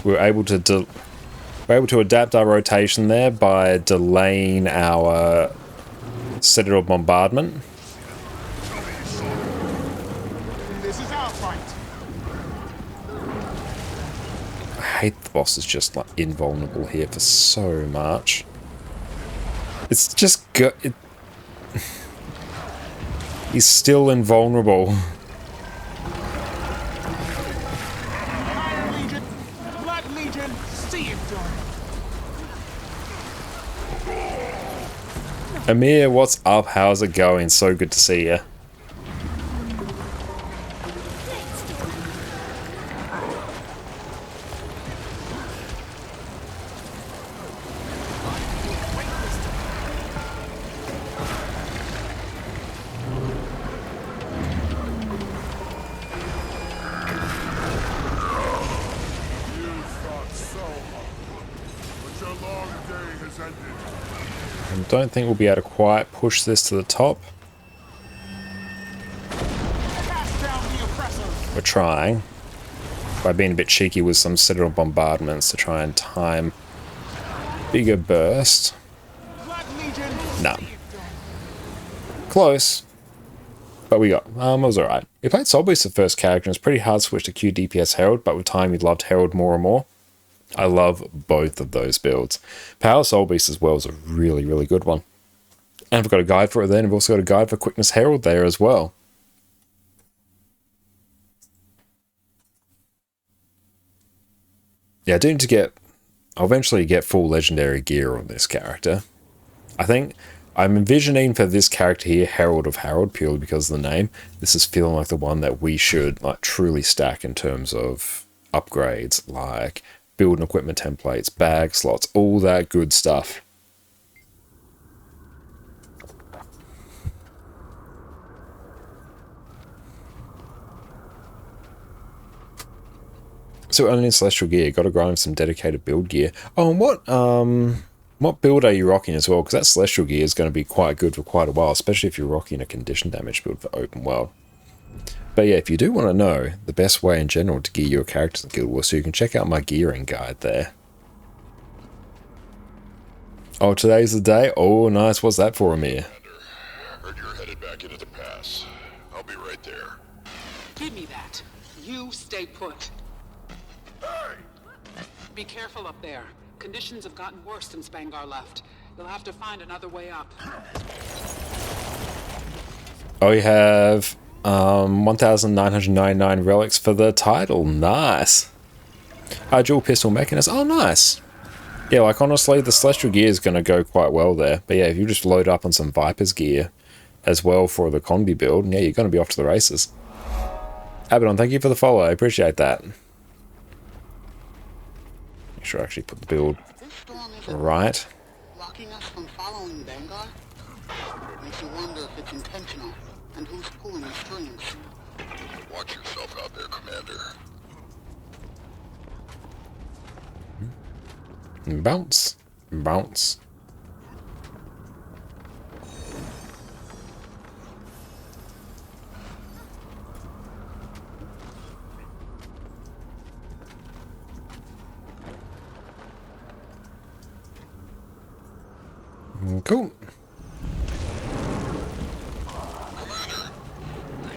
We were able to adapt our rotation there by delaying our Citadel bombardment. This is our fight. hate the boss is just like invulnerable here for so much. It's just he's still invulnerable. Iron Legion, Blood Legion, see it done. Amir, what's up? How's it going? So good to see you. Don't think we'll be able to quite push this to the top. We're trying. By being a bit cheeky with some citadel bombardments to try and time bigger burst. Nah. Close. But we got, it was alright. We played Soul Beast the first character and it's pretty hard to switch to Q DPS Herald, but with time we loved Herald more and more. I love both of those builds. Power Soul Beast as well is a really, really good one. And I've got a guide for it then. I've also got a guide for Quickness Herald there as well. Yeah, I do need to I'll eventually get full legendary gear on this character. I think I'm envisioning for this character here, Herald of Harold, purely because of the name. This is feeling like the one that we should like truly stack in terms of upgrades, like build and equipment templates, bag slots, all that good stuff. So only in Celestial gear, got to grind some dedicated build gear. Oh, and what build are you rocking as well? Because that Celestial gear is going to be quite good for quite a while, especially if you're rocking a condition damage build for open world. But yeah, if you do want to know the best way in general to gear your characters in Guild Wars, so you can check out my gearing guide there. Oh, today's the day? Oh, nice. What's that for, Amir? Heard you're headed back into the pass. I'll be right there. Give me that. You stay put. Be careful up there. Conditions have gotten worse since Bangar left. You'll have to find another way up. Oh, we have 1,999 relics for the title. Nice. Dual pistol mechanist. Oh, nice. Yeah, like honestly, the Celestial gear is going to go quite well there. But yeah, if you just load up on some Viper's gear as well for the combi build, yeah, you're going to be off to the races. Abaddon, thank you for the follow. I appreciate that. Make sure I actually put the build right. Blocking us from following Bangar? Makes you wonder if it's intentional and who's pulling the strings. Watch yourself out there, Commander. Bounce. Bounce. Cool. Commander,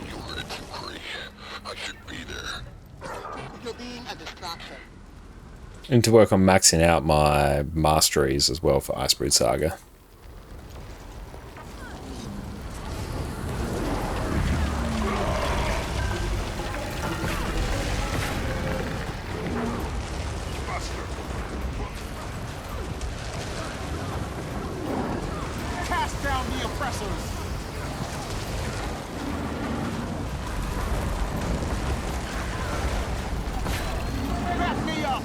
you heard it too free. I should be there. You're being a distraction. And to work on maxing out my masteries as well for Icebreed Saga. Cast down the oppressors. Back me up.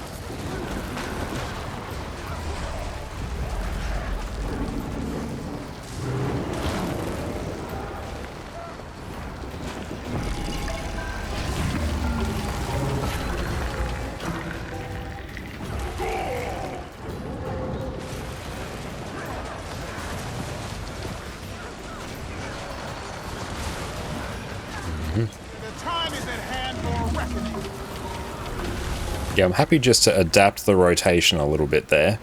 The time is at hand for reckoning. Yeah, I'm happy just to adapt the rotation a little bit there.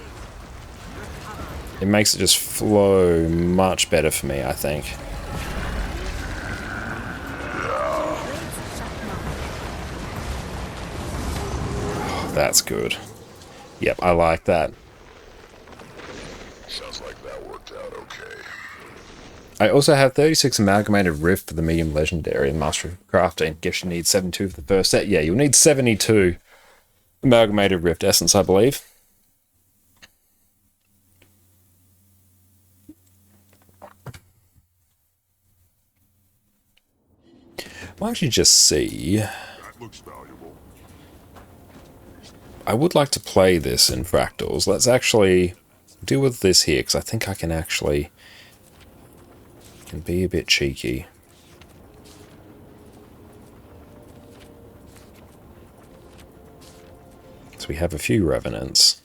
It makes it just flow much better for me, I think. That's good. Yep, I like that. Sounds like that worked out okay. I also have 36 Amalgamated Rift for the medium legendary and Master of Crafting. Guess you need 72 for the first set. Yeah, you'll need 72 Amalgamated Rift Essence, I believe. I'll actually just see. That looks valuable. I would like to play this in Fractals. Let's actually deal with this here, because I think I can actually can be a bit cheeky. So we have a few Revenants.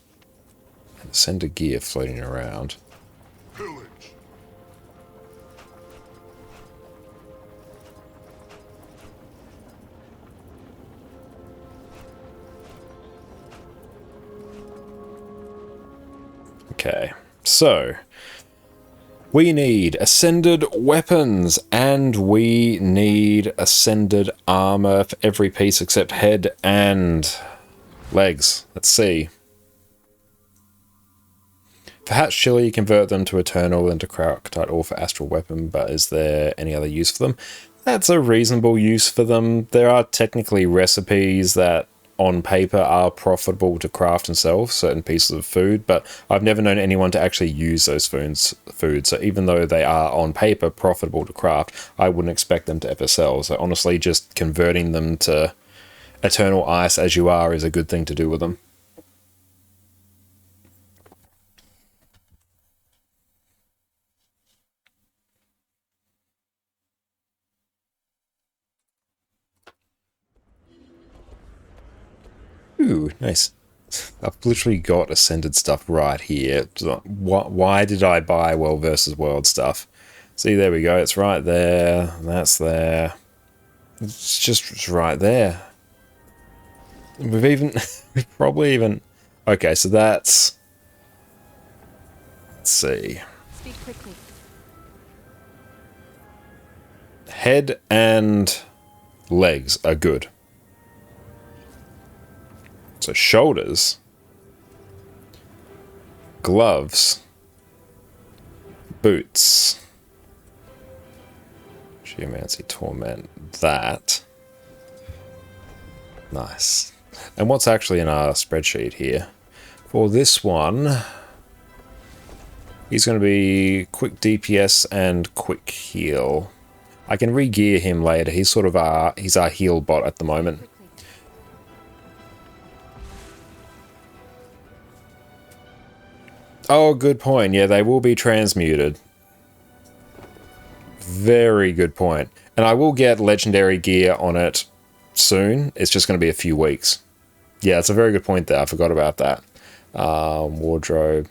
And Ascender gear floating around. Pillage. Okay, so we need ascended weapons and we need ascended armor for every piece except head and legs. Let's see. For Hatch Chili, you convert them to Eternal and to Crocodile or for Astral Weapon, but is there any other use for them? That's a reasonable use for them. There are technically recipes that on paper are profitable to craft and sell certain pieces of food, but I've never known anyone to actually use those foods. So even though they are on paper profitable to craft, I wouldn't expect them to ever sell. So honestly, just converting them to Eternal Ice as you are is a good thing to do with them. Ooh, nice. I've literally got Ascended stuff right here. Why did I buy World versus World stuff? See, there we go. It's right there. That's there. It's just right there. We've probably even... Okay, so that's... Let's see. Speak quickly. Head and legs are good. So shoulders, gloves, boots, Geomancy, Torment, that. Nice. And what's actually in our spreadsheet here? For this one, he's going to be quick DPS and quick heal. I can re-gear him later. He's sort of he's our heal bot at the moment. Oh, good point. Yeah, they will be transmuted. Very good point. And I will get legendary gear on it soon. It's just going to be a few weeks. Yeah, it's a very good point there. I forgot about that. Wardrobe.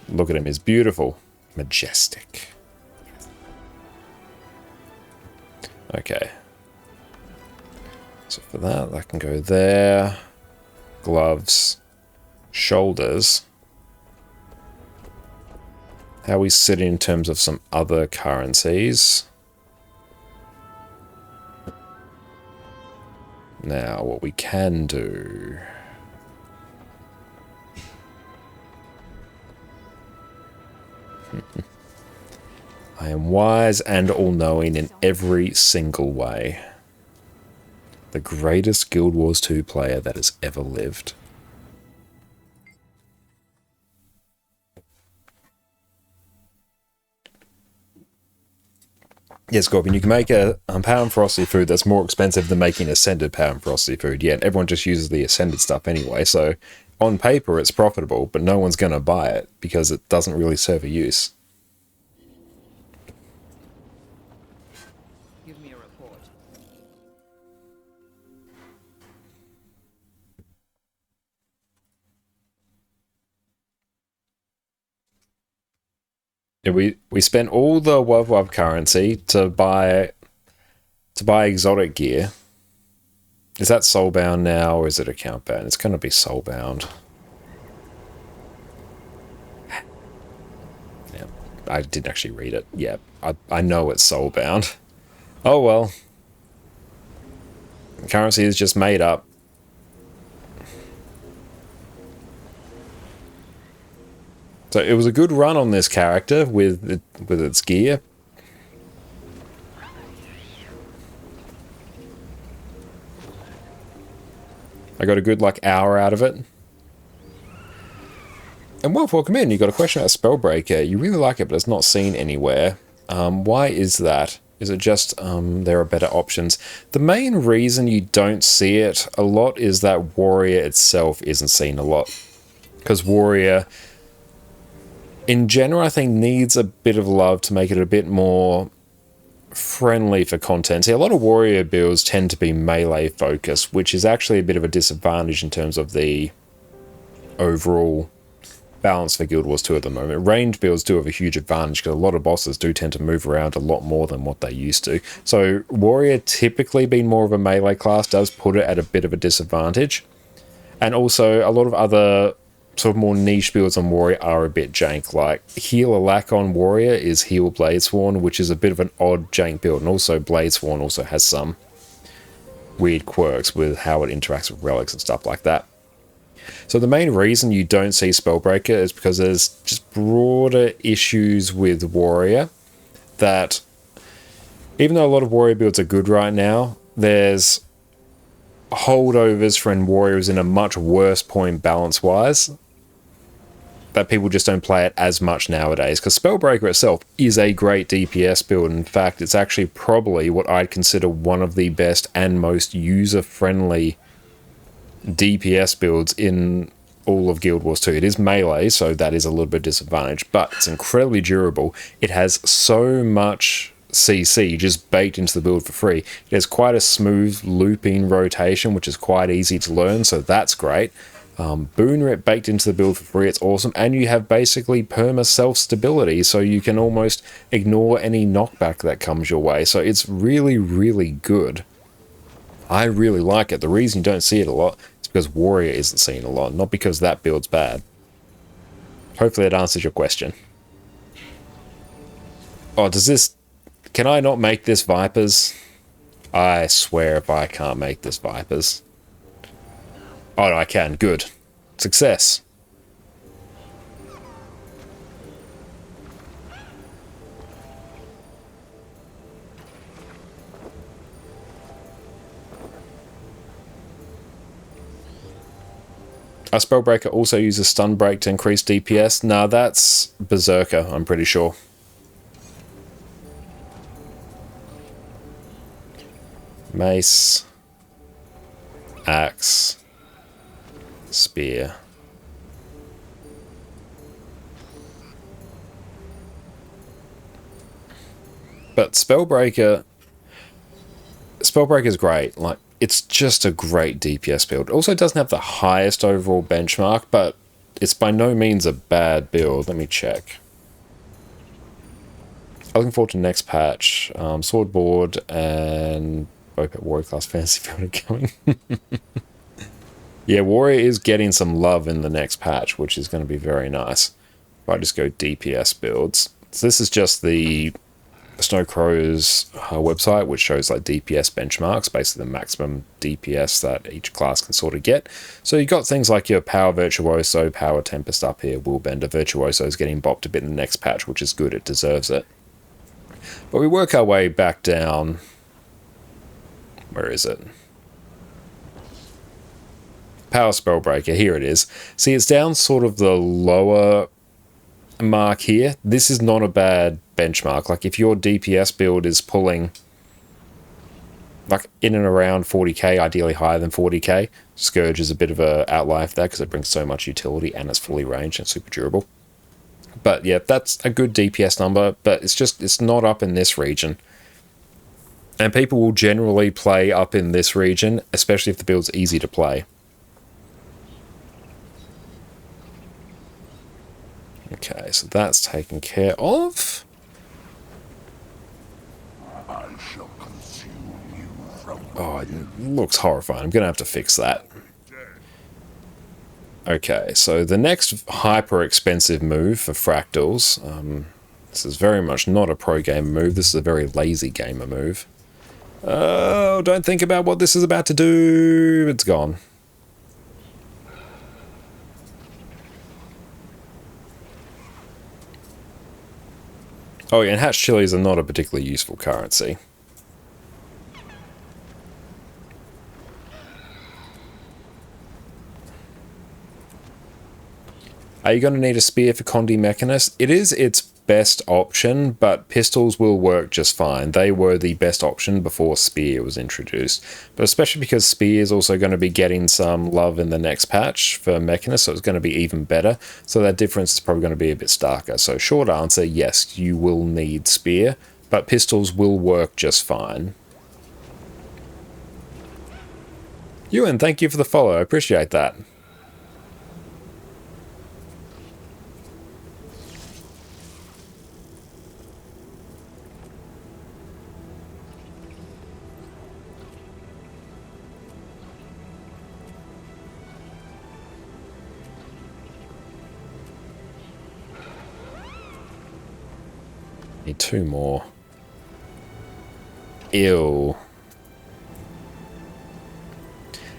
Look at him. He's beautiful. Majestic. Okay. So for that can go there. Gloves. Shoulders. How we sit in terms of some other currencies. Now, what we can do... I am wise and all-knowing in every single way. The greatest Guild Wars 2 player that has ever lived. Yes, Scorpion, you can make a Power and Frosty food that's more expensive than making Ascended Power and Frosty food. Yeah, everyone just uses the Ascended stuff anyway, so on paper it's profitable, but no one's going to buy it because it doesn't really serve a use. Give me a report. Yeah, we spent all the WoW currency to buy exotic gear. Is that soulbound now, or is it account bound? It's going to be soulbound. Yeah. I didn't actually read it. Yeah, I know it's soulbound. Oh well. Currency is just made up. So it was a good run on this character with its gear. I got a good like hour out of it. And welcome in. You got a question about Spellbreaker. You really like it, but it's not seen anywhere. Why is that? Is it just there are better options? The main reason you don't see it a lot is that Warrior itself isn't seen a lot. Because Warrior, in general, I think needs a bit of love to make it a bit more friendly for content. See, a lot of Warrior builds tend to be melee focused, which is actually a bit of a disadvantage in terms of the overall balance for Guild Wars 2 at the moment. Range builds do have a huge advantage because a lot of bosses do tend to move around a lot more than what they used to. So Warrior typically being more of a melee class does put it at a bit of a disadvantage. And also a lot of other sort of more niche builds on Warrior are a bit jank. Like Heal Alack on Warrior is Heal Bladesworn, which is a bit of an odd jank build. And also Bladesworn also has some weird quirks with how it interacts with relics and stuff like that. So the main reason you don't see Spellbreaker is because there's just broader issues with Warrior that, even though a lot of Warrior builds are good right now, there's holdovers from Warriors in a much worse point balance-wise that people just don't play it as much nowadays. Because Spellbreaker itself is a great DPS build. In fact, it's actually probably what I'd consider one of the best and most user-friendly DPS builds in all of Guild Wars 2. It is melee, so that is a little bit disadvantaged, but it's incredibly durable. It has so much CC just baked into the build for free. It has quite a smooth looping rotation, which is quite easy to learn, so that's great. Boon Rip baked into the build for free, it's awesome, and you have basically perma self-stability, so you can almost ignore any knockback that comes your way, so it's really, really good. I really like it. The reason you don't see it a lot is because Warrior isn't seen a lot, not because that build's bad. Hopefully that answers your question. Oh, does this... Can I not make this Vipers? I swear if I can't make this Vipers. Oh, no, I can. Good. Success. A Spellbreaker also uses Stun Break to increase DPS. Nah, that's Berserker, I'm pretty sure. Mace. Axe. Spear. But Spellbreaker is great. Like, it's just a great DPS build. It also doesn't have the highest overall benchmark, but it's by no means a bad build. Let me check. I'm looking forward to the next patch. Swordboard and both at Warrior class fantasy build are coming. Yeah, Warrior is getting some love in the next patch, which is going to be very nice. If I just go DPS builds. So this is just the Snowcrow's website, which shows like DPS benchmarks, basically the maximum DPS that each class can sort of get. So you got things like your Power Virtuoso, Power Tempest up here, Willbender. Virtuoso is getting bopped a bit in the next patch, which is good, it deserves it. But we work our way back down. Where is it? Power Spellbreaker, here it is. See, it's down sort of the lower mark here. This is not a bad benchmark. Like, if your DPS build is pulling like in and around 40k, ideally higher than 40k, Scourge is a bit of a outlier for that because it brings so much utility and it's fully ranged and super durable. But yeah, that's a good DPS number, but it's not up in this region. And people will generally play up in this region, especially if the build's easy to play. Okay, so that's taken care of. I shall consume you from... Oh, it looks horrifying. I'm going to have to fix that. Okay, so the next hyper expensive move for fractals, This is very much not a pro gamer move. This is a very lazy gamer move. Oh, don't think about what this is about to do. It's gone. Oh yeah, and hatch chilies are not a particularly useful currency. Are you going to need a spear for Condi Mechanist? It is its best option, but pistols will work just fine. They were the best option before spear was introduced. But especially because spear is also going to be getting some love in the next patch for Mechanist, so it's going to be even better. So that difference is probably going to be a bit starker. So short answer, yes, you will need spear, but pistols will work just fine. Ewan, thank you for the follow. I appreciate that. Need 2 more. Ew.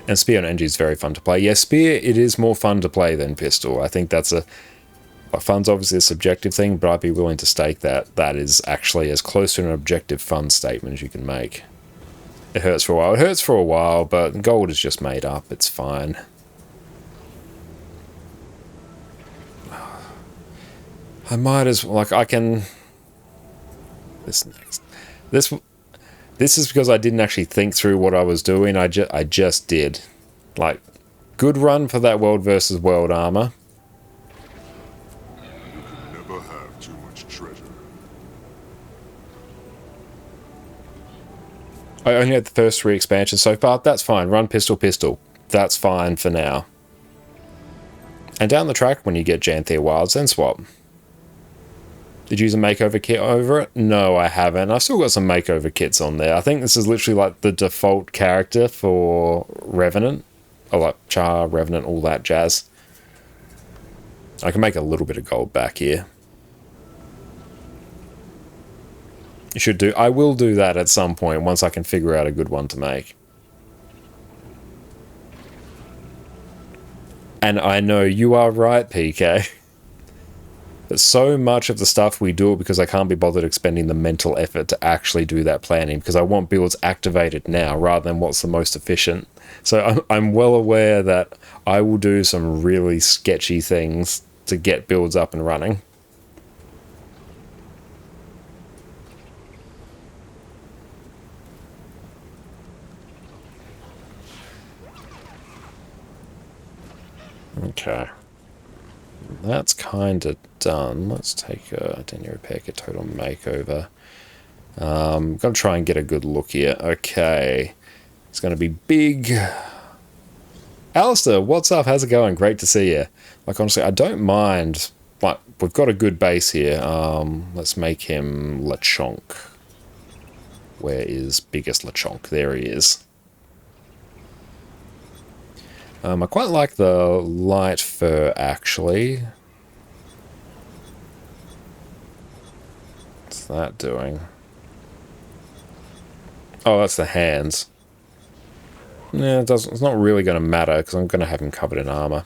And Spear on Engie is very fun to play. Yeah, Spear, it is more fun to play than Pistol. I think that's fun's obviously a subjective thing, but I'd be willing to stake that that is actually as close to an objective fun statement as you can make. It hurts for a while. It hurts for a while, but gold is just made up. It's fine. I might as well, like, I can... This next. This is because I didn't actually think through what I was doing. I just did. Like, good run for that world versus world armor. You can never have too much treasure. I only had the first 3 expansions so far. That's fine. Run pistol, pistol. That's fine for now. And down the track, when you get Janthea Wilds, then swap. Did you use a makeover kit over it? No, I haven't. I've still got some makeover kits on there. I think this is literally like the default character for Revenant. Or like Char, Revenant, all that jazz. I can make a little bit of gold back here. You should do... I will do that at some point once I can figure out a good one to make. And I know you are right, PK. But so much of the stuff we do it because I can't be bothered expending the mental effort to actually do that planning, because I want builds activated now rather than what's the most efficient. So I'm well aware that I will do some really sketchy things to get builds up and running. Okay. That's kind of done. Let's take a Denier Repair Kit Total Makeover. I'm going to try and get a good look here. Okay. It's going to be big. Alistair, what's up? How's it going? Great to see you. Like, honestly, I don't mind. Like, we've got a good base here. Let's make him Lechonk. Where is biggest Lechonk? There he is. I quite like the light fur, actually. What's that doing? Oh, that's the hands. Yeah, it's not really going to matter, because I'm going to have him covered in armor.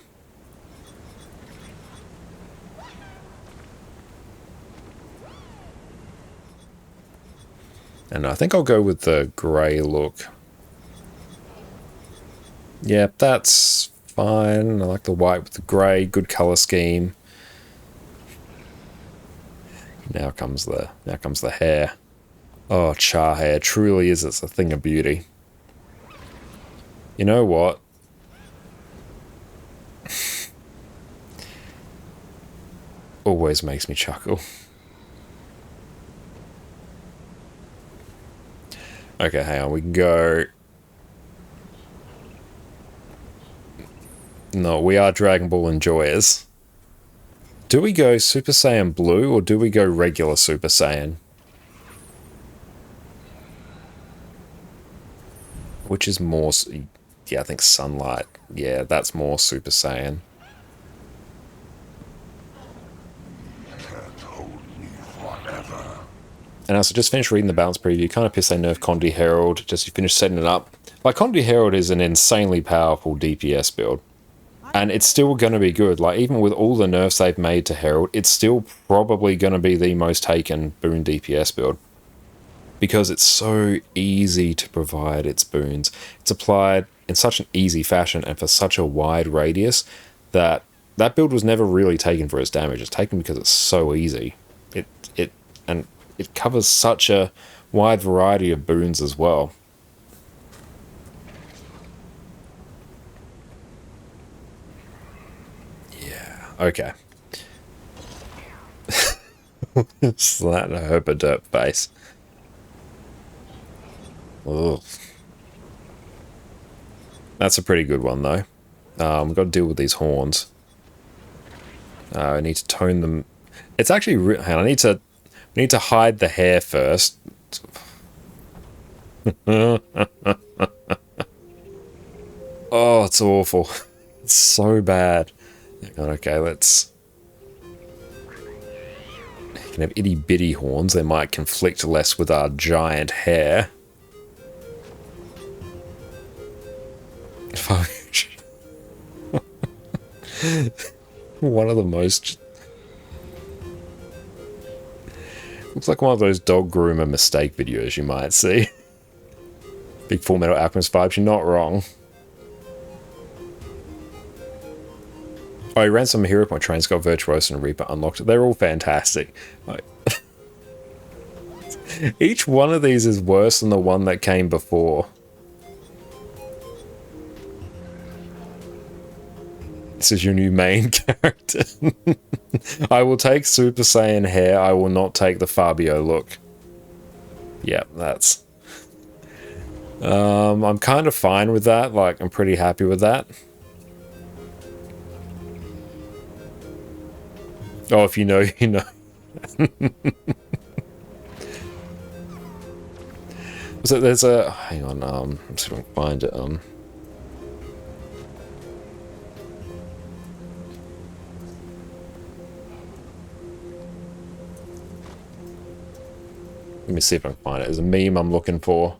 And I think I'll go with the grey look. Yeah, that's fine. I like the white with the grey. Good colour scheme. Now comes the hair. Oh, Char hair. Truly is. It's a thing of beauty. You know what? Always makes me chuckle. Okay, hang on. We can go... No, we are Dragon Ball enjoyers. Do we go Super Saiyan Blue or do we go regular Super Saiyan? Which is more... Yeah, I think Sunlight. Yeah, that's more Super Saiyan. Can't hold me, Fire. And also, just finished reading the balance preview. Kind of pissed they nerfed Condi Herald. Just you finished setting it up. Like, Condi Herald is an insanely powerful DPS build. And it's still going to be good. Like, even with all the nerfs they've made to Herald, it's still probably going to be the most taken boon DPS build. Because it's so easy to provide its boons. It's applied in such an easy fashion and for such a wide radius that that build was never really taken for its damage. It's taken because it's so easy. It covers such a wide variety of boons as well. Yeah, okay. Slap a herp a derp face. Ugh. That's a pretty good one, though. We've got to deal with these horns. I need to tone them. It's actually... Hang on, I need to hide the hair first. Oh, it's awful. It's so bad. Hang on, okay, let's... You can have itty-bitty horns. They might conflict less with our giant hair. One of the most... Looks like one of those dog groomer mistake videos you might see. Big Full Metal Alchemist vibes, you're not wrong. Oh, he ran some Hero Point trains, got Virtuoso and Reaper unlocked. They're all fantastic. Like, each one of these is worse than the one that came before. This is your new main character. I will take Super Saiyan hair. I will not take the Fabio look. Yep, that's... I'm kind of fine with that. Like, I'm pretty happy with that. Oh, if you know, you know. So there's a... Hang on, I'm just going to find it. Let me see if I can find it. There's a meme I'm looking for.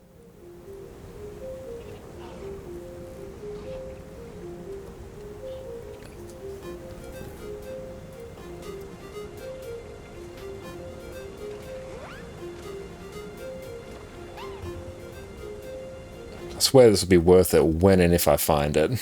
I swear this will be worth it when and if I find it.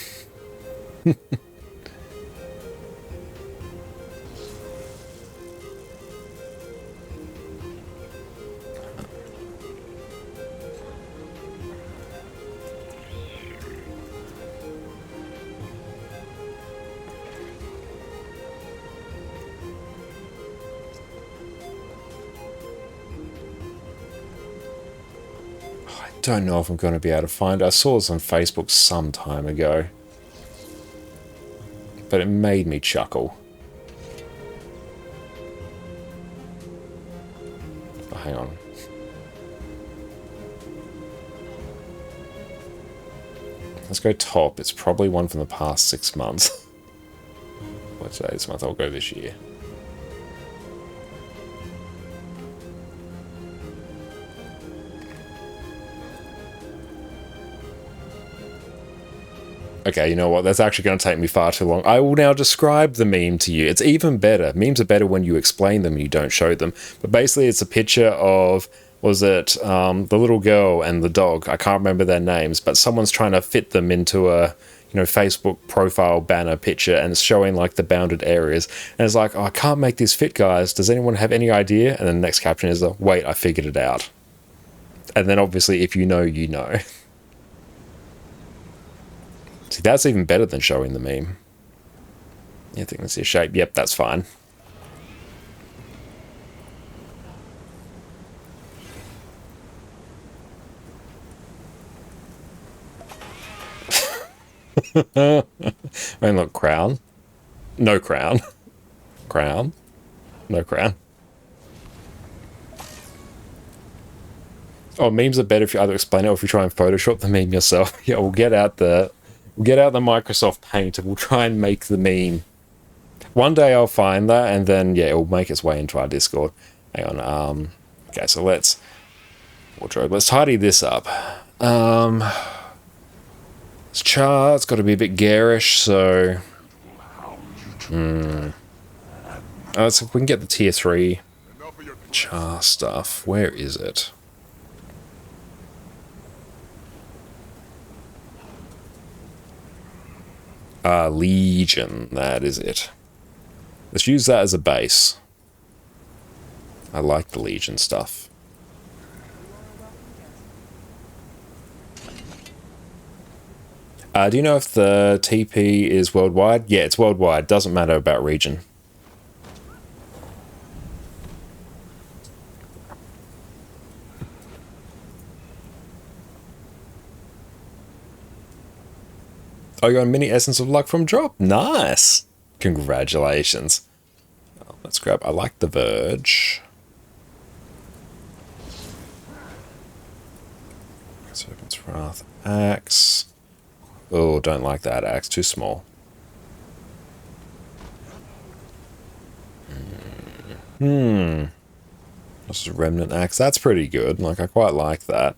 Don't know if I'm going to be able to find it. I saw this on Facebook some time ago, but it made me chuckle. Oh, hang on. Let's go top. It's probably one from the past 6 months. What's today? This month? I'll go this year. Okay, you know what? That's actually going to take me far too long. I will now describe the meme to you. It's even better. Memes are better when you explain them and you don't show them. But basically, it's a picture of, was it the little girl and the dog? I can't remember their names, but someone's trying to fit them into a, you know, Facebook profile banner picture, and it's showing like the bounded areas. And it's like, oh, I can't make this fit, guys. Does anyone have any idea? And then the next caption is, wait, I figured it out. And then obviously, if you know, you know. See, that's even better than showing the meme. Yeah, I think that's your shape. Yep, that's fine. I mean, look, crown. No crown. Crown. No crown. Oh, memes are better if you either explain it or if you try and Photoshop the meme yourself. Yeah, we'll get out the Microsoft Paint and we'll try and make the meme. One day I'll find that, and then, yeah, it'll make its way into our Discord. Hang on, Okay, so let's wardrobe. Let's tidy this up. This chart's got to be a bit garish, so so if we can get the tier 3 char stuff. Where is it? Legion, that is it. Let's use that as a base. I like the Legion stuff. Do you know if the TP is worldwide? Yeah, it's worldwide. Doesn't matter about region. Oh, you got a mini Essence of Luck from drop? Nice! Congratulations. Oh, let's grab... I like the Verge. Serpent's Wrath. Axe. Oh, don't like that axe. Too small. This is a Revenant axe. That's pretty good. Like, I quite like that.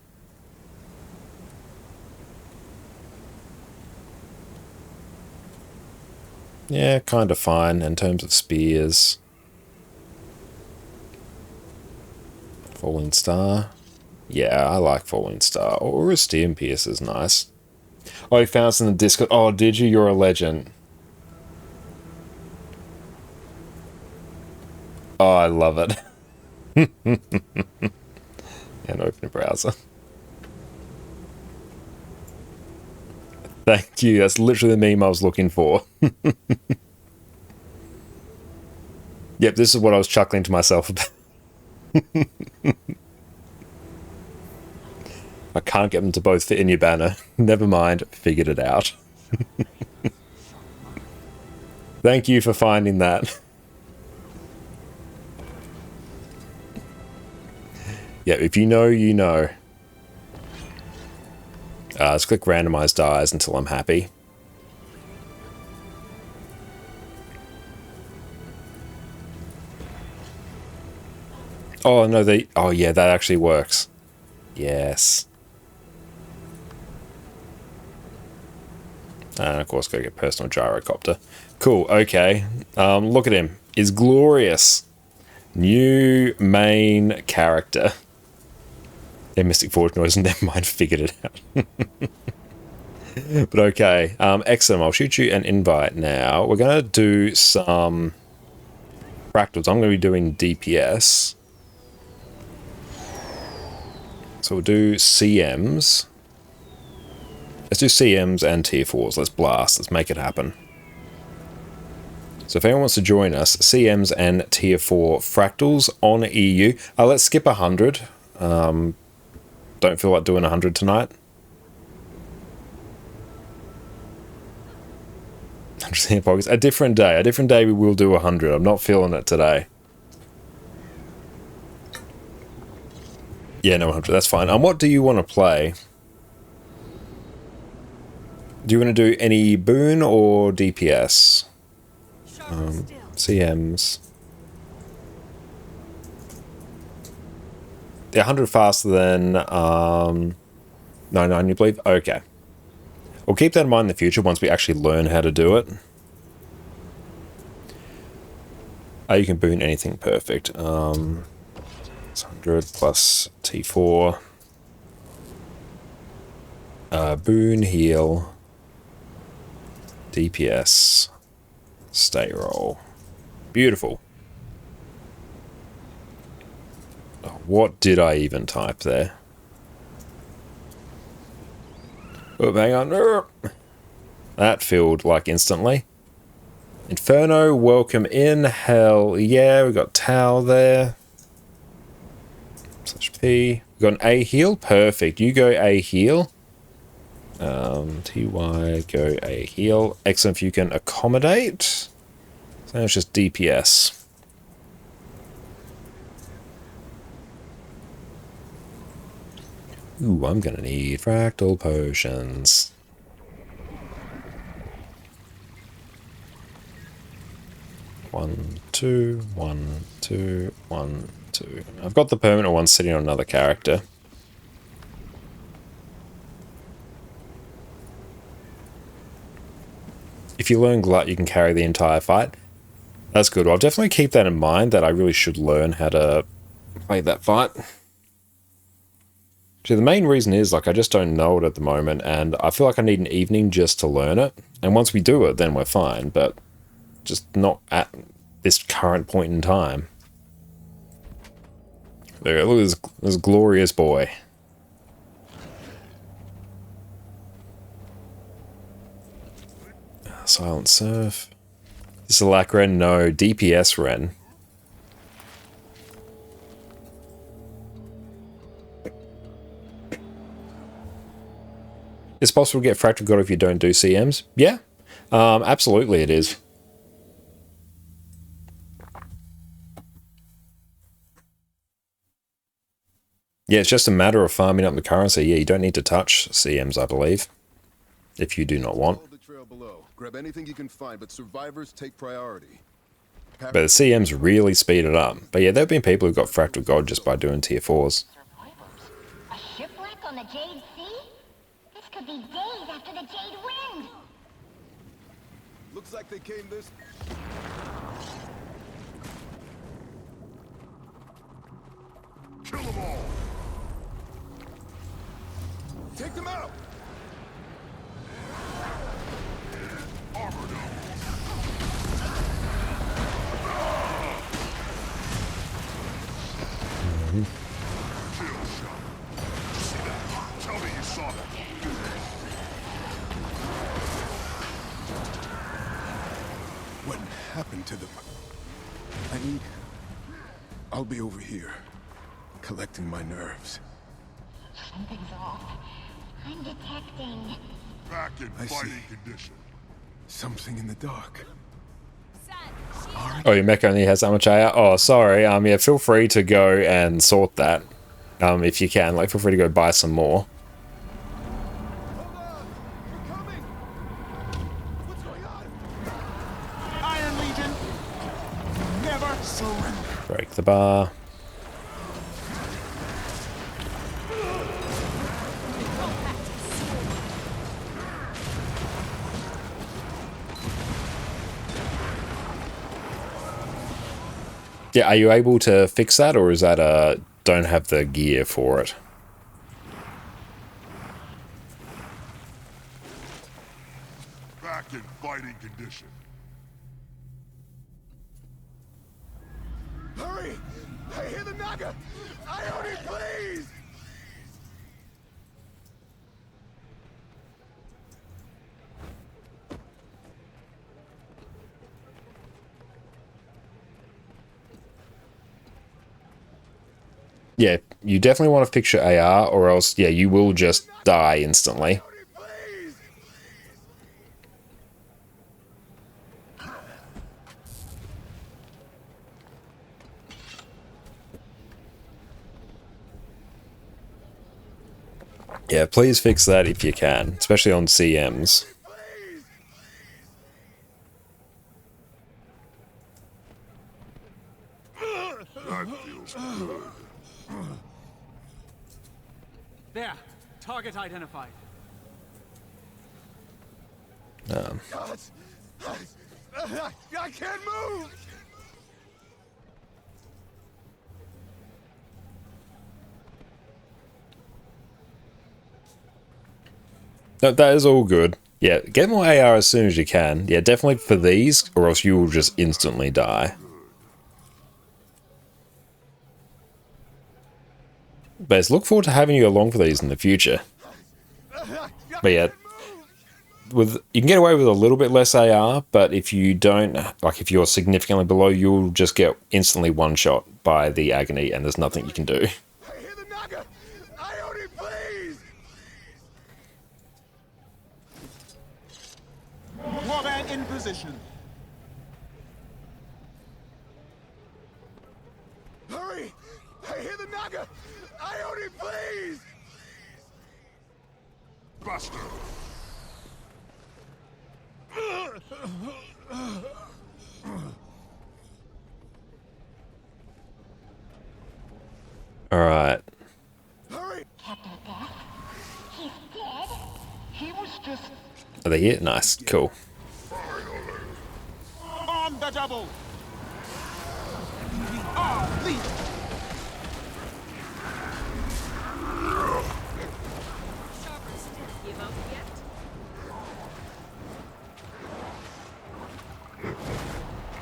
Yeah, kind of fine in terms of spears. Falling Star. Yeah, I like Falling Star. Or a Steam Pierce is nice. Oh, you found us in the Discord. Oh, did you? You're a legend. Oh, I love it. And open a browser. Thank you. That's literally the meme I was looking for. Yep, this is what I was chuckling to myself about. I can't get them to both fit in your banner. Never mind, figured it out. Thank you for finding that. Yeah, if you know, you know. Let's click randomize dies until I'm happy. Oh, no, they... Oh, yeah, that actually works. Yes. And, of course, gotta get personal gyrocopter. Cool, okay. Look at him. He's glorious. New main character. Yeah, Mystic Forge noise, never mind, figured it out. But okay, excellent. I'll shoot you an invite now. We're going to do some fractals. I'm going to be doing DPS. So we'll do CMs. Let's do CMs and tier 4s. Let's blast. Let's make it happen. So if anyone wants to join us, CMs and tier 4 fractals on EU. Let's skip 100. Don't feel like doing 100 tonight. A different day. A different day we will do 100. I'm not feeling it today. Yeah, no 100. That's fine. And what do you want to play? Do you want to do any boon or DPS? CMs. Yeah, 100 faster than 99, you believe? Okay. We'll keep that in mind in the future once we actually learn how to do it. You can boon anything perfect. It's 100 plus T4. Boon, heal. DPS. Stay roll. Beautiful. What did I even type there? Oh, hang on. That filled like instantly. Inferno, welcome in. Hell yeah, we got Tau there. /P. We got an A heal. Perfect. You go A heal. TY go A heal. Excellent if you can accommodate. So it's just DPS. Ooh, I'm gonna need fractal potions. 1, 2, 1, 2, 1, 2. I've got the permanent one sitting on another character. If you learn Glut, you can carry the entire fight. That's good. I'll definitely keep that in mind, that I really should learn how to play that fight. See, the main reason is, like, I just don't know it at the moment, and I feel like I need an evening just to learn it. And once we do it, then we're fine, but just not at this current point in time. There, look at this glorious boy. Silent Surf. This is a Lac Ren? No, DPS Ren. It's possible to get Fractal God if you don't do CMs? Yeah, absolutely it is. Yeah, it's just a matter of farming up the currency. Yeah, you don't need to touch CMs, I believe, if you do not want. Follow the trail below. Grab anything you can find, but survivors take priority. But the CMs really speed it up. But yeah, there have been people who got Fractal God just by doing tier 4s. A shipwreck on the Jade Sea? This could be days after the Jade Wind. Looks like they came this. Kill them all! Take them out! Armored up! Kill shot. See that? Tell me you saw that. What happened to them? I'll be over here, collecting my nerves. Something's off. I'm detecting. Back in I see. fighting condition. Something in the dark. Oh, your mech only has that much AR? Oh, sorry. Yeah, feel free to go and sort that. If you can. Like, feel free to go buy some more. Hold on! We're coming! What's going on? Iron Legion, never surrender. Break the bar. Yeah, are you able to fix that, or is that don't have the gear for it? Back in fighting condition. Hurry! I hear the Naga! Ione, please! Yeah, you definitely want to fix your AR, or else, yeah, you will just die instantly. Ione, please! Yeah, please fix that if you can, especially on CMs. Please! That feels good. There, target identified. God! I can't move! No, that is all good. Yeah, get more AR as soon as you can. Yeah, definitely for these, or else you will just instantly die. But look forward to having you along for these in the future. But yeah, you can get away with a little bit less AR, but if you don't, like if you're significantly below, you'll just get instantly one-shot by the agony, and there's nothing you can do. I hear the Naga! Ione, please! Warband in position. Hurry! I hear the Naga! Ione, please! Buster! Alright. Captain Death? He's dead? He was just Are they here? Nice. Cool. on the double. We are Legion. Give up yet?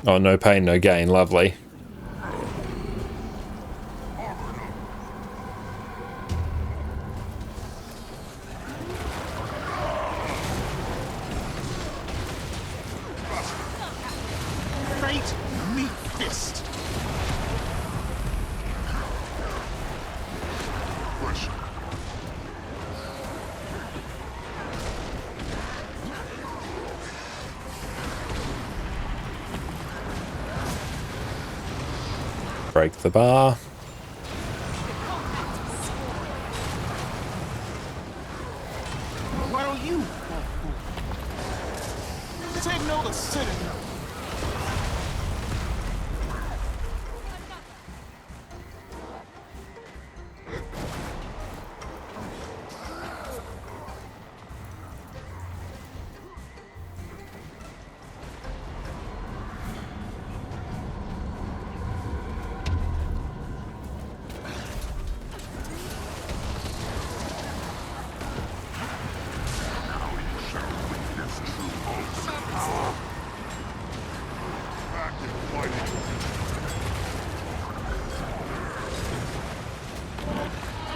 Oh, no pain, no gain. Lovely. Fate meet fist. Break the bar. What are you? Signal the citadel.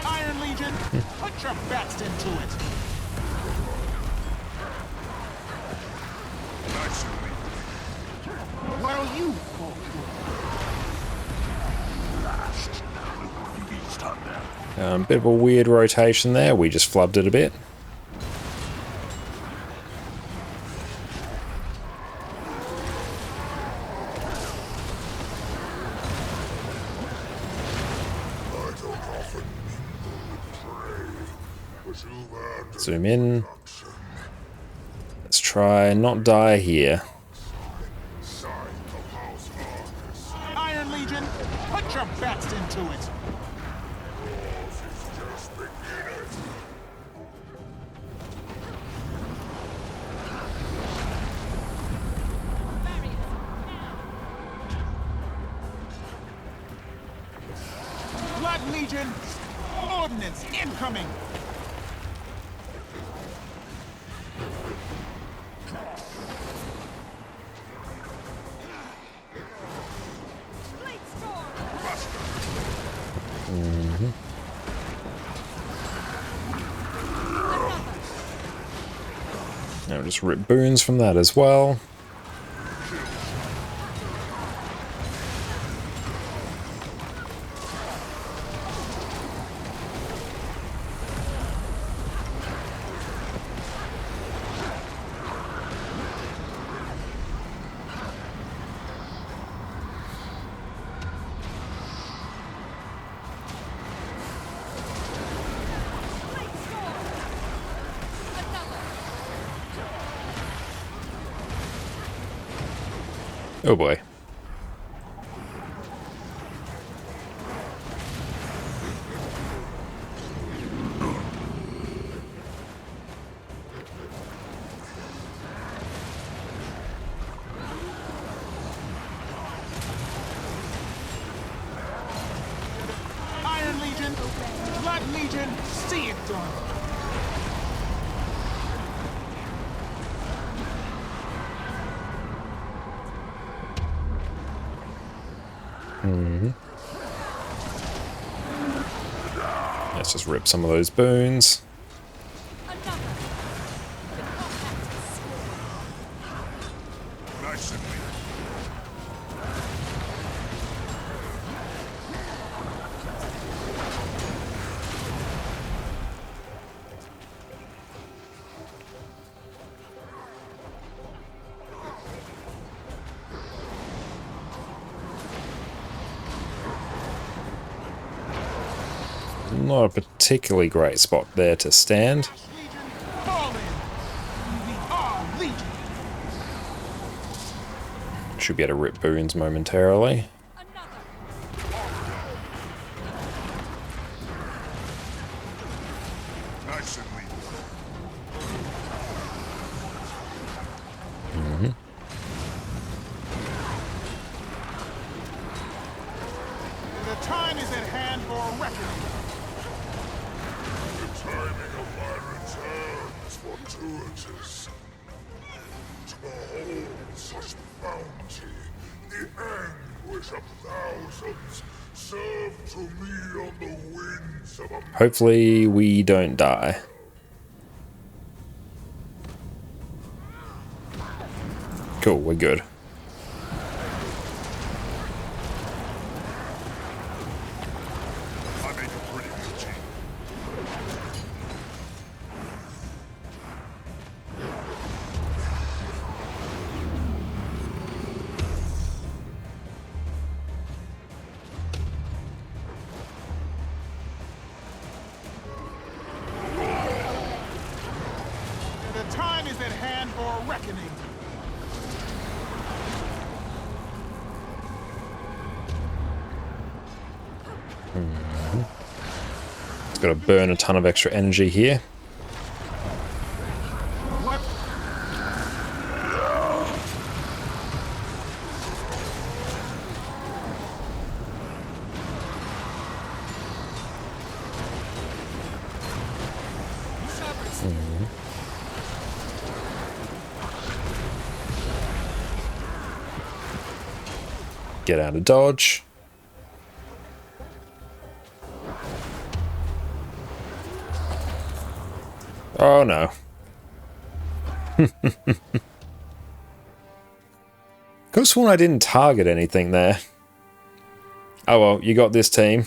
Iron Legion, put your best into it. What are you? Bit of a weird rotation there. We just flubbed it a bit. Zoom in. Let's try and not die here. Iron Legion, put your best into it. Blood Legion, ordnance incoming. Now just rip boons from that as well. Oh boy. Iron Legion, Blood Legion, see it done. Let's just rip some of those boons. Nice and neat. Not a particularly great spot there to stand. Legion, fall in. We are Legion. Should be able to rip boons momentarily. The time is at hand for a reckoning. The timing of my return is fortuitous. To behold such bounty, the anguish of thousands, served to me on the wings of a... Hopefully we don't die. Cool, we're good. I make a pretty good team. The time is at hand for a reckoning. It's got to burn a ton of extra energy here. What? Get out of dodge. Oh no. Could have sworn I didn't target anything there. Oh well, you got this team.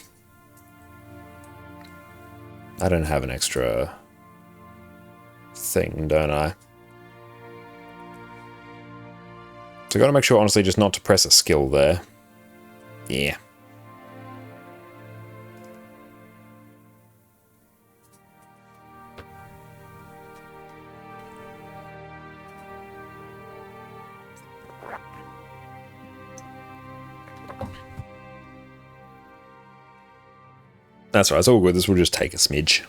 I don't have an extra thing, don't I? So I gotta make sure, honestly, just not to press a skill there. Yeah. That's right, it's all good. This will just take a smidge.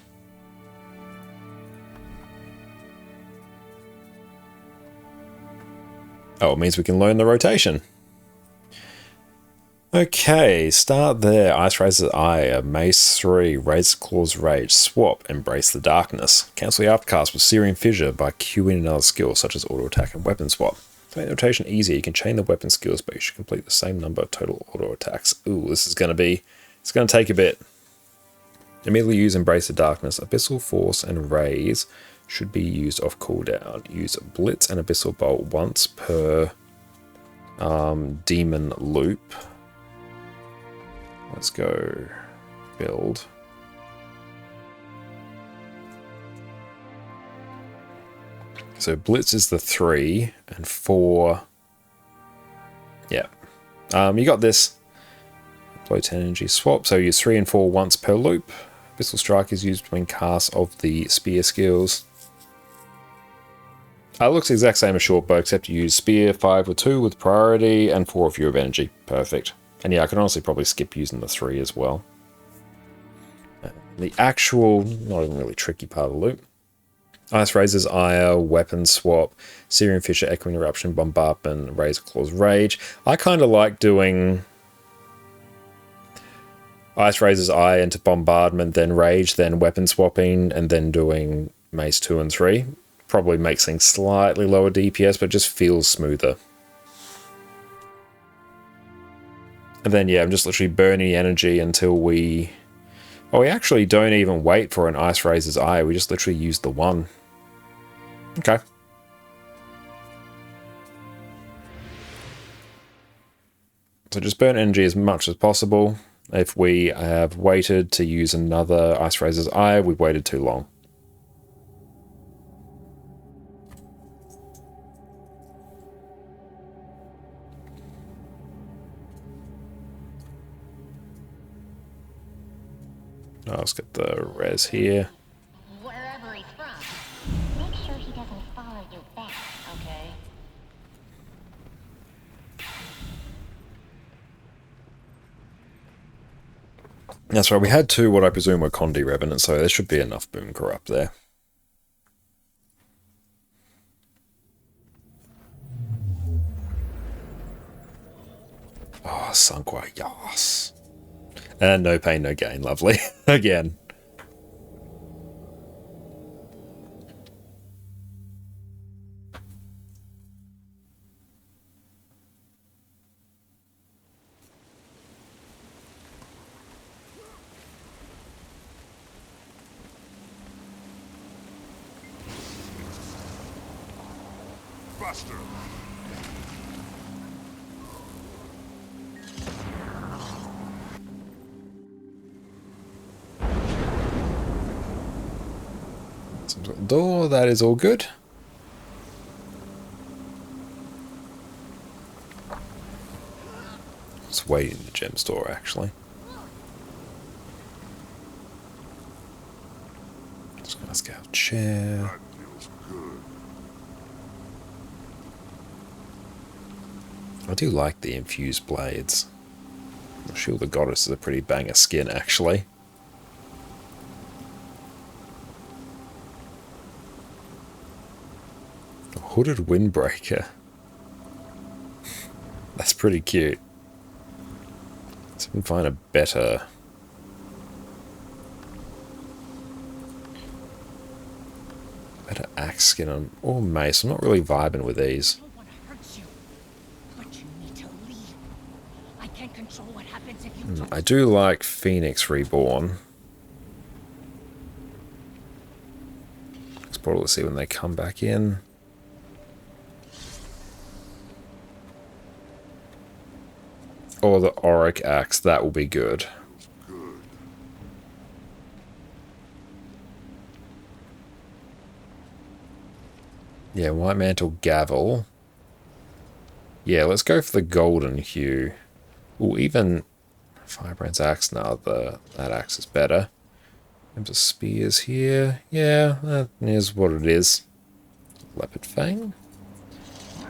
Oh, it means we can learn the rotation. Okay, start there. Ice Razor's Eye, Mace 3, Razor Claw's Rage, Swap, Embrace the Darkness. Cancel the aftercast with Searing Fissure by queuing another skill such as Auto Attack and Weapon Swap. To make the rotation easier, you can chain the weapon skills, but you should complete the same number of total auto attacks. Ooh, this is going to be... It's going to take a bit. Immediately use Embrace the Darkness. Abyssal Force and Raise should be used off cooldown. Use Blitz and Abyssal Bolt once per Demon Loop. Let's go build. So Blitz is the 3 and 4. Yeah. You got this. Deploy 10 energy swap. So use 3 and 4 once per loop. Abyssal Strike is used between casts of the spear skills. It looks the exact same as short bow, except you use spear 5 or 2 with priority and 4 if you have energy. Perfect. And yeah, I can honestly probably skip using the 3 as well. The actual, not even really tricky part of the loop. Ice Razor's Ire, Weapon Swap, Searing Fissure, Echoing Eruption, Bombardment, Razor Claw's Rage. I kind of like doing Ice Razor's Eye into Bombardment, then Rage, then Weapon Swapping, and then doing Mace 2 and 3. Probably makes things slightly lower DPS, but just feels smoother. And then, yeah, I'm just literally burning energy until we... Oh, we actually don't even wait for an Ice Razor's Eye. We just literally use the 1. Okay. So just burn energy as much as possible. If we have waited to use another Ice Razor's Eye, we've waited too long. Oh, let's get the res here. Wherever he's from, make sure he doesn't follow you back, okay? That's right, we had 2 what I presume were Condi Revenant, so there should be enough Boom Corrupt there. Sunqua, yes. And no pain, no gain, lovely. Again. Faster. Some sort of door, that is all good. Let's wait in the gem store, actually. Just gonna scout chair. That feels good. I do like the infused blades. Shield the Goddess is a pretty banger skin, actually. A hooded windbreaker. That's pretty cute. Let's see if we can find a better... better axe skin on, or mace. I'm not really vibing with these. I don't want to hurt you, but you need to leave. I can't control what happens if you don't. I do like Phoenix Reborn. Let's probably see when they come back in. Or the Auric Axe, that will be good. Good. Yeah, White Mantle Gavel. Yeah, let's go for the golden hue. Ooh, even Firebrand's axe. No, that axe is better. There's a spears here. Yeah, that is what it is. Leopard Fang.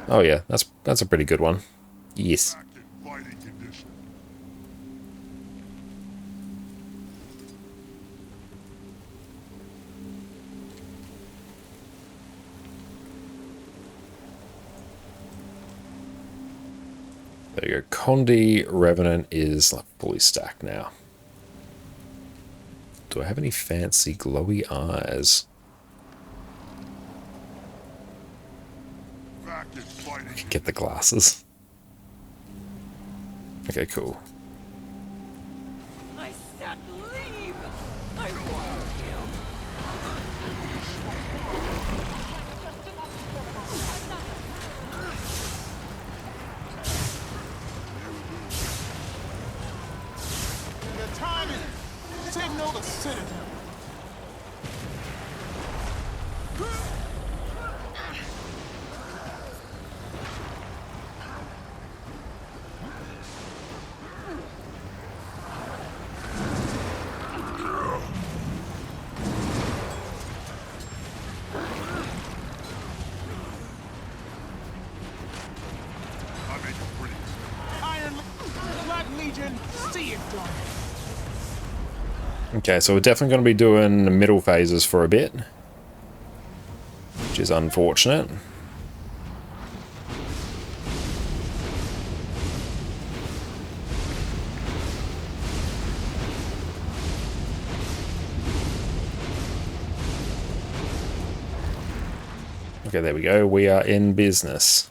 Oh yeah, that's a pretty good one. Yes. Back in fighting condition. There you go. Condi Revenant is like fully stacked now. Do I have any fancy glowy eyes? Back in fighting I can get the glasses. Okay, cool. I said leave! I warned you! The time is signal the citadel. I make it pretty. Black Legion, see it done. Okay, so we're definitely going to be doing the middle phases for a bit, which is unfortunate. Okay, there we go. We are in business.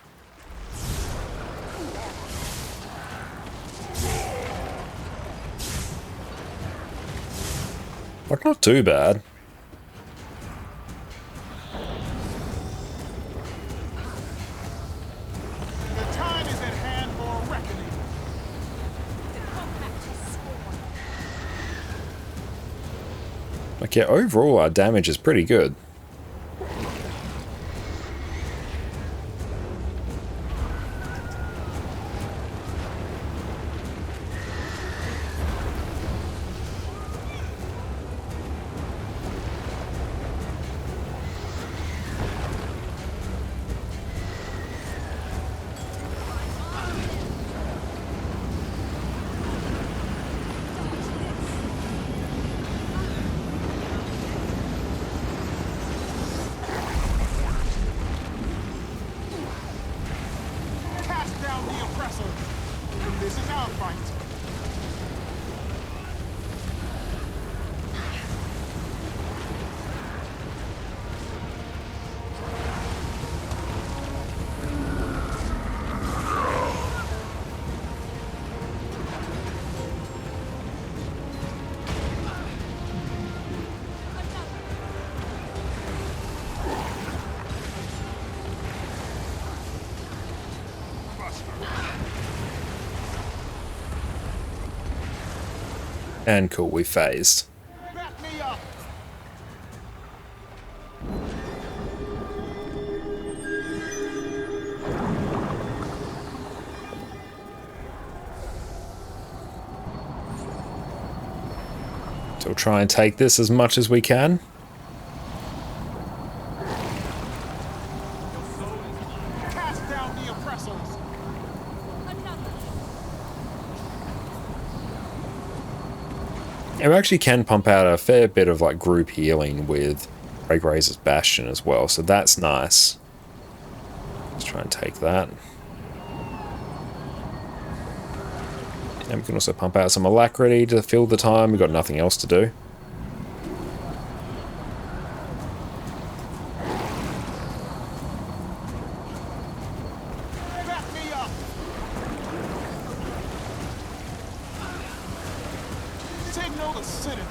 Like, not too bad. The time is at hand for reckoning. Like, yeah, overall our damage is pretty good. This is our fight. And cool, we phased. Back me up. So we'll try and take this as much as we can. Cast down the oppressors. And we actually can pump out a fair bit of like group healing with Break Razor's Bastion as well, so that's nice. Let's try and take that. And we can also pump out some Alacrity to fill the time. We've got nothing else to do. Back me up. Signal the citadel.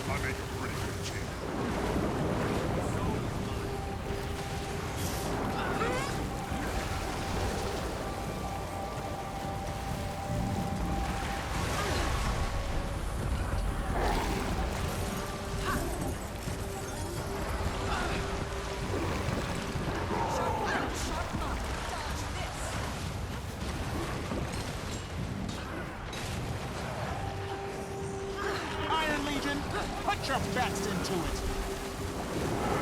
I make a pretty good team. Iron Legion, put your best into it.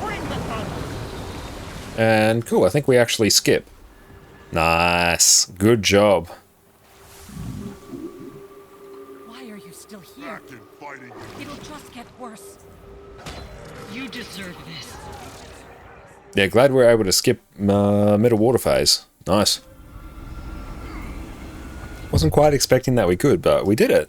Bring the thunder. And cool, I think we actually skip. Nice. Good job. Why are you still here? Back in fighting. It'll just get worse. You deserve this. Yeah, glad we were able to skip middle water phase. Nice. Wasn't quite expecting that we could, but we did it.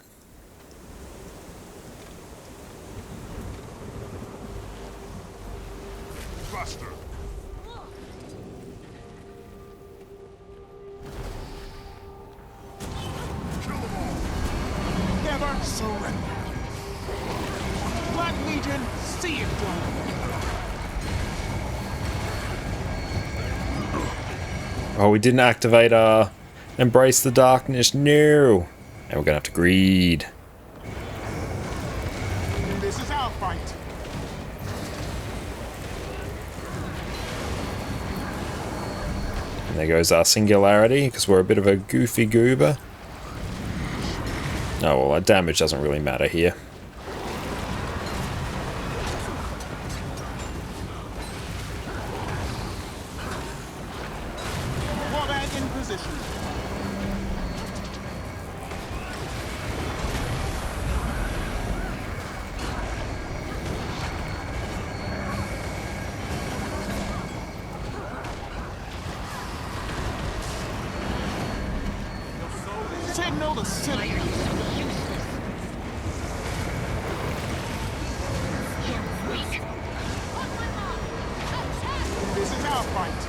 Faster. Kill them all. Never surrender. Black Legion, see it done. Oh, we didn't activate Embrace the Darkness. No. And we're gonna have to greed. This is our fight. And there goes our singularity, because we're a bit of a goofy goober. Oh, well, our damage doesn't really matter here. Warbag in position. Signal the citadel. This is our fight.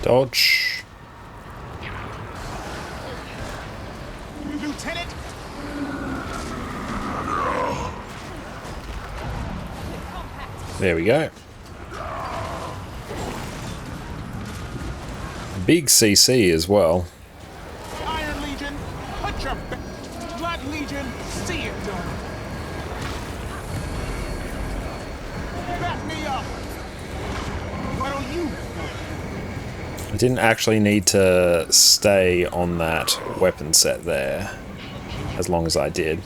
Dodge. Lieutenant, There we go. Big CC as well. Iron Legion, put your Black Legion, see it done. Back me up. Why don't you? I didn't actually need to stay on that weapon set there, as long as I did.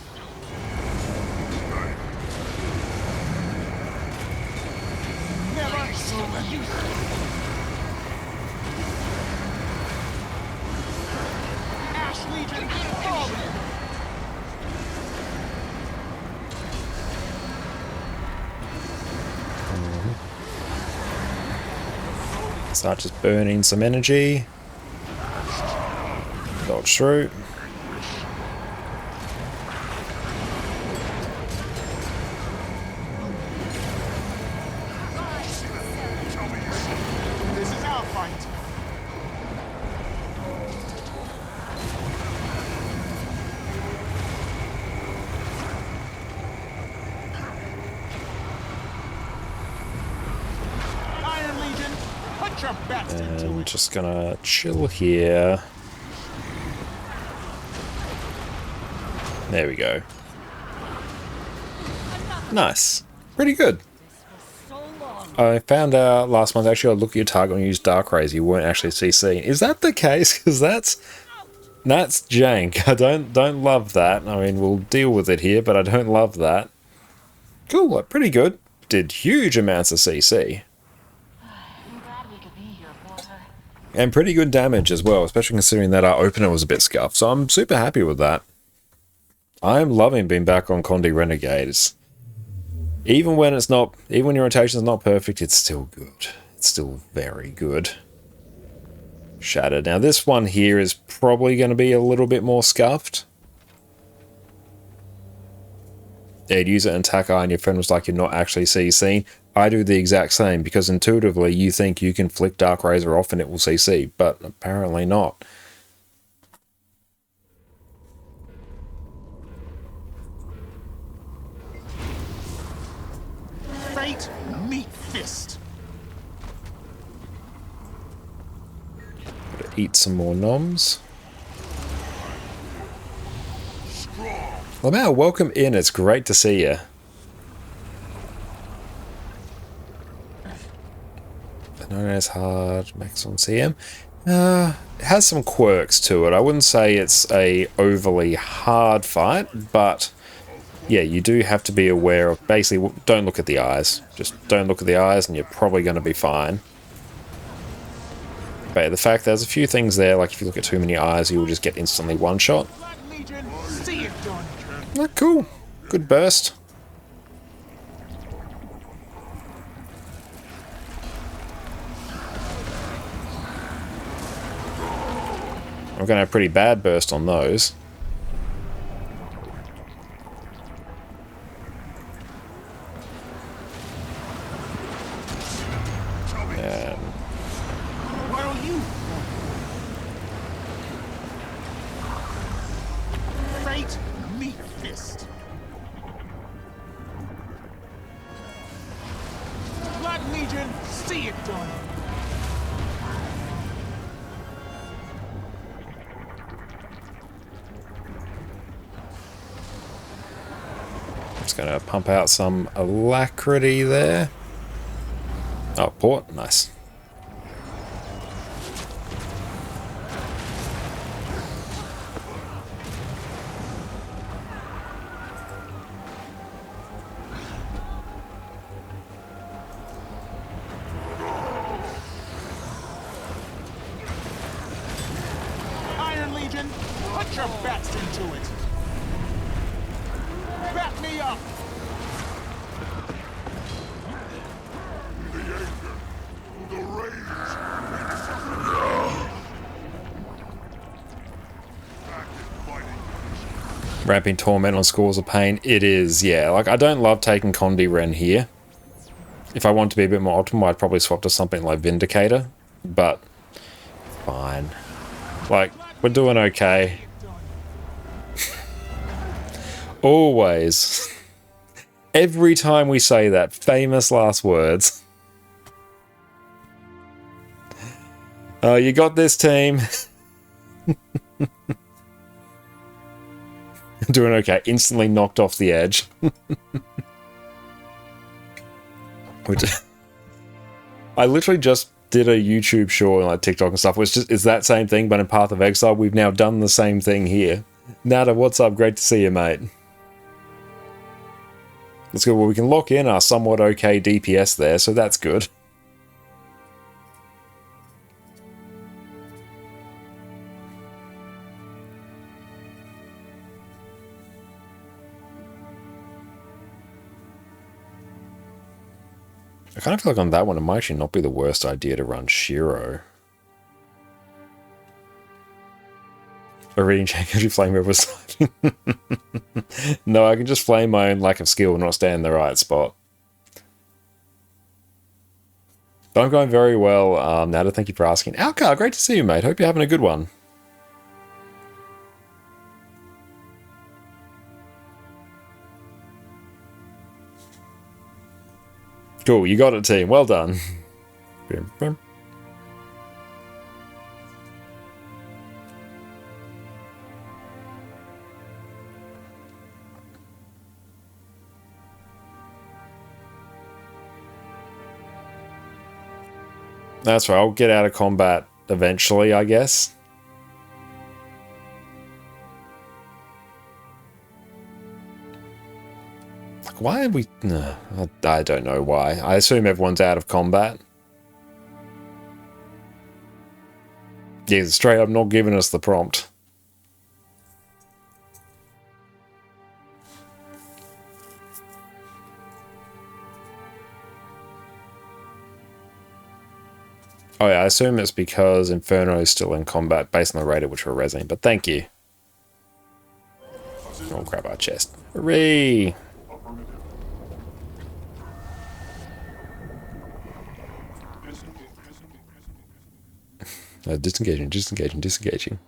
Never surrender. Ash Legion, fall Start just burning some energy. Dodge through. This is our fight. Iron Legion, put your best into And it. just gonna chill here. There we go. Nice. Pretty good. I found out last month, actually, I'd look at your target and use Dark Rays, you weren't actually CCing. Is that the case? Because that's jank. I don't love that. I mean, we'll deal with it here, but I don't love that. Cool, like, pretty good. Did huge amounts of CC. I'm glad we could be here, Porter. And pretty good damage as well, especially considering that our opener was a bit scuffed. So I'm super happy with that. I'm loving being back on Condi Renegades. Even when your rotation's not perfect, it's still good. It's still very good. Shattered. Now this one here is probably going to be a little bit more scuffed. You'd use it in attack eye and your friend was like, you're not actually CCing. I do the exact same because intuitively you think you can flick Dark Razor off and it will CC, but apparently not. Fate, meet fist. Eat some more noms. Lamau, welcome in. It's great to see you. Known as hard max on CM. It has some quirks to it. I wouldn't say it's a overly hard fight, but yeah, you do have to be aware of basically don't look at the eyes. Just don't look at the eyes and you're probably going to be fine. But yeah, the fact there's a few things there, like if you look at too many eyes, you will just get instantly one shot. Black Legion, see it done. Oh, cool. Good burst. I'm going to have a pretty bad burst on those. What are you? Fate, meet fist. Black Legion, see it done. Just going to pump out some alacrity there. Oh, port. Nice. Iron Legion, put your best into it. Back me up. The anger, the rage. Back in fighting. Ramping Torment on Scores of Pain. It is, yeah. Like, I don't love taking Condi Ren here. If I want to be a bit more optimal, I'd probably swap to something like Vindicator. But, fine. Like, we're doing okay. Always. Every time we say that, famous last words. Oh, you got this, team. Doing okay. Instantly knocked off the edge. Which I literally just did a YouTube short and like TikTok and stuff. It's that same thing, but in Path of Exile, we've now done the same thing here. Nada, what's up? Great to see you, mate. That's good. Well, we can lock in our somewhat okay DPS there, so that's good. I kind of feel like on that one, it might actually not be the worst idea to run Shiro. A reading check because you flame over sliding. No, I can just flame my own lack of skill and not stay in the right spot. But I'm going very well, Nada. Thank you for asking. Alcar, great to see you, mate. Hope you're having a good one. Cool, you got it, team. Well done. That's right, I'll get out of combat eventually, I guess. Like, why are we... No, I don't know why. I assume everyone's out of combat. Yeah, straight up not giving us the prompt. Oh yeah, I assume it's because Inferno is still in combat based on the rate at which we're rezzing, but thank you. I'll grab our chest. Hooray! Disengaging, disengaging, disengaging.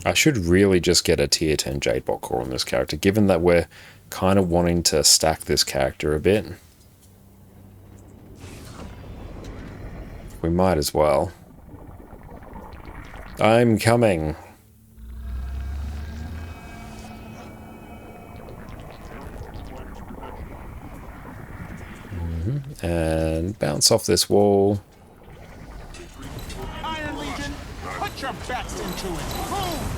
I should really just get a tier 10 Jadebot core on this character, given that we're kind of wanting to stack this character a bit. We might as well. I'm coming. And bounce off this wall. Iron Legion, put your best into it. Move!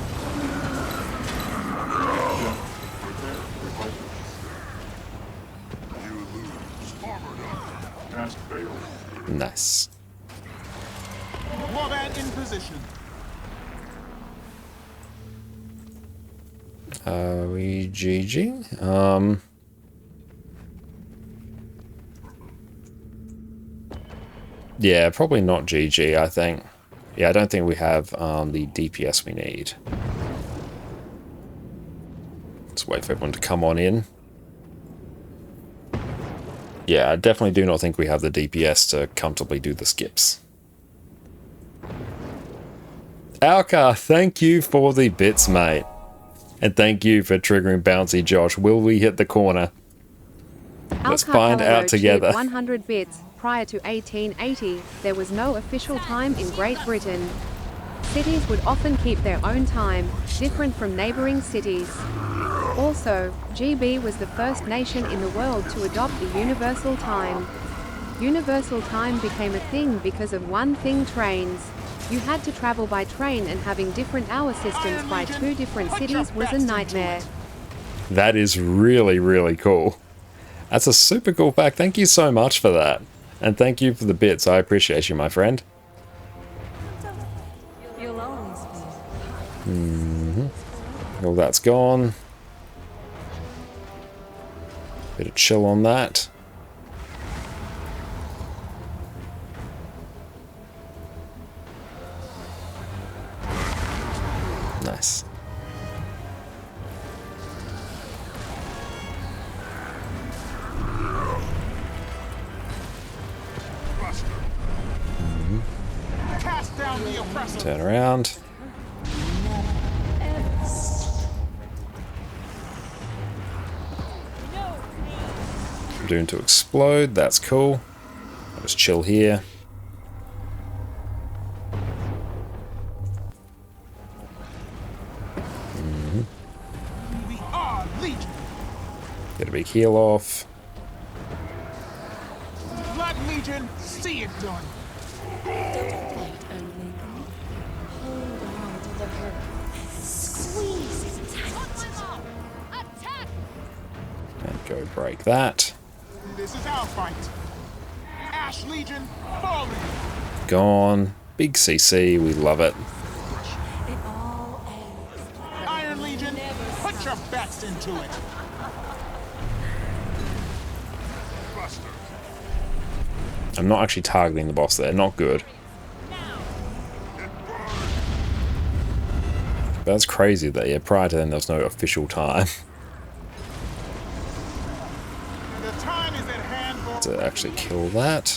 Nice. Warband in position. Are we GG? Yeah, probably not GG, I think. Yeah, I don't think we have the DPS we need. Let's wait for everyone to come on in. Yeah, I definitely do not think we have the DPS to comfortably do the skips. Alcar, thank you for the bits, mate. And thank you for triggering Bouncy Josh. Will we hit the corner? Let's find out together. 100 bits. Prior to 1880, there was no official time in Great Britain. Cities would often keep their own time, different from neighbouring cities. Also, GB was the first nation in the world to adopt the universal time. Universal time became a thing because of one thing: trains. You had to travel by train, and having different hour systems by two different cities was a nightmare. That is really, really cool. That's a super cool fact. Thank you so much for that. And thank you for the bits. I appreciate you, my friend. Well, that's gone. Bit of chill on that. Nice. Cast down the oppressor. Turn around. Doom to explode, that's cool. I'll just chill here. We are Legion. Get a big heal off. Blood Legion, see it done. And go break that. This is our fight. Ash Legion, falling. Gone. Big CC, we love it. Iron Legion, put your backs into it. I'm not actually targeting the boss there, not good. But that's crazy that, yeah, prior to then there was no official time The time is at hand for to actually kill that.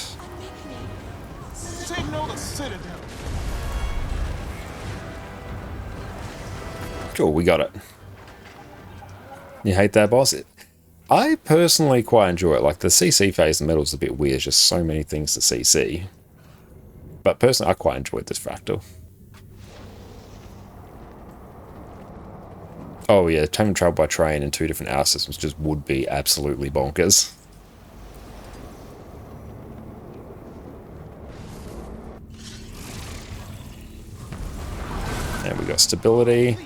signal the Citadel. Cool, we got it. You hate that boss? I personally quite enjoy it. Like, the CC phase in metal is a bit weird. There's just so many things to CC. But personally, I quite enjoyed this fractal. Oh yeah, time and travel by train in 2 different hour systems just would be absolutely bonkers. And we got stability.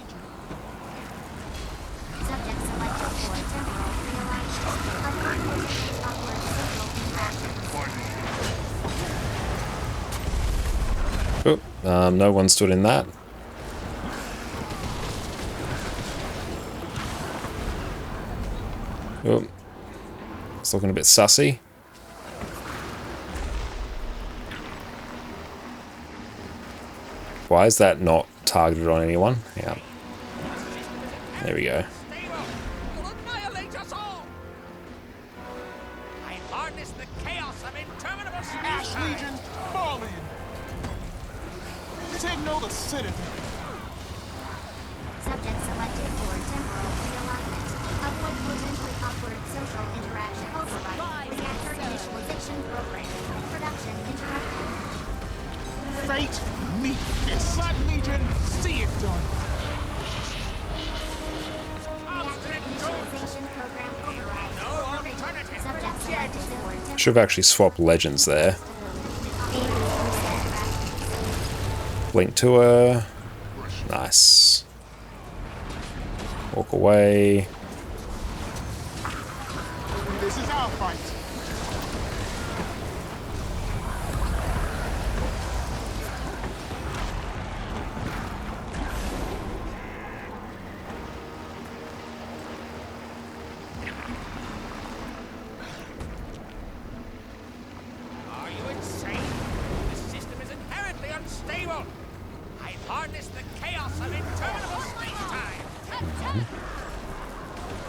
Oh, no one stood in that. Oh, it's looking a bit sussy. Why is that not targeted on anyone? Yeah. There we go. Ash Legion, falling. Signal the Citadel. Subject selected for temporal realignment. Avoid potentially awkward social interaction. Override reactor initialization program. Production interrupted. Fate, meet this. Blood Legion, see it done. Reactor initialization program override. Subject selected for temporal. Should have actually swapped legends there. Blink to her. Nice. Walk away. This is our fight. Are you insane? The system is inherently unstable. I've harnessed the chaos of interminable space-time.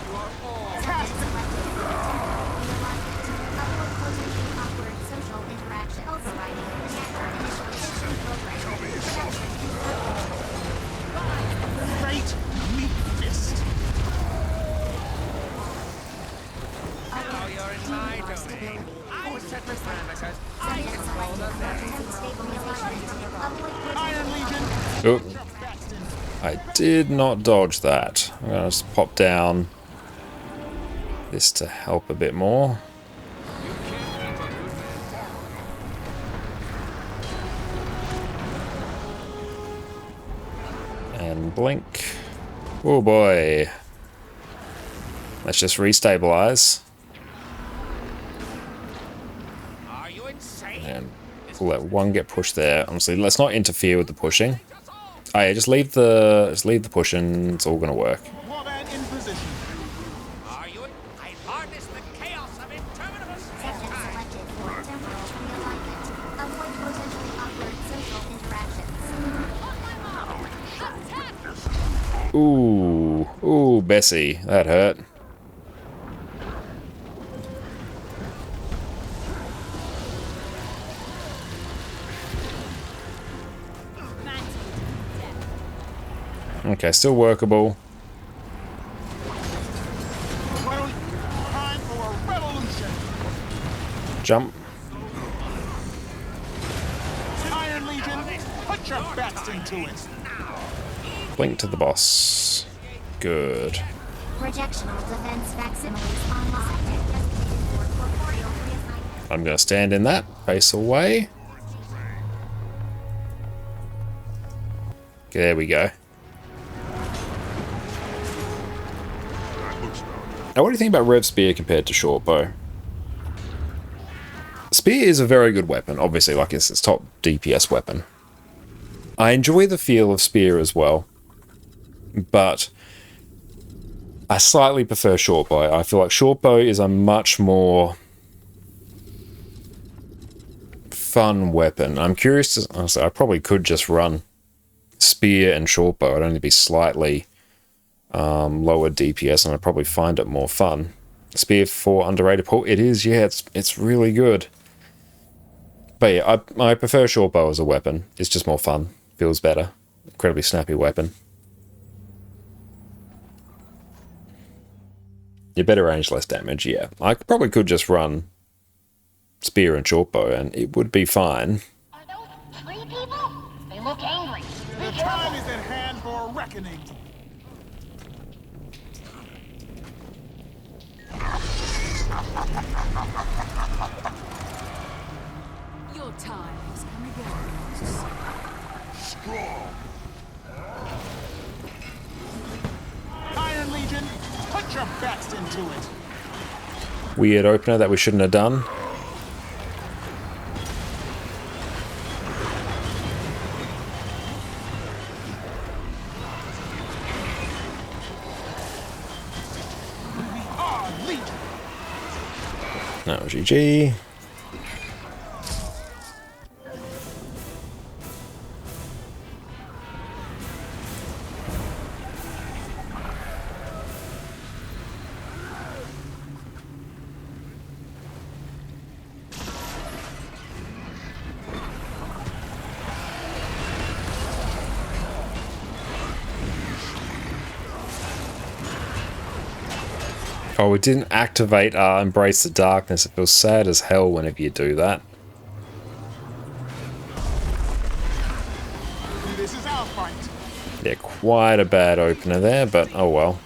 You are all Subject selected for temporal realignment. Avoid potentially awkward social interaction. Override reactor initialization program. Production interrupted. Fate, meet fist. now you're in my domain. I set the parameters. I control the Iron Legion, Oh, your backs into it. I did not dodge that. I'm gonna just pop down this to help a bit more. And blink. Oh boy. Let's just restabilize. Are you insane? And we'll let one get pushed there. Honestly, let's not interfere with the pushing. Oh yeah, just leave the pushing. It's all gonna work. Warband in position. Are you? I've harnessed the chaos of interminable Subject space-time. selected for temporal realignment. Avoid potentially awkward social interactions. Ooh, Bessie, that hurt. Okay, still workable. Well, time for a revolution. Jump. Iron Legion, put your backs into it. Blink to the boss. Good. Projectional defense facsimiles online. Designated for corporeal reassignment. I'm gonna stand in that. Face away. Okay, there we go. Now, what do you think about Rev Spear compared to Short Bow? Spear is a very good weapon. Obviously, like it's its top DPS weapon. I enjoy the feel of Spear as well, but I slightly prefer Shortbow. I feel like Shortbow is a much more fun weapon. I'm curious to... Honestly, I probably could just run Spear and Shortbow. I'd only be slightly lower DPS, and I'd probably find it more fun. Spear for underrated pull. It is, yeah, it's really good. But yeah, I prefer Shortbow as a weapon. It's just more fun. Feels better. Incredibly snappy weapon. Your better range, less damage, yeah. I probably could just run Spear and Shortbow, and it would be fine. Are those tree people? They look angry. The time is at hand for a reckoning. Your time has come again. Strong. Iron Legion, put your best into it. Weird opener that we shouldn't have done. No, GG. Oh, we didn't activate Embrace the Darkness. It feels sad as hell whenever you do that. This is our fight. Yeah, quite a bad opener there, but oh well.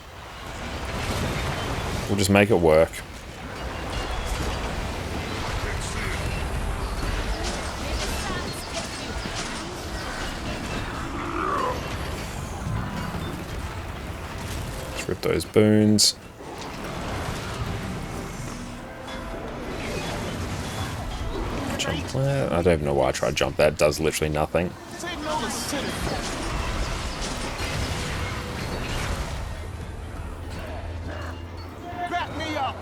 We'll just make it work. Let's rip those boons. Jump that. I don't even know why I tried to jump that. It does literally nothing. Signal the citadel. Back me up.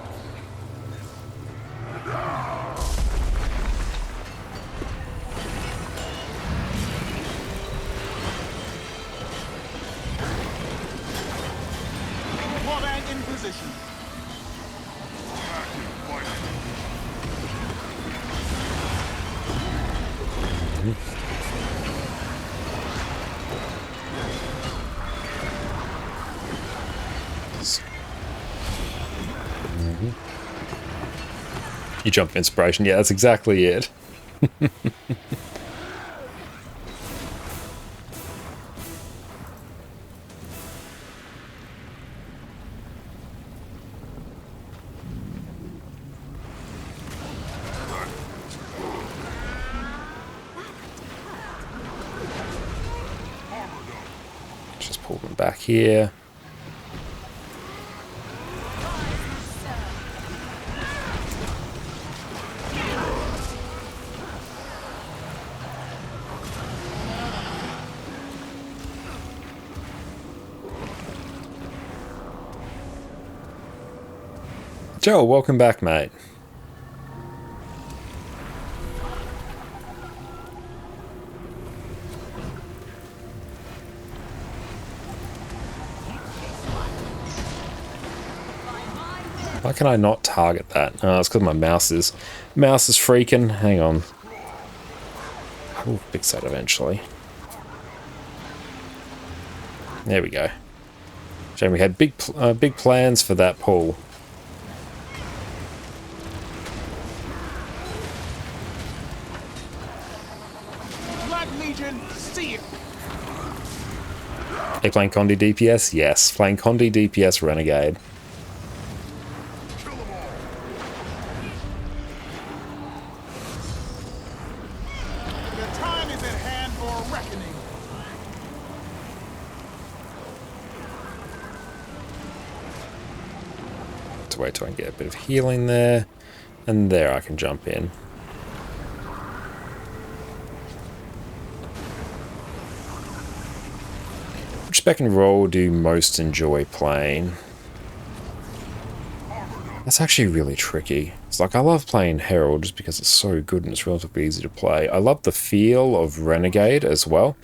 Warband in position. You jump inspiration. Yeah, that's exactly it. Just pull them back here. Joe, welcome back, mate. Why can I not target that? Oh, it's because my mouse is freaking. Hang on. We'll fix that eventually. There we go. Shame we had big plans for that pull. See it. Are you playing Condi DPS? Yes. Playing Condi DPS Renegade. The time is at hand for a reckoning. To wait till I can get a bit of healing there. And there I can jump in. Which spec and role do you most enjoy playing? That's actually really tricky. It's like I love playing Herald just because it's so good and it's relatively easy to play. I love the feel of Renegade as well.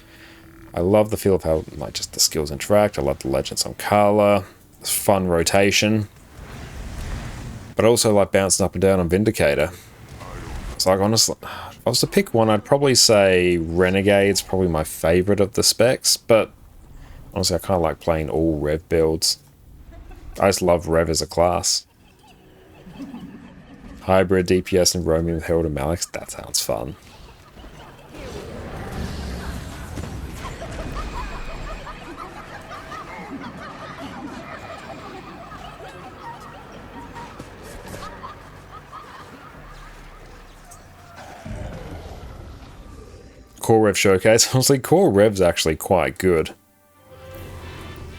I love the feel of how like just the skills interact. I love the legends on color. It's fun rotation. But I also like bouncing up and down on Vindicator. It's like honestly, if I was to pick one, I'd probably say Renegade's probably my favorite of the specs, but honestly I kind of like playing all Rev builds. I just love Rev as a class. Hybrid, DPS, and roaming with Herald and Malix. That sounds fun. Core Rev Showcase. Honestly, Core Rev's actually quite good.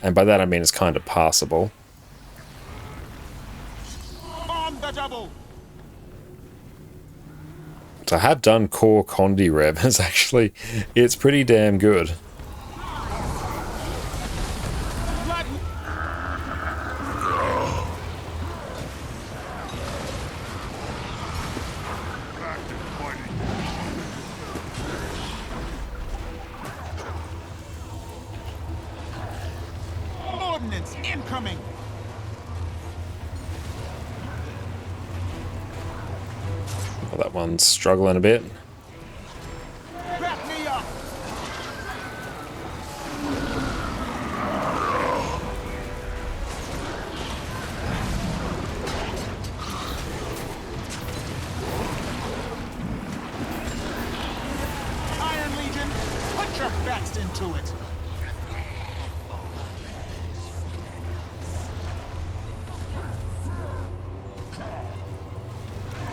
And by that I mean it's kind of passable. On the double. So I have done Core Condi Rev. It's pretty damn good. Ordnance incoming. Well, that one's struggling a bit. Back me up. Iron Legion, put your backs into it.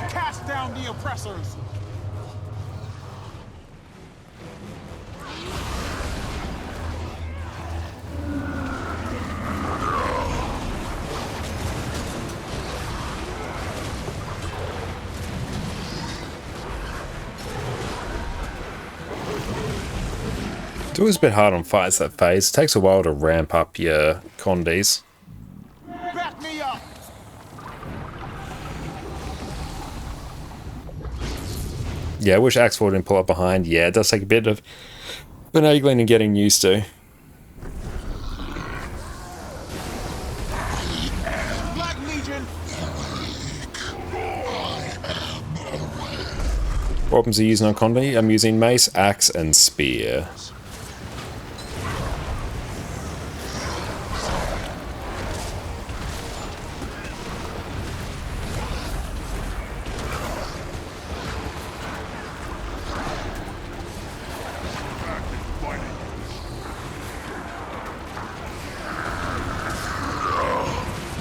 Cast down the oppressors. It's always a bit hard on fights that phase. It takes a while to ramp up your Condis. Back me up. Yeah, I wish Axe4 didn't pull up behind. Yeah, it does take a bit of finagling and getting used to. Black Legion. What weapons are you using on Condi? I'm using Mace, Axe, and Spear.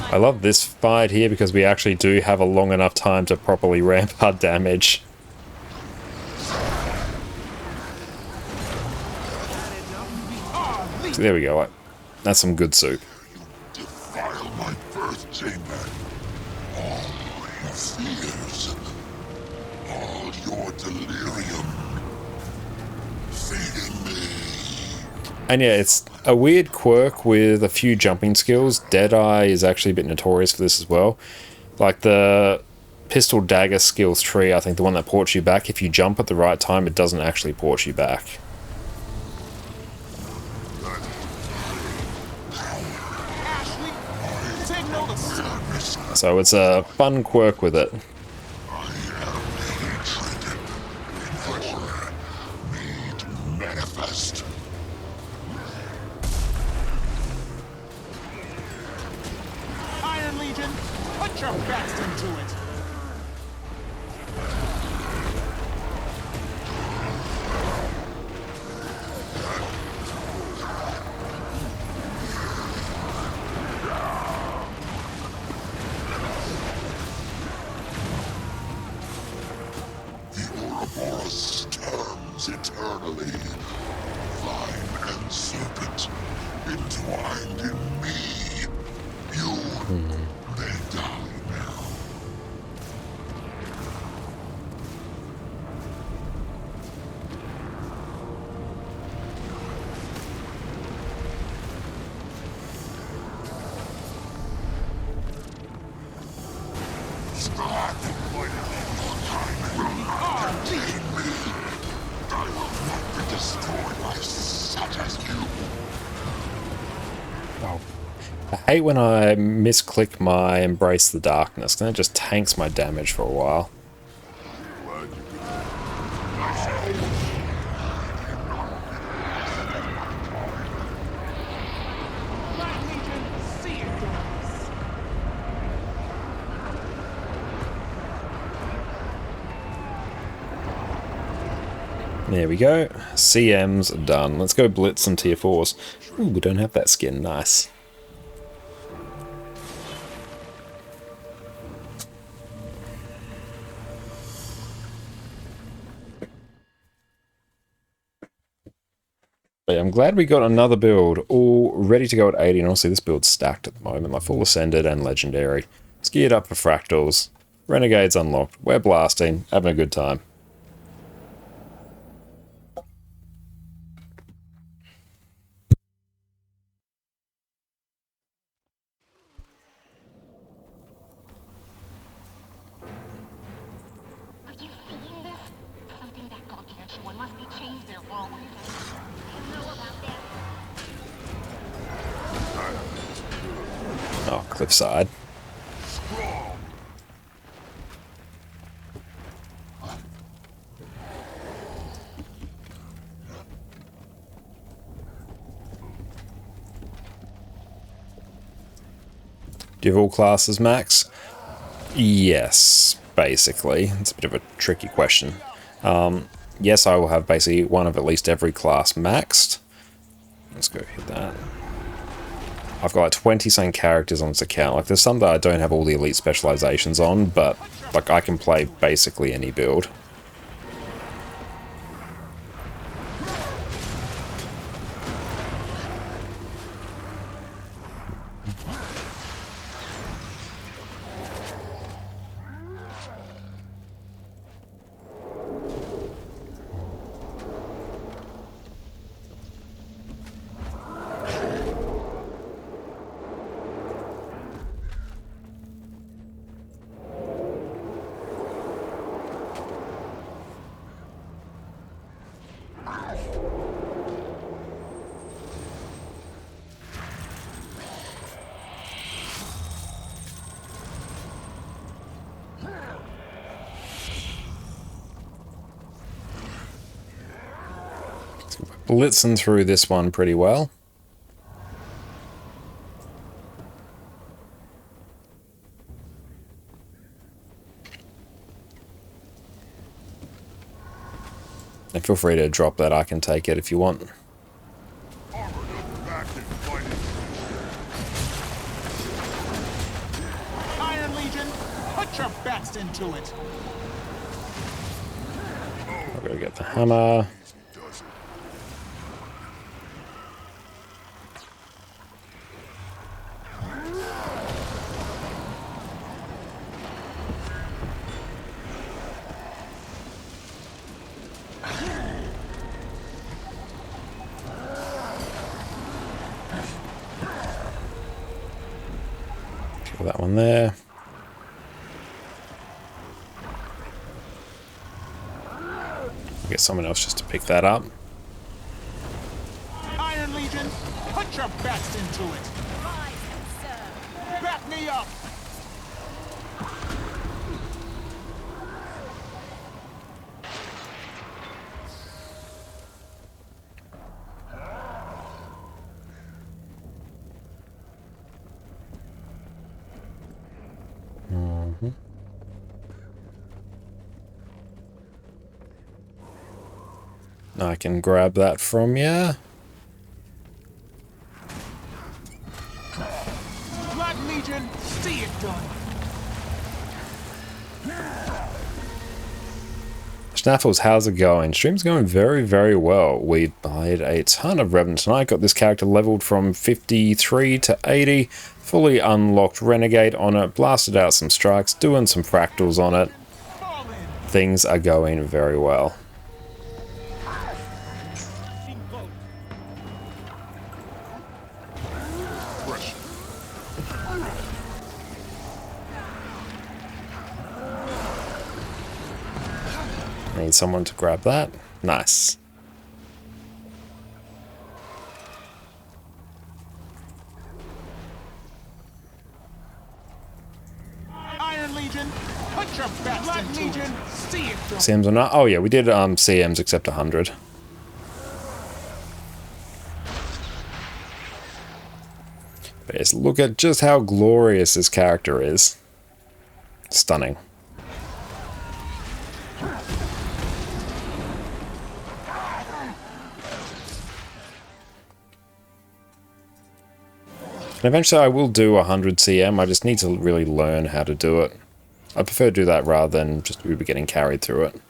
I love this fight here because we actually do have a long enough time to properly ramp our damage. So there we go. That's some good soup. Defile my birth chamber. All your fears. All your delirium. Feeding me. And yeah, it's a weird quirk with a few jumping skills. Deadeye is actually a bit notorious for this as well. Like the pistol dagger skills tree, I think the one that ports you back, if you jump at the right time, it doesn't actually port you back. So it's a fun quirk with it. Manifest. Iron Legion, put your backs into it. The Ouroboros turns eternally. Vine and serpent entwined in me. You may die now. Oh. I hate when I misclick my Embrace the Darkness, then it just tanks my damage for a while. There we go. CM's done. Let's go blitz some tier 4s. Ooh, we don't have that skin. Nice. But yeah, I'm glad we got another build all ready to go at 80. And also this build's stacked at the moment, like full Ascended and Legendary. It's geared up for Fractals. Renegade's unlocked. We're blasting. Having a good time. Oh, cliffside. Do you have all classes max? Yes, basically. It's a bit of a tricky question. Yes, I will have basically one of at least every class maxed. Let's go hit that. I've got like 20-something characters on this account. Like, there's some that I don't have all the elite specializations on, but like I can play basically any build. Blitzing through this one pretty well. And feel free to drop that, I can take it if you want. Iron Legion, put your best into it. I've got to get the hammer. Kill that one there. I'll get someone else just to pick that up. Iron Legion, put your best into it. Back me up. I can grab that from you. Black Legion, see it done. Schnaffles, how's it going? Stream's going very, very well. We played a ton of Revenant tonight. Got this character leveled from 53 to 80. Fully unlocked Renegade on it. Blasted out some strikes. Doing some fractals on it. Things are going very well. Need someone to grab that. Nice. your best Blood Legion, see it through. CMs or not? Oh yeah, we did CMs except 100. But yes, look at just how glorious this character is. Stunning. And eventually I will do 100 CM, I just need to really learn how to do it. I prefer to do that rather than just Uber getting carried through it.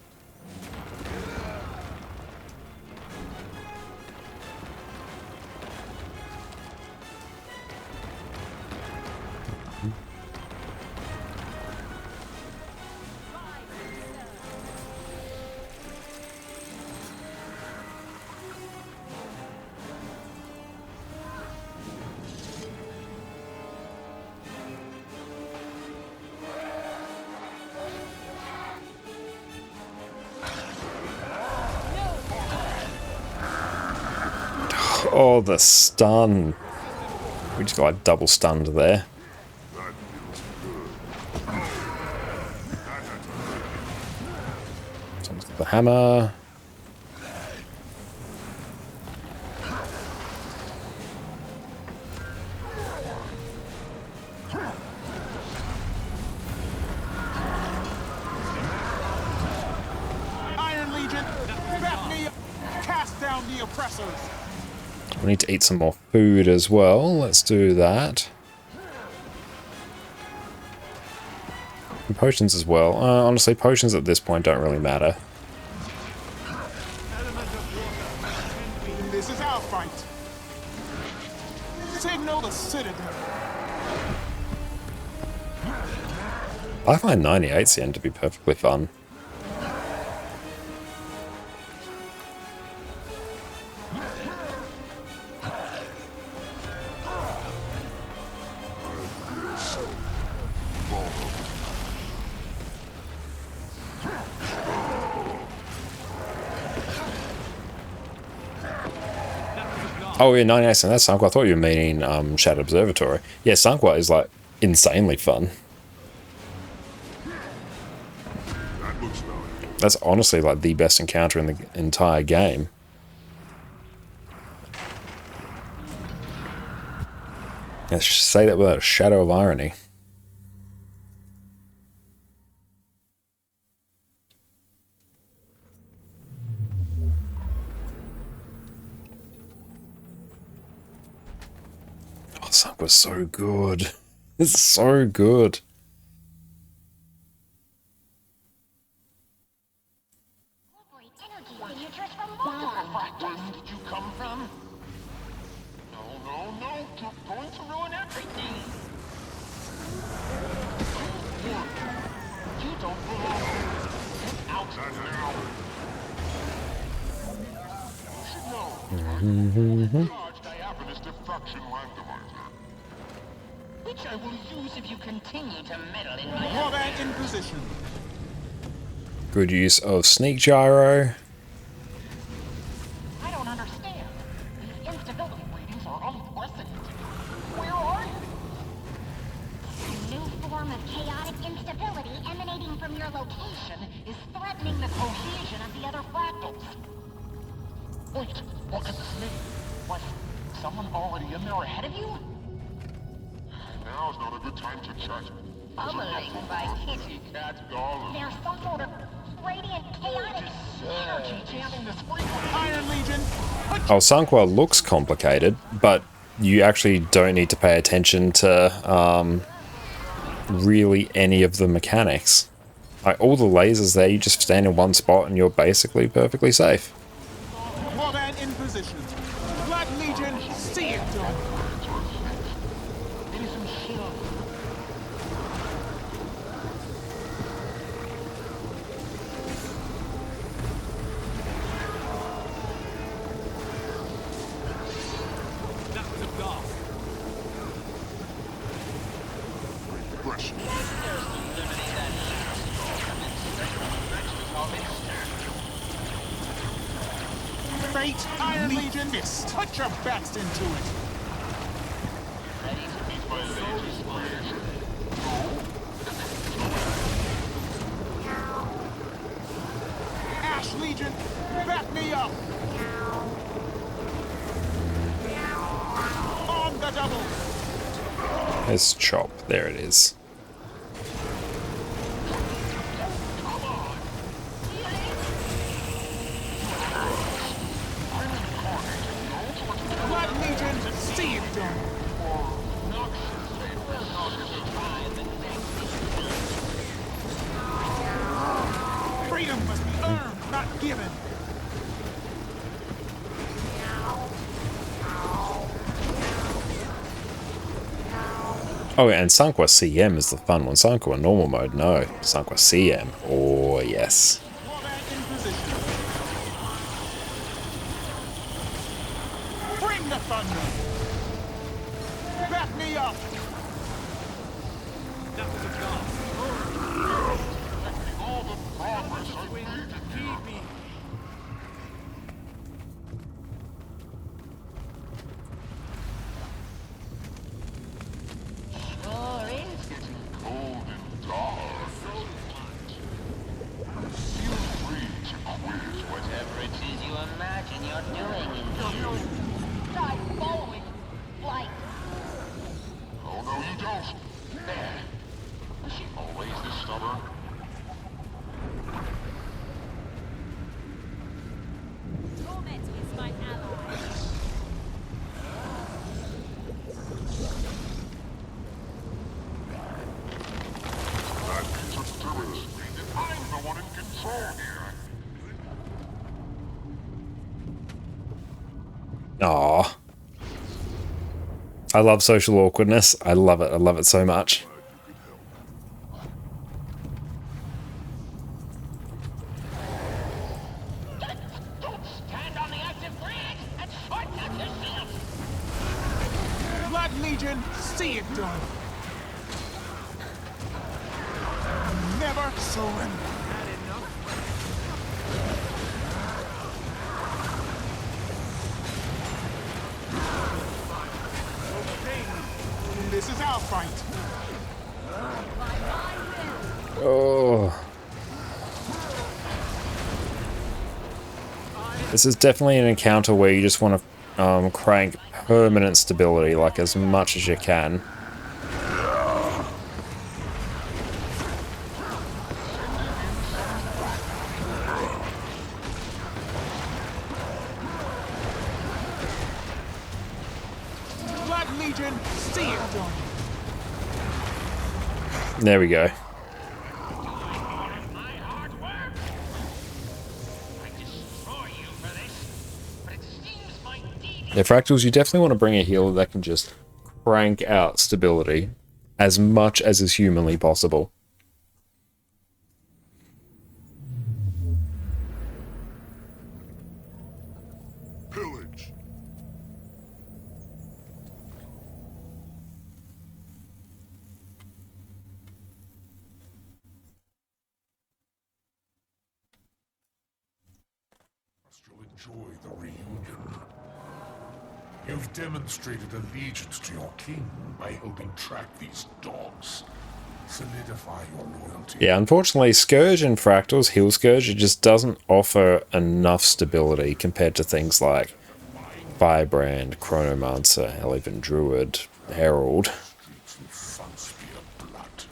Oh, the stun. We just got like double stunned there. Someone's got the hammer. Iron Legion, back me up. Cast down the oppressors. We need to eat some more food as well. Let's do that. And potions as well. Honestly, potions at this point don't really matter. This is our fight. Signal the Citadel. I find 98 CN to be perfectly fun. Oh yeah, 98 CN, that's Sanqua. I thought you were meaning Shadow Observatory. Yeah, Sanqua is like insanely fun. That's honestly like the best encounter in the entire game. I should say that without a shadow of irony. Oh, Sunk was so good. It's so good. Did you come from? No, you're going to ruin everything. You don't belong. Get out now. You should know. Large diaphanous diffraction randomizer. Which I will use if you continue to meddle in my Warband in position. Good use of sneak gyro. I don't understand. These instability readings are unprecedented. Where are you? A new form of chaotic instability emanating from your location is threatening the cohesion of the other fractals. Wait, what could this mean? Was someone already in there ahead of you? Now's not a good time to chat. Bubbling by kitty. Cat darling. There's some sort of radiant chaotic Energy jamming this frequency. Iron Legion. Oh, Sanqua looks complicated, but you actually don't need to pay attention to really any of the mechanics. Like all the lasers there, you just stand in one spot and you're basically perfectly safe. Warband in position. Blood Legion, see it done. Maybe some shield. Fate, Iron Legion, fist. Put your best into it. Legion! Back me up! On the double! There's Chop. There it is. Black Legion, see it done! Freedom must be earned, not given! Oh, and Sunqua CM is the fun one. Sunqua normal mode, no. Sunqua CM. Oh, yes. Bring the thunder! Back me up! That was a blast. All the progress I've made to Keep me. sure is getting cold and dark. Feel free to quit whatever it is you imagine you're doing in here. Try following light. Oh, no, you don't. There. Was she always this stubborn? Torment is my ally. That means it's demonstrating that I'm the one in control here. Aw. I love social awkwardness. I love it. I love it so much. Don't stand on the active bridge and shortcut yourself. Black Legion, see it done! Never surrender! This is our fight! Oh. This is definitely an encounter where you just want to crank permanent stability, like as much as you can. Black Legion, see it done! There we go. My hard work. I destroy you for this, but it seems my deed Yeah, Fractals, you definitely want to bring a healer that can just crank out stability as much as is humanly possible. Pillage. You'll enjoy the reunion. You've demonstrated allegiance to your king by helping track these dogs. Solidify your loyalty. Yeah, unfortunately, Scourge and Fractals, Heal Scourge, it just doesn't offer enough stability compared to things like Firebrand, Chronomancer, hell, even Druid, Herald. Streets with Sunspear blood.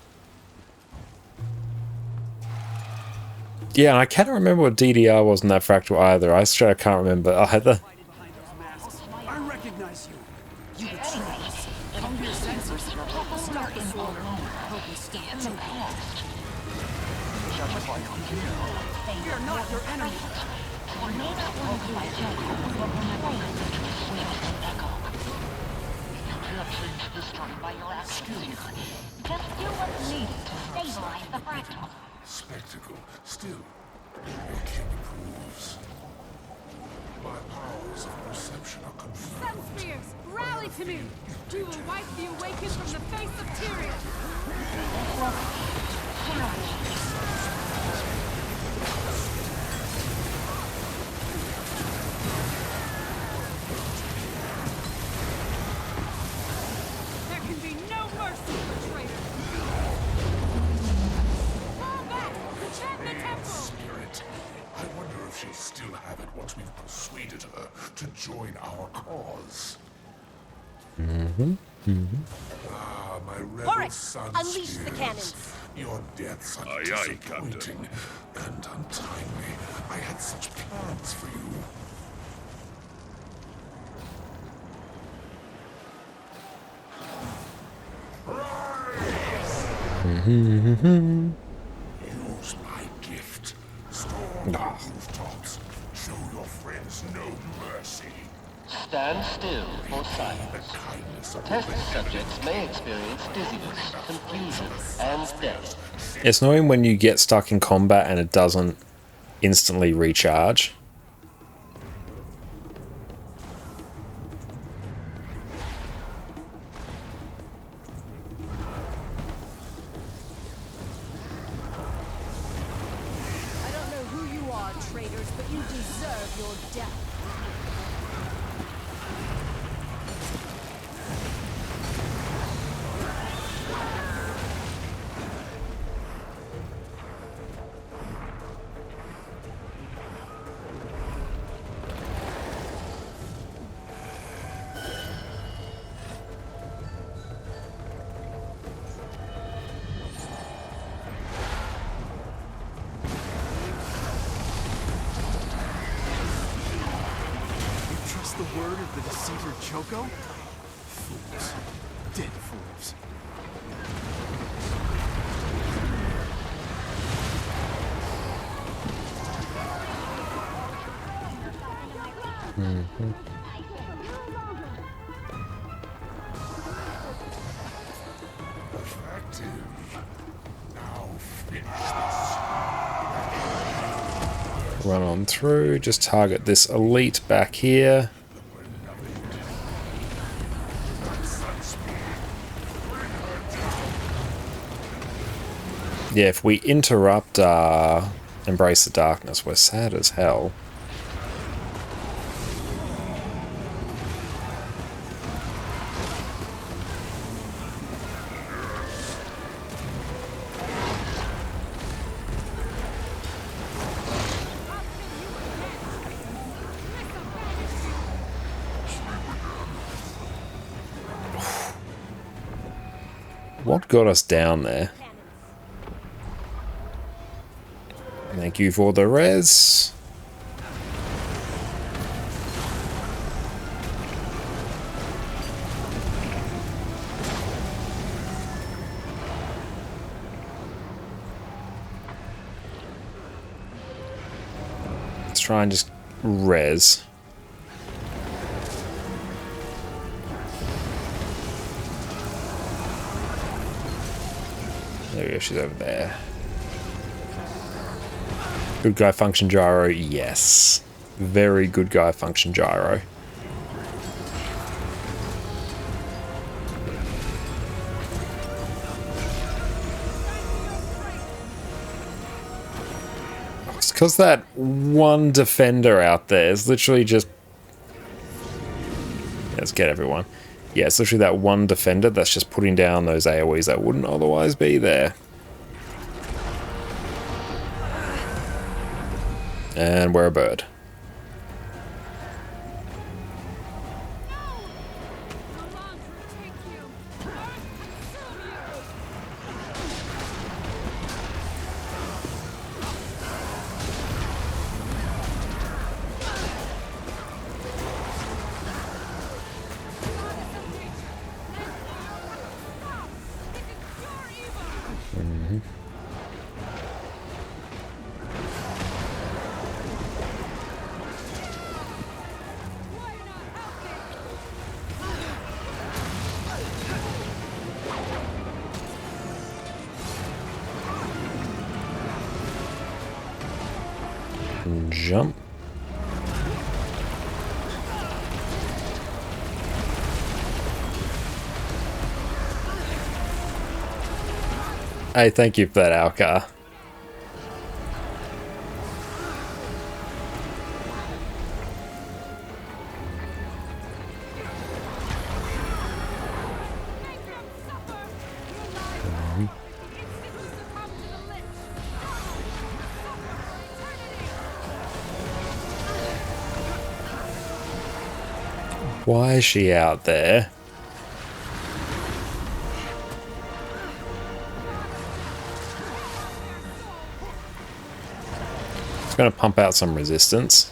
Yeah, and I can't remember what DDR was in that Fractal either. I straight can't remember either. I recognize you. You betrayed us. Come to your senses. Stop the slaughter. Help me stop in the past. Judged by your hero, We are not your enemy. tornado broke by Jericho will replace it with swift echo. You can't change history by your actions here. Just do what's needed to stabilize the fractal. Spectacle. Still, your king approves. My powers of perception are confirmed. Sunspears, rally to me! We will wipe the Awakened from the face of Tyrion! There can be no mercy for traitors! Fall back! Defend the temple! Spirit. I wonder if she's to join our cause? Ah, my rebel son unleash the Spears. cannons. Your deaths are Aye, aye, Captain. disappointing and untimely. I had such plans for you. Use my gift. Storm the rooftops. Show your friends no mercy. Stand still for silence. The kindness of Test subjects may experience dizziness, confusion, and death. It's annoying when you get stuck in combat and it doesn't instantly recharge. I don't know who you are, traitors, but you deserve your death. Trust the word of the deceiver Choco? Fools. Dead fools. Effective. Now finish this. Run on through, just target this elite back here. Yeah, if we interrupt Embrace the Darkness, we're sad as hell. What got us down there? Thank you for the res. Let's try and just res. There we go, she's over there. Good guy function gyro, yes. Very good guy function gyro. It's because that one defender out there is literally just... Let's get everyone. Yeah, it's literally that one defender that's just putting down those AoEs that wouldn't otherwise be there. And we're a bird. Jump. Hey, thank you for that, Alcar. Why is she out there? It's going to pump out some resistance.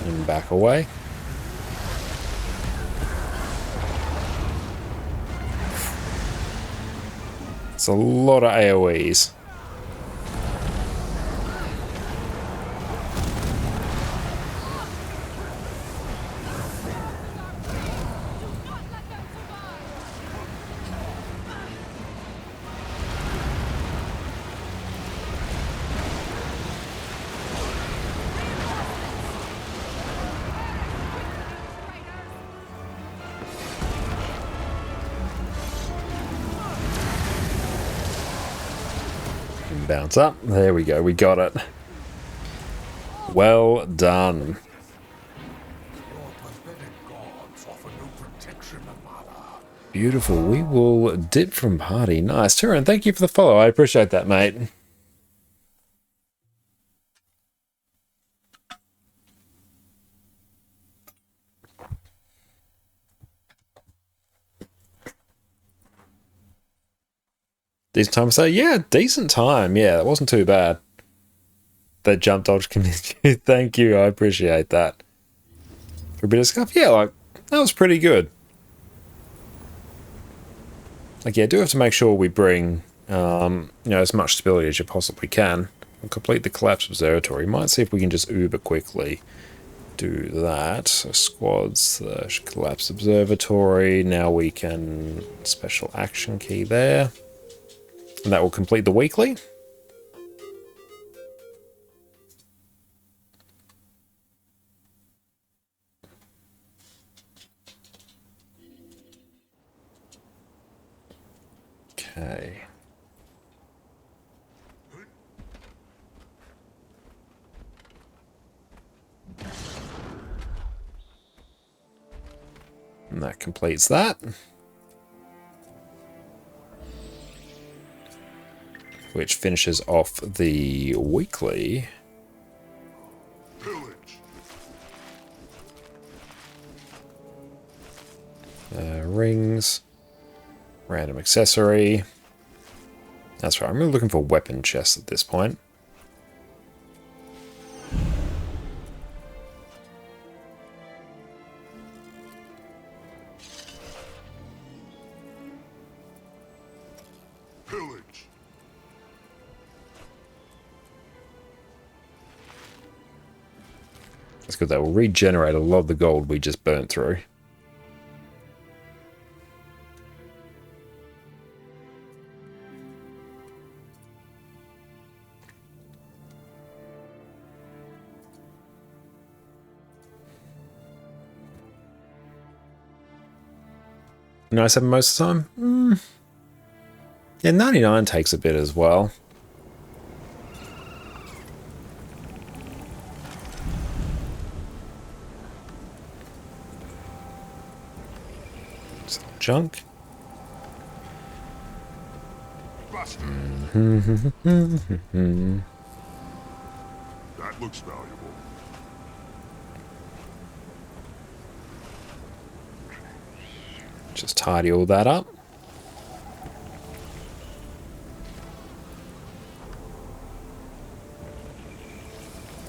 And back away. It's a lot of AoEs. Bounce up. There we go. We got it. Well done. Beautiful. We will dip from party. Nice. Turin, thank you for the follow. I appreciate that, mate. Decent time to say, yeah, decent time. Yeah, that wasn't too bad. That jump dodge community. Thank you, I appreciate that. For a bit of scuff, yeah, like, that was pretty good. Like, yeah, do have to make sure we bring, you know, as much stability as you possibly can. We'll complete the collapse observatory. Might see if we can just uber quickly do that. So squads, collapse observatory. Now we can special action key there. And that will complete the weekly. Okay. And that completes that. Which finishes off the weekly. Rings. Random accessory. That's right, I'm really looking for weapon chests at this point. That's good, that will regenerate a lot of the gold we just burnt through. Nice 7 most of the time? Yeah, 99 takes a bit as well. Some junk. That looks valuable. Just tidy all that up.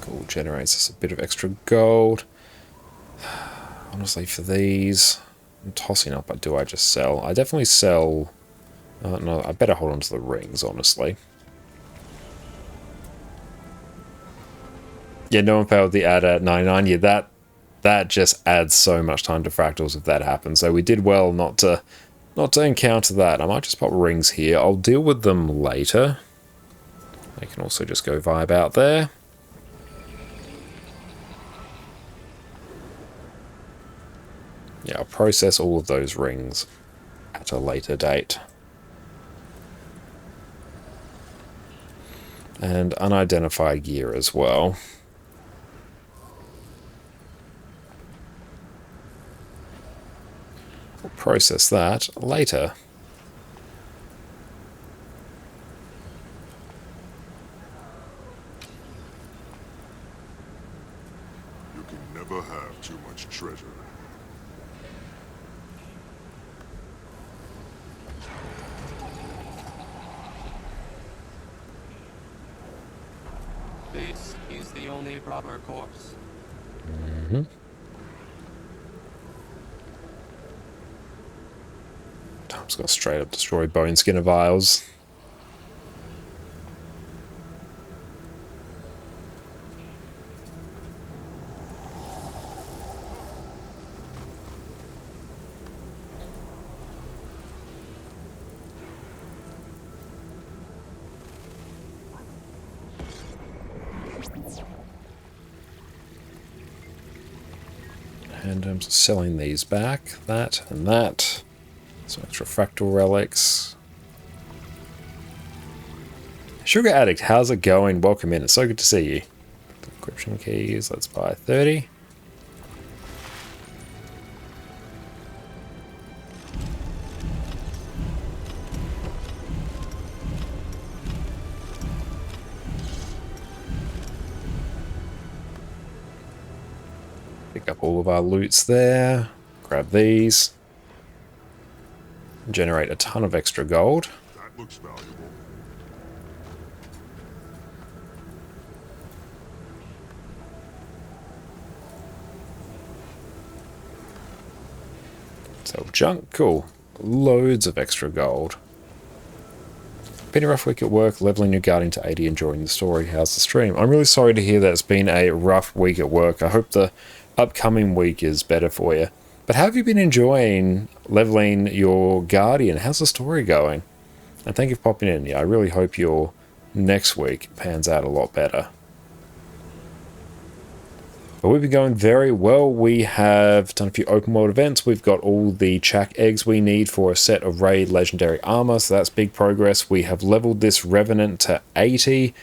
Cool, generates us a bit of extra gold. Honestly, for these, I'm tossing up. Do I just sell? I definitely sell. No, I better hold on to the rings, honestly. Yeah, no one failed the add at 99. Yeah, that just adds so much time to fractals if that happens. So we did well not to encounter that. I might just pop rings here. I'll deal with them later. They can also just go vibe out there. Yeah, I'll process all of those rings at a later date. And unidentified gear as well. We'll process that later. You can never have too much treasure. This is the only proper course. Mm-hmm. I'm just gonna straight up destroy bone skinner vials. And I'm just selling these back, that and that. Some extra fractal relics. Sugar Addict, how's it going? Welcome in, it's so good to see you. Encryption keys, let's buy 30. Pick up all of our loots there. Grab these. Generate a ton of extra gold. That looks valuable. Sell junk, cool. Loads of extra gold. Been a rough week at work, leveling your guardian to 80, enjoying the story. How's the stream? I'm really sorry to hear that it's been a rough week at work. I hope the upcoming week is better for you. But how have you been enjoying leveling your guardian? How's the story going? And thank you for popping in. Yeah, I really hope your next week pans out a lot better. But we've been going very well. We have done a few open world events. We've got all the Chak eggs we need for a set of raid legendary armor, so that's big progress. We have leveled this Revenant to 80,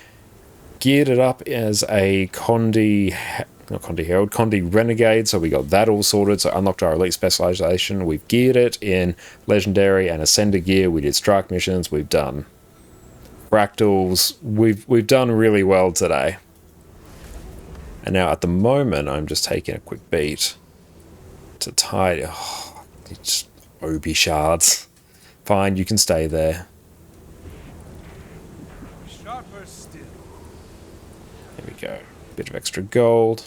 geared it up as a Condi Herald, Condi Renegade, so we got that all sorted, so unlocked our elite specialization. We've geared it in legendary and ascender gear. We did strike missions. We've done fractals. We've done really well today. And now at the moment, I'm just taking a quick beat to tidy. Oh, it's Obi shards. Fine, you can stay there. Sharper still. There we go. Bit of extra gold.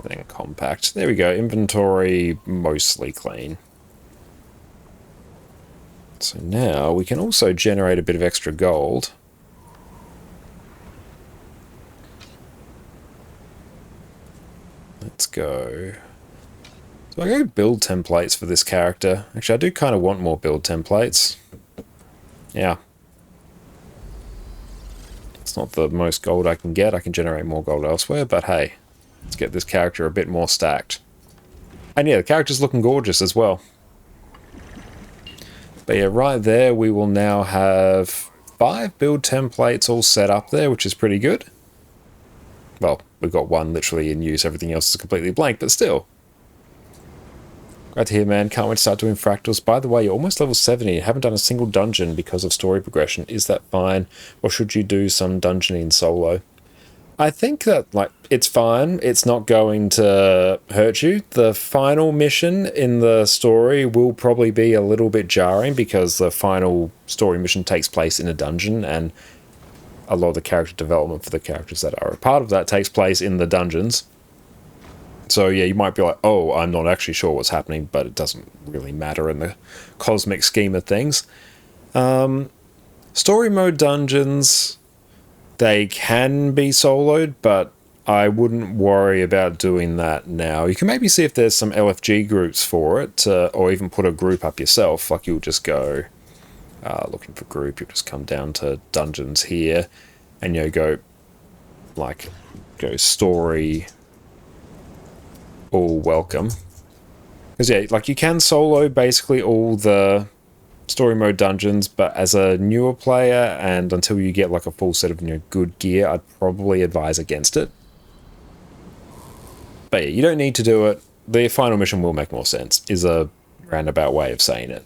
Then compact. There we go. Inventory mostly clean. So now we can also generate a bit of extra gold. Let's go. So I go build templates for this character. Actually, I do kind of want more build templates. Yeah. It's not the most gold I can get. I can generate more gold elsewhere, but hey, let's get this character a bit more stacked. And yeah, the character's looking gorgeous as well. But yeah, right there we will now have 5 build templates all set up there, which is pretty good. Well, we've got one literally in use, everything else is completely blank, but still. Glad to hear, man. Can't wait to start doing fractals. By the way, you're almost level 70. Haven't done a single dungeon because of story progression. Is that fine? Or should you do some dungeoning solo? I think that, like, it's fine. It's not going to hurt you. The final mission in the story will probably be a little bit jarring because the final story mission takes place in a dungeon, and a lot of the character development for the characters that are a part of that takes place in the dungeons. So yeah, you might be like, oh, I'm not actually sure what's happening, but it doesn't really matter in the cosmic scheme of things. Story mode dungeons, they can be soloed, but I wouldn't worry about doing that now. You can maybe see if there's some LFG groups for it, or even put a group up yourself. Like, you'll just go looking for group, you'll just come down to dungeons here, and you go story, all welcome. Because yeah, like, you can solo basically all the story mode dungeons, but as a newer player and until you get like a full set of good gear, I'd probably advise against it. But yeah, you don't need to do it. The final mission will make more sense, is a roundabout way of saying it.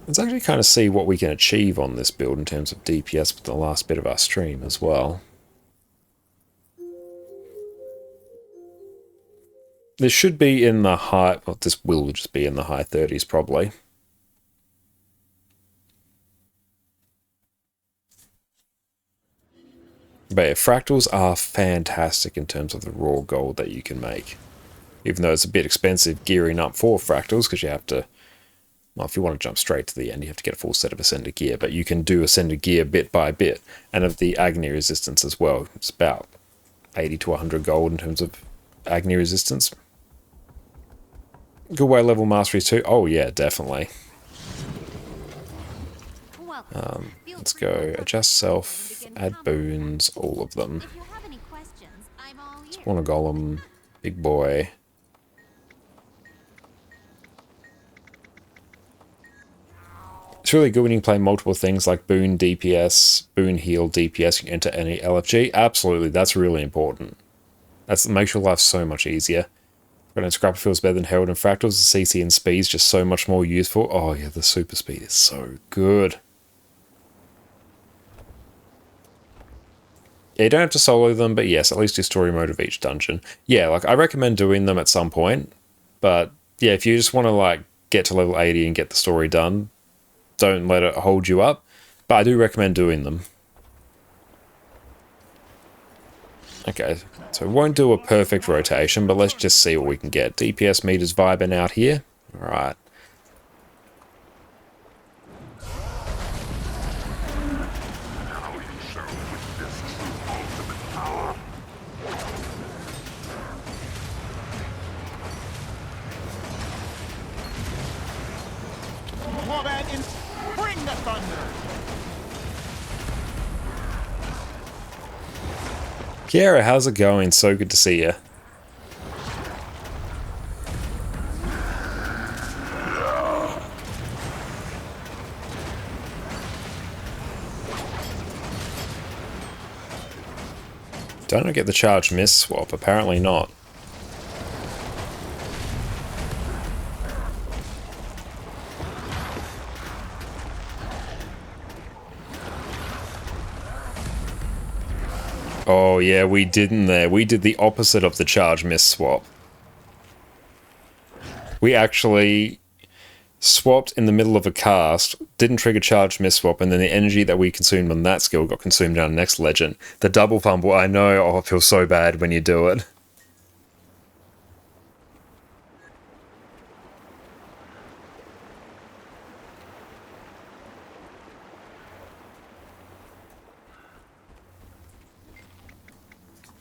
Let's actually kind of see what we can achieve on this build in terms of DPS with the last bit of our stream as well. This should be in the high, well, this will just be in the high 30s probably. But yeah, fractals are fantastic in terms of the raw gold that you can make. Even though it's a bit expensive gearing up for fractals, because you have to, well, if you want to jump straight to the end, you have to get a full set of Ascended gear, but you can do Ascended gear bit by bit, and of the Agony resistance as well. It's about 80 to 100 gold in terms of Agony resistance. Good way level masteries too. Oh yeah, definitely. Let's go adjust self, add boons, all of them. Spawn a golem, big boy. It's really good when you play multiple things like boon DPS, boon heal DPS, you can enter any LFG. Absolutely, that's really important. That makes your life so much easier. But Scrapper feels better than Herald and Fractals. The CC and speed's just so much more useful. Oh yeah, the super speed is so good. Yeah, you don't have to solo them, but yes, at least do story mode of each dungeon. Yeah, like I recommend doing them at some point, but yeah, if you just want to like get to level 80 and get the story done, don't let it hold you up. But I do recommend doing them. Okay, so we won't do a perfect rotation, but let's just see what we can get. DPS meters vibing out here. Alright. Bring the thunder! Kiara, how's it going? So good to see you. Don't I get the charge miss swap? Apparently not. Oh yeah, we didn't there. We did the opposite of the charge miss swap. We actually swapped in the middle of a cast, didn't trigger charge miss swap, and then the energy that we consumed on that skill got consumed on the next legend. The double fumble, I know, oh, it feels so bad when you do it.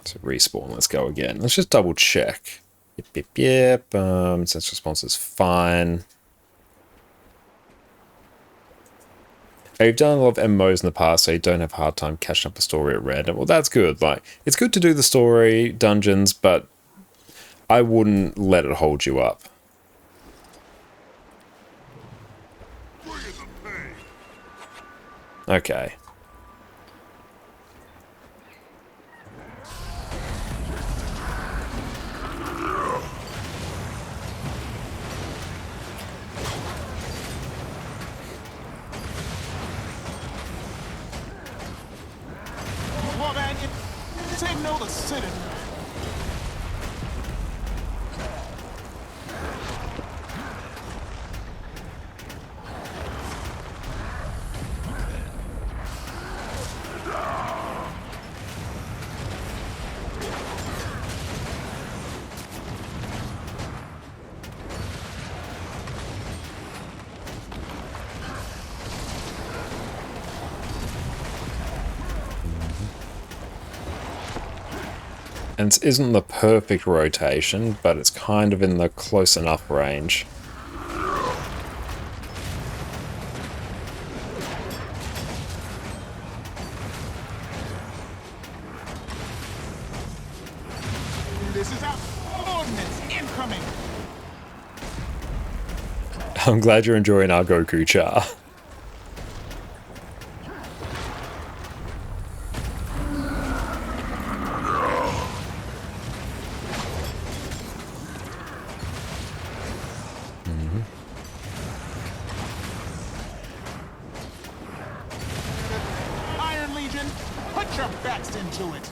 So respawn, let's go again. Let's just double check. Yep. Sense response is fine. You've done a lot of MMOs in the past, so you don't have a hard time catching up a story at random. Well, that's good. Like, it's good to do the story dungeons, but I wouldn't let it hold you up. Okay. Signal the citizen. And this isn't the perfect rotation, but it's kind of in the close enough range. This is our ordnance incoming. I'm glad you're enjoying our Goku char. Put your backs into it.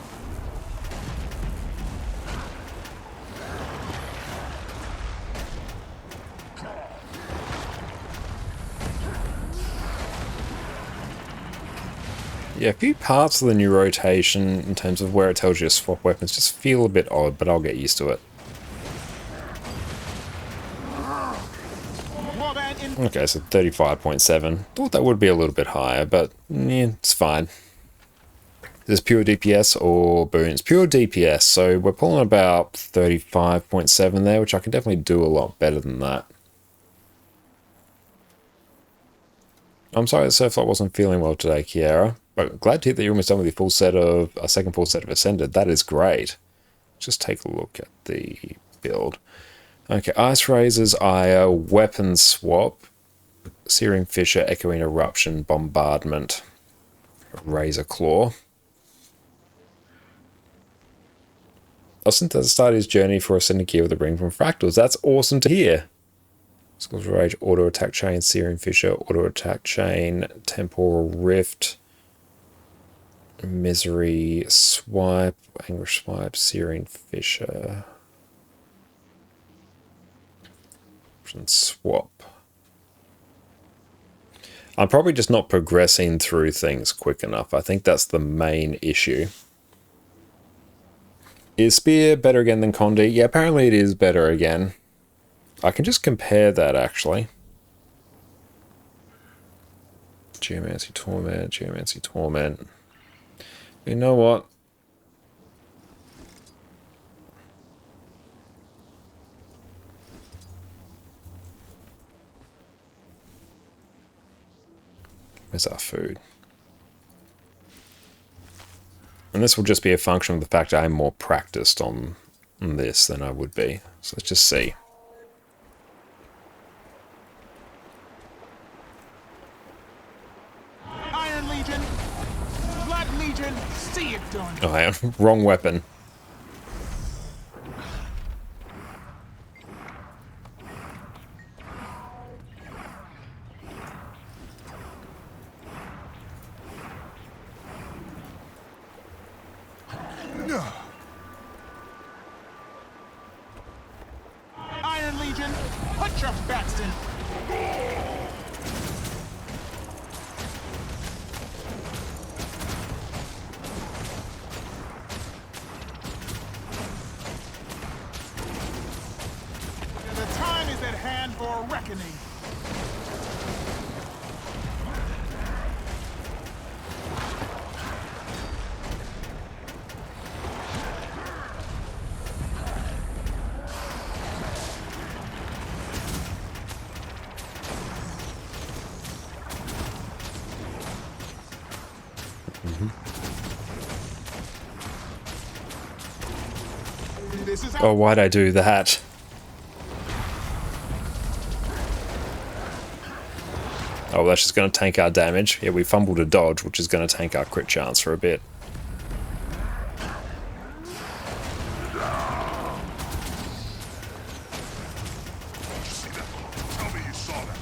Yeah, a few parts of the new rotation in terms of where it tells you to swap weapons just feel a bit odd, but I'll get used to it. Okay, so 35.7. Thought that would be a little bit higher, but yeah, it's fine. Is this pure DPS or boons? Pure DPS, so we're pulling about 35.7 there, which I can definitely do a lot better than that. I'm sorry that Surflight wasn't feeling well today, Kiara, but glad to hear that you're almost done with your full set of, a second full set of Ascended. That is great. Just take a look at the build. Okay, Ice Razor's Ire, Weapon Swap, Searing Fissure, Echoing Eruption, Bombardment, Razor Claw. Austin has started his journey for Ascended Gear with a ring from Fractals. That's awesome to hear. Schools of Rage, Auto Attack Chain, Searing Fissure, Auto Attack Chain, Temporal Rift, Misery Swipe, Anguish Swipe, Searing Fissure, and Swap. I'm probably just not progressing through things quick enough. I think that's the main issue. Is Spear better again than Condi? Yeah, apparently it is better again. I can just compare that, actually. Geomancy Torment, Geomancy Torment. You know what? Where's our food? And this will just be a function of the fact that I'm more practiced on this than I would be. So let's just see. Iron Legion, Blood Legion, see it done. Oh, I am wrong weapon. Iron Legion, put your backs in. The time is at hand for a reckoning. Oh, why'd I do that? Oh, that's just going to tank our damage. Yeah, we fumbled a dodge, which is going to tank our crit chance for a bit. Tell me you saw that.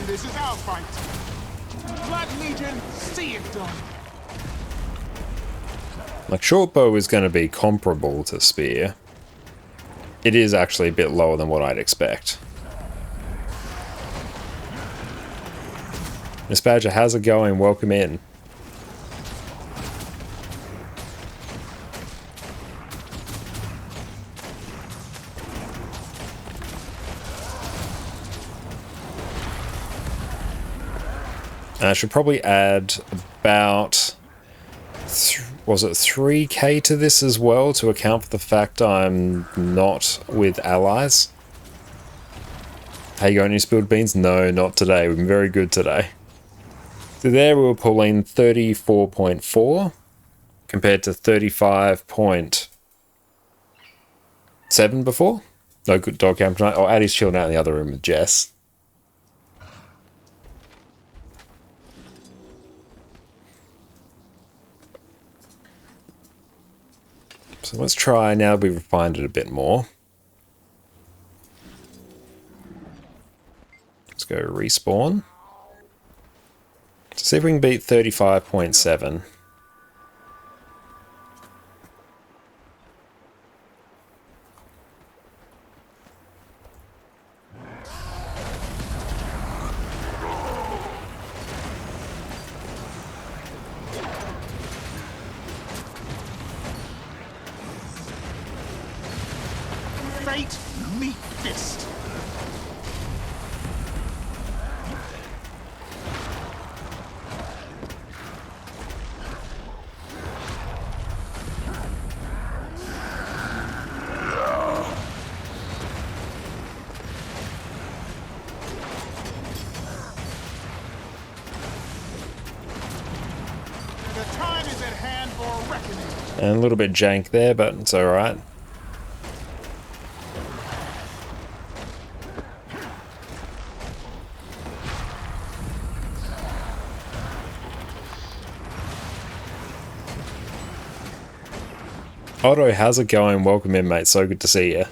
This is our fight. Blood Legion, see it done. Like, shortbow is going to be comparable to spear. It is actually a bit lower than what I'd expect. Miss Badger, how's it going? Welcome in. And I should probably add about, was it 3k to this as well to account for the fact I'm not with allies? How you going, new spilled beans? No, not today. We've been very good today. So there we were pulling 34.4 compared to 35.7 before. No good dog camp tonight. Oh, Addie's chilling out in the other room with Jess. So let's try, now that we've refined it a bit more. Let's go respawn. Let's see if we can beat 35.7. Fate, meet fist. The time is at hand for reckoning. And a little bit jank there, but it's alright. Otto, how's it going? Welcome in, mate. So good to see you.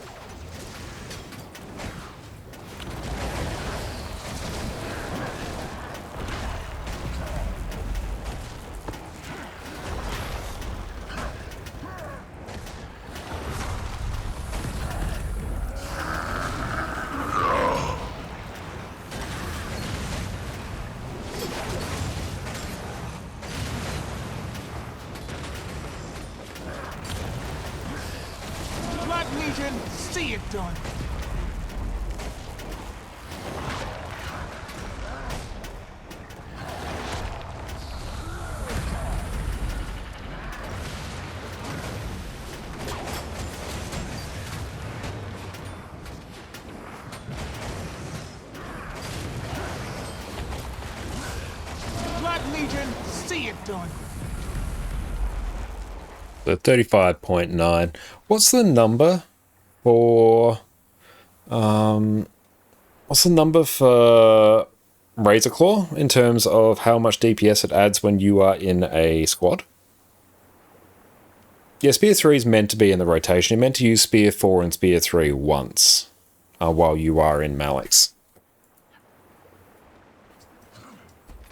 Blood Legion, see it done. Blood Legion, see it done. So 35.9. What's the number for what's the number for Razorclaw in terms of how much DPS it adds when you are in a squad? Yeah, Spear 3 is meant to be in the rotation. You're meant to use Spear 4 and Spear 3 once while you are in Malix.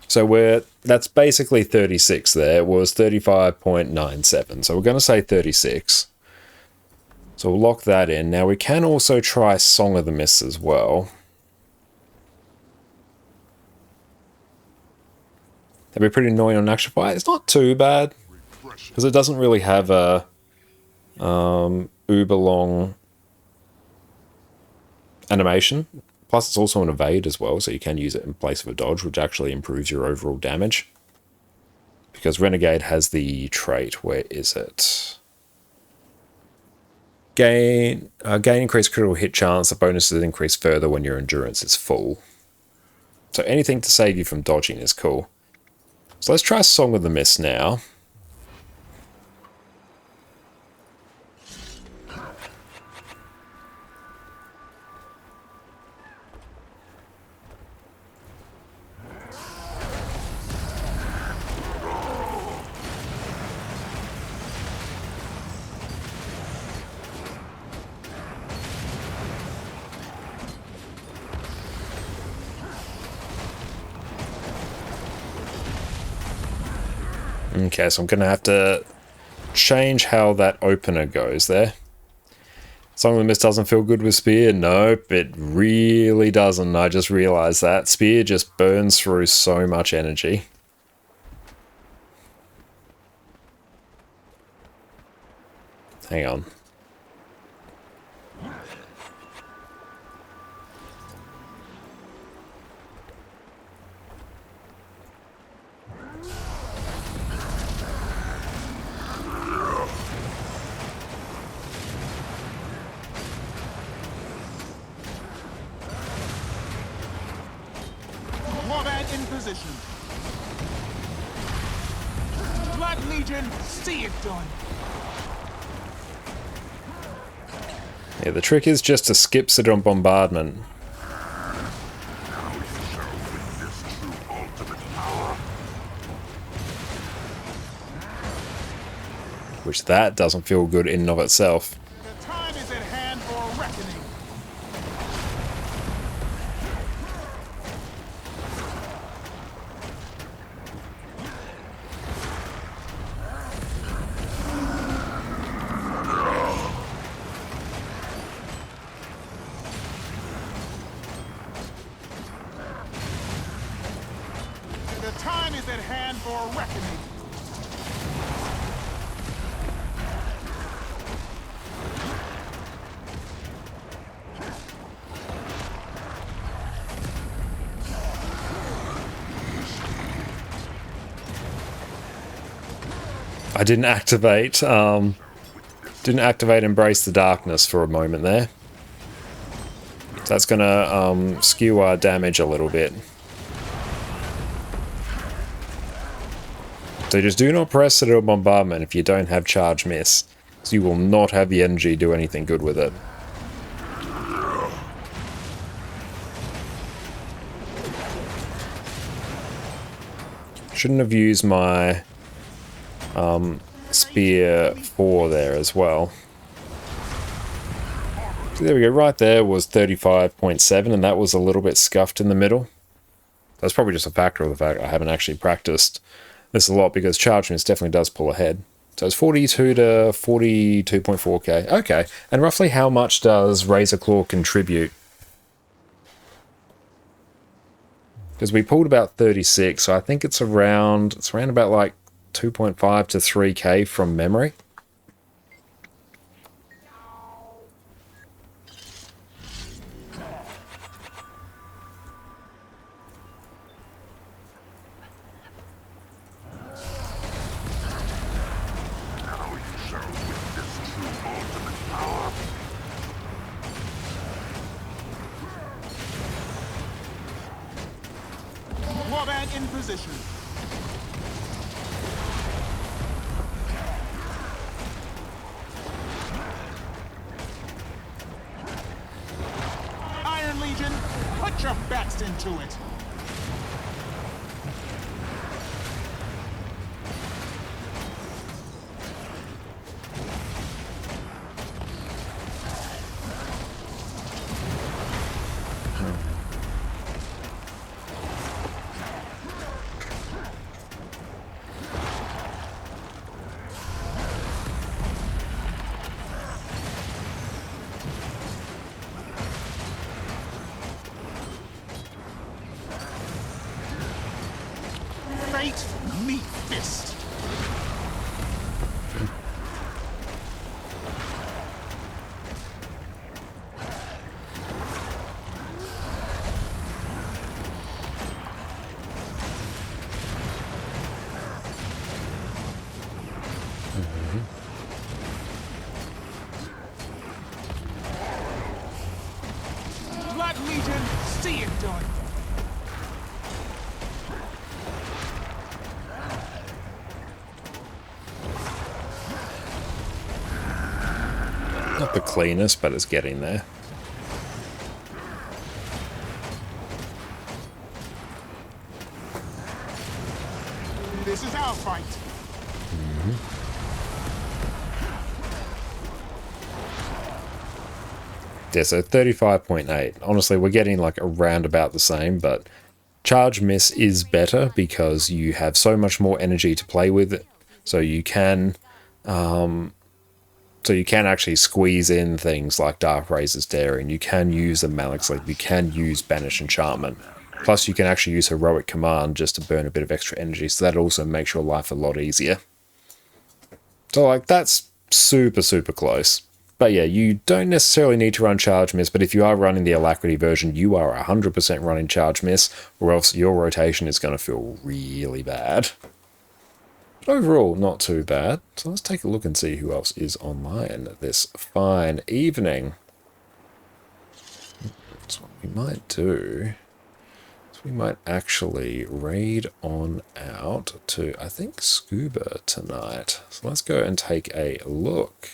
So that's basically 36 there. It was 35.97. So we're going to say 36. So we'll lock that in. Now we can also try Song of the Mist as well. That'd be pretty annoying on Action Fire. It's not too bad, because it doesn't really have a uber long animation. Plus it's also an evade as well, so you can use it in place of a dodge, which actually improves your overall damage. Because Renegade has the trait, where is it? Gain increased critical hit chance, the bonus is increased further when your endurance is full. So anything to save you from dodging is cool. So let's try Song of the Mist now. Okay, so I'm going to have to change how that opener goes there. Song of the Mist doesn't feel good with Spear. Nope, it really doesn't. I just realized that. Spear just burns through so much energy. Hang on. Warband in position. Blood Legion, see it done. Yeah, the trick is just to skip Citadel Bombardment. Which that doesn't feel good in and of itself. The time is at hand for reckoning. The time is at hand for a reckoning. I didn't activate Embrace the Darkness for a moment there. So that's gonna skew our damage a little bit. So just do not press Citadel Bombardment if you don't have Charge Miss. So you will not have the energy to do anything good with it. Shouldn't have used my Spear 4 there as well. So there we go, right there was 35.7, and that was a little bit scuffed in the middle. That's probably just a factor of the fact I haven't actually practiced this a lot, because Charge Miss definitely does pull ahead. So it's 42 to 42.4k. Okay, and roughly how much does Razor Claw contribute? Because we pulled about 36, so I think it's around about like 2.5 to 3k from memory. Warband in position. Iron Legion, put your backs into it. Fate meet fist. Black Legion, see it done. Not the cleanest, but it's getting there. This is our fight. Yeah, so 35.8. Honestly, we're getting like around about the same, but Charge Miss is better because you have so much more energy to play with, so you can actually squeeze in things like Dark Razor's Daring, you can use the Malix Leap, you can use Banish Enchantment. Plus you can actually use Heroic Command just to burn a bit of extra energy, so that also makes your life a lot easier. So like, that's super, super close. But yeah, you don't necessarily need to run Charge Miss, but if you are running the Alacrity version, you are 100% running Charge Miss, or else your rotation is going to feel really bad. But overall, not too bad. So let's take a look and see who else is online this fine evening. So what we might do is we might actually raid on out to, I think, Scuba tonight. So let's go and take a look.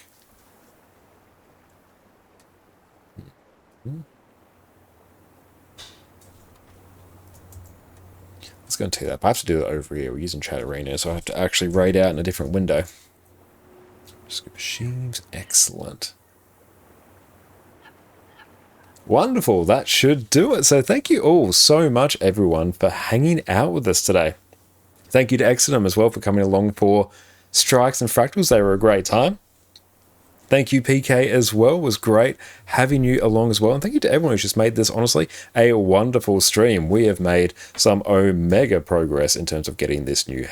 It's going to take that, but I have to do it over here. We're using Chat Arena, so I have to actually raid out in a different window. Scuba Sheaves, excellent. Wonderful, that should do it. So thank you all so much, everyone, for hanging out with us today. Thank you to Exodum as well for coming along for Strikes and Fractals. They were a great time. Thank you, PK, as well. It was great having you along as well. And thank you to everyone who's just made this, honestly, a wonderful stream. We have made some omega progress in terms of getting this new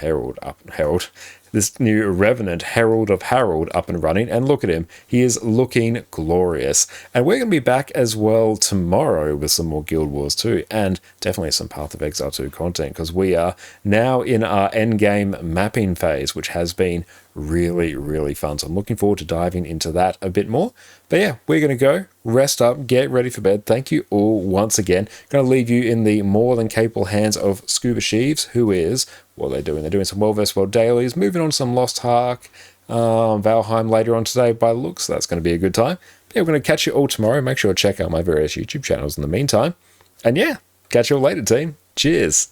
this new Revenant, Herald of Harold, up and running. And look at him. He is looking glorious. And we're going to be back as well tomorrow with some more Guild Wars 2 and definitely some Path of Exile 2 content, because we are now in our endgame mapping phase, which has been really, really fun. So I'm looking forward to diving into that a bit more. But yeah, we're going to go rest up, get ready for bed. Thank you all once again. Going to leave you in the more than capable hands of Scuba Sheaves, who is, what are they doing? They're doing some World vs. World dailies, moving on to some Lost Hark, Valheim later on today by looks. So that's going to be a good time. But yeah, we're going to catch you all tomorrow. Make sure to check out my various YouTube channels in the meantime. And yeah, catch you all later, team. Cheers.